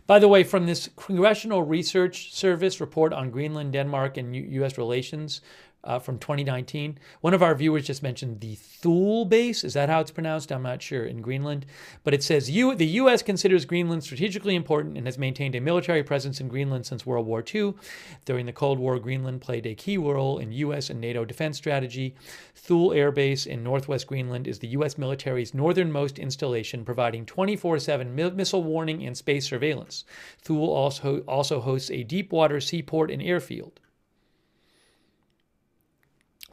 By the way, from this Congressional Research Service report on Greenland, Denmark, and U.S. relations from 2019, one of our viewers just mentioned the Thule base. Is that how it's pronounced? I'm not sure, in Greenland. But it says, the U.S. considers Greenland strategically important and has maintained a military presence in Greenland since World War II. During the Cold War, Greenland played a key role in U.S. and NATO defense strategy. Thule Air Base in northwest Greenland is the U.S. military's northernmost installation, providing 24/7 missile warning and space surveillance. Thule also hosts a deep water seaport and airfield.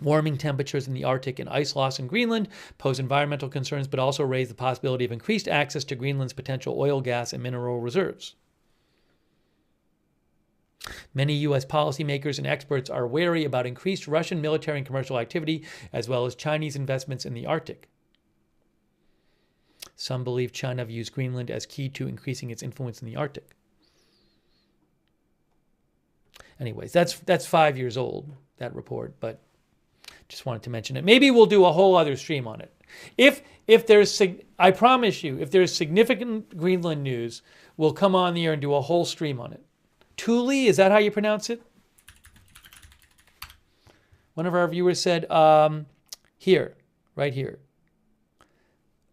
Warming temperatures in the Arctic and ice loss in Greenland pose environmental concerns, but also raise the possibility of increased access to Greenland's potential oil, gas, and mineral reserves. Many U.S. policymakers and experts are wary about increased Russian military and commercial activity, as well as Chinese investments in the Arctic. Some believe China views Greenland as key to increasing its influence in the Arctic. Anyways, that's 5 years old, that report, but just wanted to mention it. Maybe we'll do a whole other stream on it. If there's, I promise you, if there's significant Greenland news, we'll come on the air and do a whole stream on it. Thule, is that how you pronounce it? One of our viewers said, here, right here.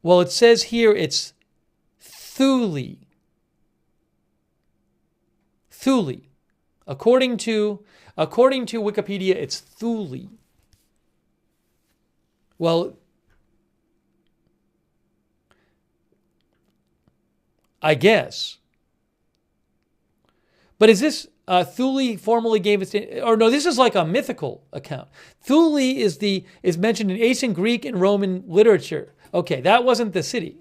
Well, it says here it's Thule. Thule. According to Wikipedia, it's Thule. Well, I guess. But is this Thule formally gave its, or no, this is like a mythical account. Thule is mentioned in ancient Greek and Roman literature. Okay, that wasn't the city.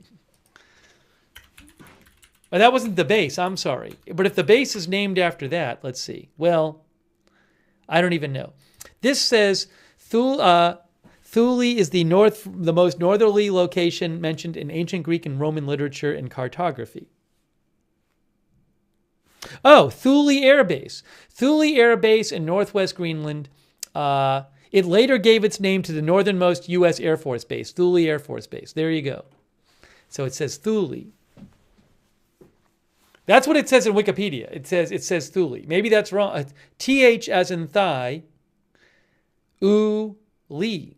Oh, that wasn't the base. I'm sorry. But if the base is named after that, let's see. Well, I don't even know. This says Thule is the most northerly location mentioned in ancient Greek and Roman literature and cartography. Oh, Thule Air Base. Thule Air Base in northwest Greenland. It later gave its name to the northernmost U.S. Air Force Base, Thule Air Force Base. There you go. So it says Thule. That's what it says in Wikipedia. It says Thule. Maybe that's wrong. TH as in thigh. Lee.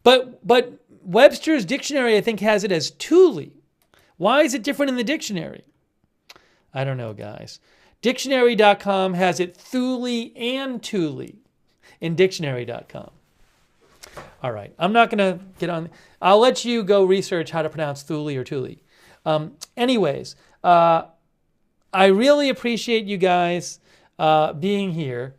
But Webster's dictionary, I think, has it as Thule. Why is it different in the dictionary? I don't know, guys. Dictionary.com has it Thule and Thule in dictionary.com. All right. I'm not going to get on. I'll let you go research how to pronounce Thule or Thule. Anyways, I really appreciate you guys being here.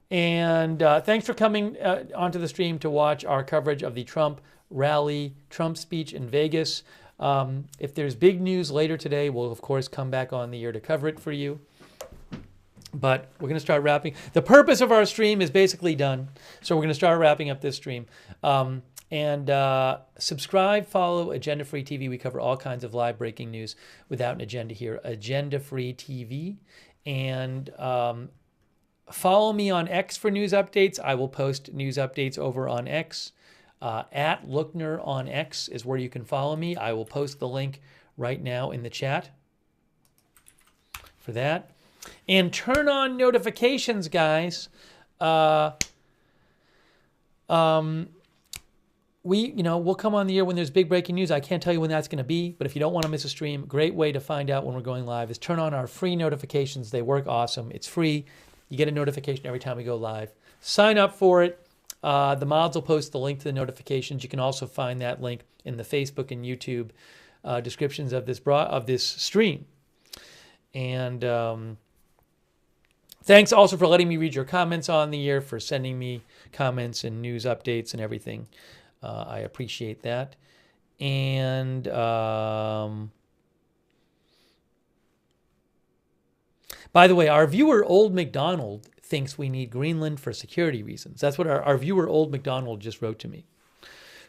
And thanks for coming onto the stream to watch our coverage of the Trump rally, Trump speech in Vegas. If there's big news later today, we'll, of course, come back on the air to cover it for you. But we're going to start wrapping. The purpose of our stream is basically done. So we're going to start wrapping up this stream. And subscribe, follow Agenda Free TV. We cover all kinds of live breaking news without an agenda here. Agenda Free TV. And follow me on X for news updates. I will post news updates over on X. At Lookner on X is where you can follow me. I will post the link right now in the chat for that. And turn on notifications, guys. We'll come on the air when there's big breaking news. I can't tell you when that's going to be, but if you don't want to miss a stream, great way to find out when we're going live is turn on our free notifications. They work awesome. It's free. You get a notification every time we go live. Sign up for it. The mods will post the link to the notifications. You can also find that link in the Facebook and YouTube descriptions of this stream. And thanks also for letting me read your comments on the air, for sending me comments and news updates and everything. I appreciate that. And by the way, our viewer Old McDonald thinks we need Greenland for security reasons. That's what our viewer Old McDonald just wrote to me,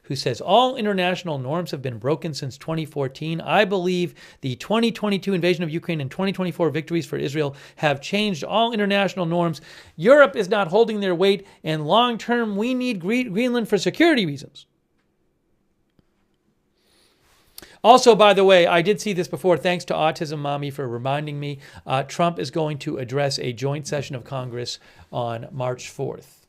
who says, all international norms have been broken since 2014. I believe the 2022 invasion of Ukraine and 2024 victories for Israel have changed all international norms. Europe is not holding their weight, and long term, we need Greenland for security reasons. Also, by the way, I did see this before. Thanks to Autism Mommy for reminding me. Trump is going to address a joint session of Congress on March 4th.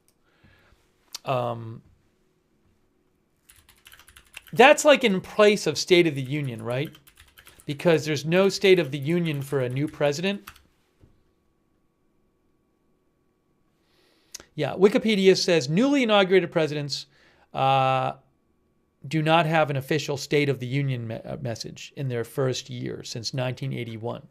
That's like in place of State of the Union, right? Because there's no State of the Union for a new president. Yeah, Wikipedia says newly inaugurated presidents do not have an official State of the Union message in their first year since 1981.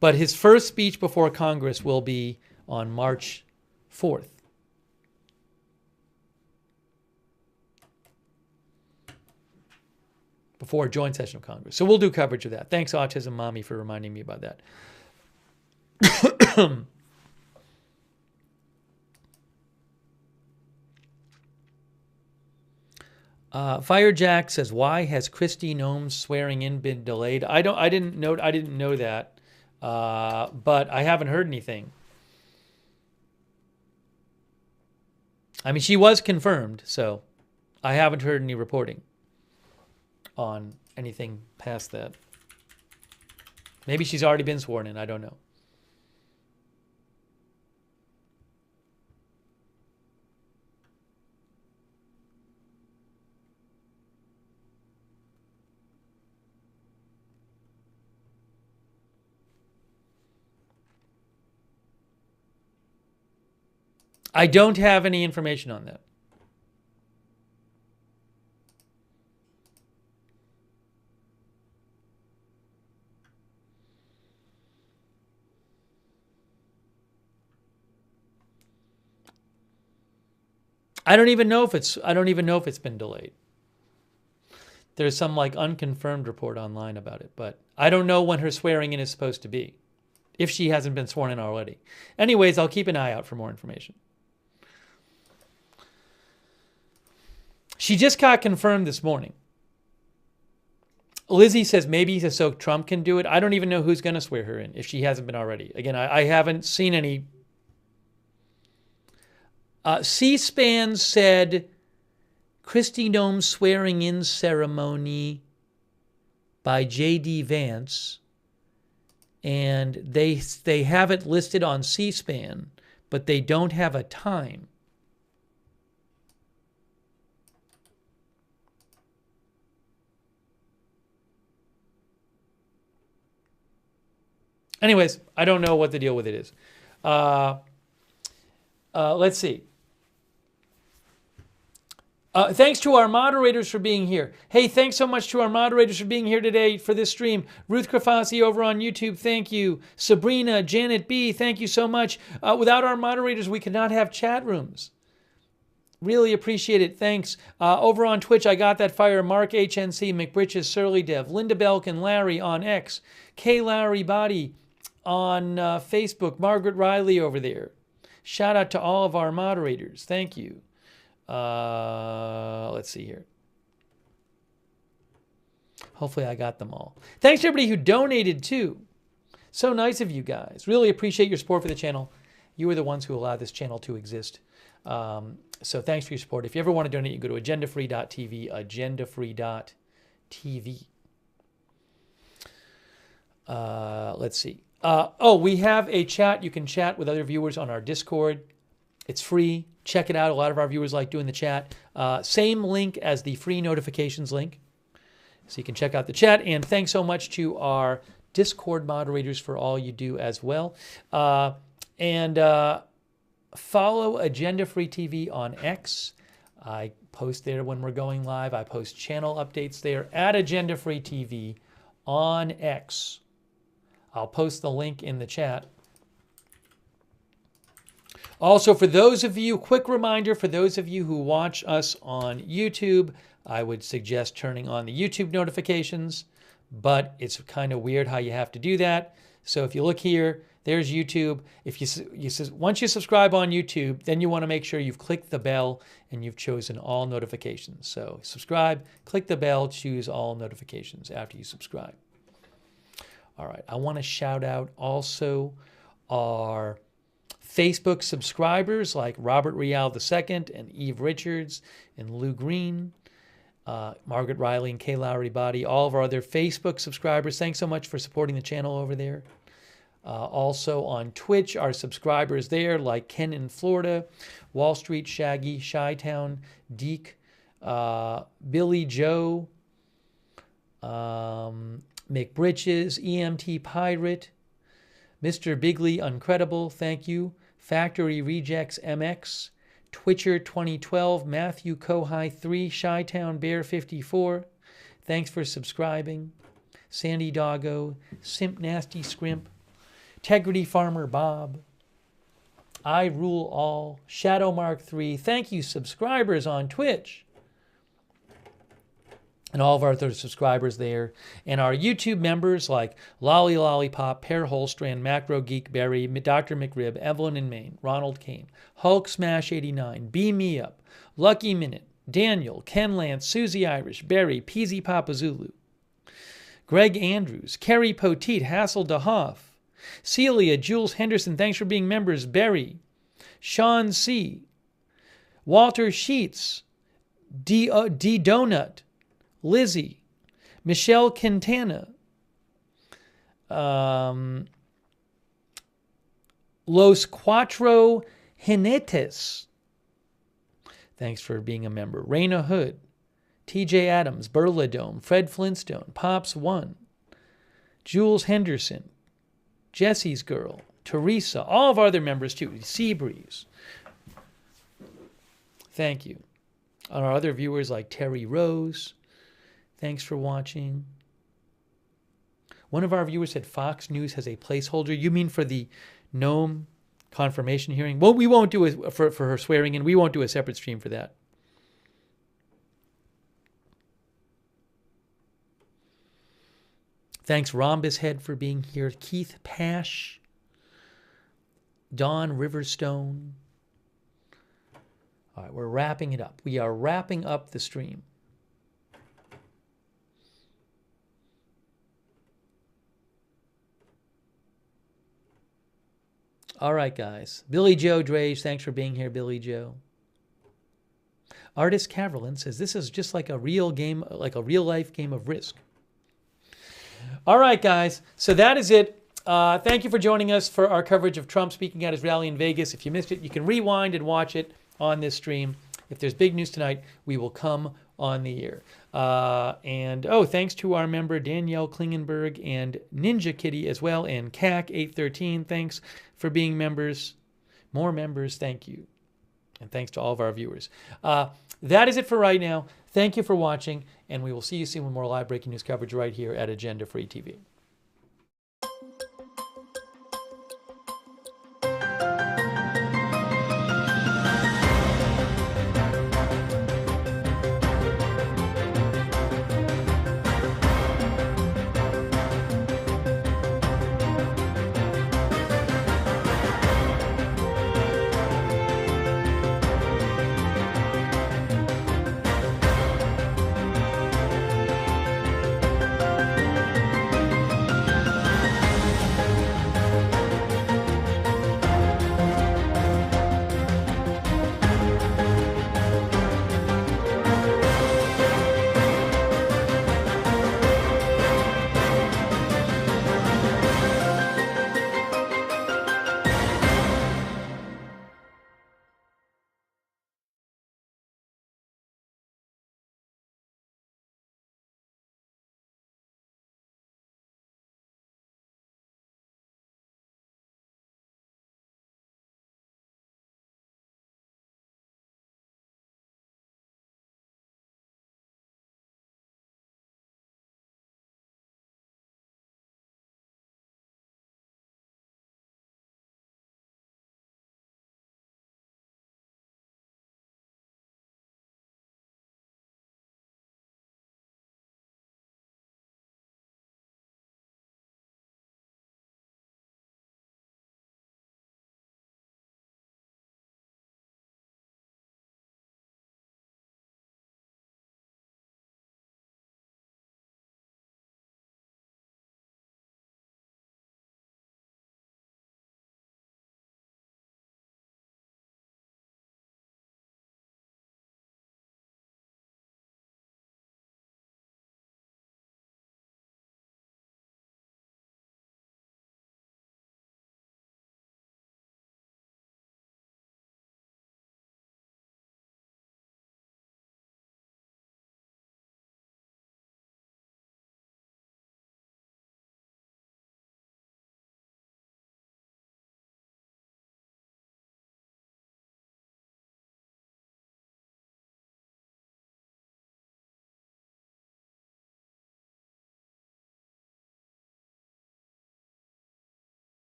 But his first speech before Congress will be on March 4th. Before a joint session of Congress. So we'll do coverage of that. Thanks, Autism Mommy, for reminding me about that. Firejack says, "Why has Kristi Noem's swearing in been delayed?" I didn't know that, but I haven't heard anything. I mean, she was confirmed, so I haven't heard any reporting on anything past that. Maybe she's already been sworn in. I don't know. I don't have any information on that. I don't even know if it's been delayed. There's some like unconfirmed report online about it, but I don't know when her swearing in is supposed to be, if she hasn't been sworn in already. Anyways, I'll keep an eye out for more information. She just got confirmed this morning. Lizzie says maybe so Trump can do it. I don't even know who's going to swear her in if she hasn't been already. Again, I haven't seen any. C-SPAN said Kristi Noem's swearing in ceremony by J.D. Vance, and they have it listed on C-SPAN, but they don't have a time. Anyways, I don't know what the deal with it is. Let's see. Thanks to our moderators for being here. Hey, thanks so much to our moderators for being here today for this stream. Ruth Krafasi over on YouTube, thank you. Sabrina, Janet B., thank you so much. Without our moderators, we could not have chat rooms. Really appreciate it. Thanks. Over on Twitch, I got that fire. Mark HNC, McBritches, Surly Dev, Linda Belkin, Larry on X, K. Larry Body on Facebook, Margaret Riley over there. Shout out to all of our moderators. Thank you. Let's see here. Hopefully I got them all. Thanks to everybody who donated too. So nice of you guys. Really appreciate your support for the channel. You are the ones who allow this channel to exist. So thanks for your support. If you ever want to donate, you go to agendafree.tv, agendafree.tv. Let's see. We have a chat. You can chat with other viewers on our Discord. It's free. Check it out. A lot of our viewers like doing the chat. Same link as the free notifications link. So you can check out the chat. And thanks so much to our Discord moderators for all you do as well. Follow Agenda Free TV on X. I post there when we're going live. I post channel updates there at Agenda Free TV on X. I'll post the link in the chat. Also, for those of you, quick reminder, for those of you who watch us on YouTube, I would suggest turning on the YouTube notifications, but it's kind of weird how you have to do that. So if you look here, there's YouTube. If once you subscribe on YouTube, then you want to make sure you've clicked the bell and you've chosen all notifications. So subscribe, click the bell, choose all notifications after you subscribe. All right, I want to shout out also our Facebook subscribers like Robert Rial II and Eve Richards and Lou Green, Margaret Riley and Kay Lowry Body, all of our other Facebook subscribers. Thanks so much for supporting the channel over there. Also on Twitch, our subscribers there like Ken in Florida, Wall Street Shaggy, Chi-Town, Deke, Billy Joe, McBritches, EMT Pirate, Mr. Bigley Uncredible, thank you. Factory Rejects MX, Twitcher 2012, Matthew Kohai 3, Chi-Town Bear 54. Thanks for subscribing. Sandy Doggo, Simp Nasty Scrimp, Integrity Farmer Bob, I Rule All, Shadow Mark 3. Thank you, subscribers on Twitch. And all of our other subscribers there. And our YouTube members like Lolly Lollipop, Pear Holstrand, Macro Geek Berry, Dr. McRib, Evelyn in Maine, Ronald Kane, Hulk Smash 89, Beam Me Up, Lucky Minute, Daniel, Ken Lance, Susie Irish, Barry, Peasy Papa Zulu, Greg Andrews, Kerry Poteet, Hassel DeHoff, Celia, Jules Henderson, thanks for being members, Barry, Sean C., Walter Sheets, D. Donut, Lizzie, Michelle Quintana, Los Cuatro Jinetes, thanks for being a member, Raina Hood, TJ Adams, Burla Dome, Fred Flintstone, Pops 1, Jules Henderson, Jesse's Girl, Teresa, all of our other members too, Seabreeze. Thank you. And our other viewers like Terry Rose, thanks for watching. One of our viewers said Fox News has a placeholder. You mean for the Noam confirmation hearing. Well, we won't do it for her swearing in. We won't do a separate stream for that. Thanks, Rhombus Head, for being here. Keith Pash. Dawn Riverstone. All right, we're wrapping it up. We are wrapping up the stream. All right, guys. Billy Joe Drage, thanks for being here, Billy Joe. Artist Caverlin says this is just like a real game, like a real life game of Risk. All right, guys. So that is it. Thank you for joining us for our coverage of Trump speaking at his rally in Vegas. If you missed it, you can rewind and watch it on this stream. If there's big news tonight, we will come on the air. Thanks to our member Danielle Klingenberg and Ninja Kitty as well, and CAC813. Thanks for being members. More members, thank you. And thanks to all of our viewers. That is it for right now. Thank you for watching, and we will see you soon with more live breaking news coverage right here at Agenda Free TV.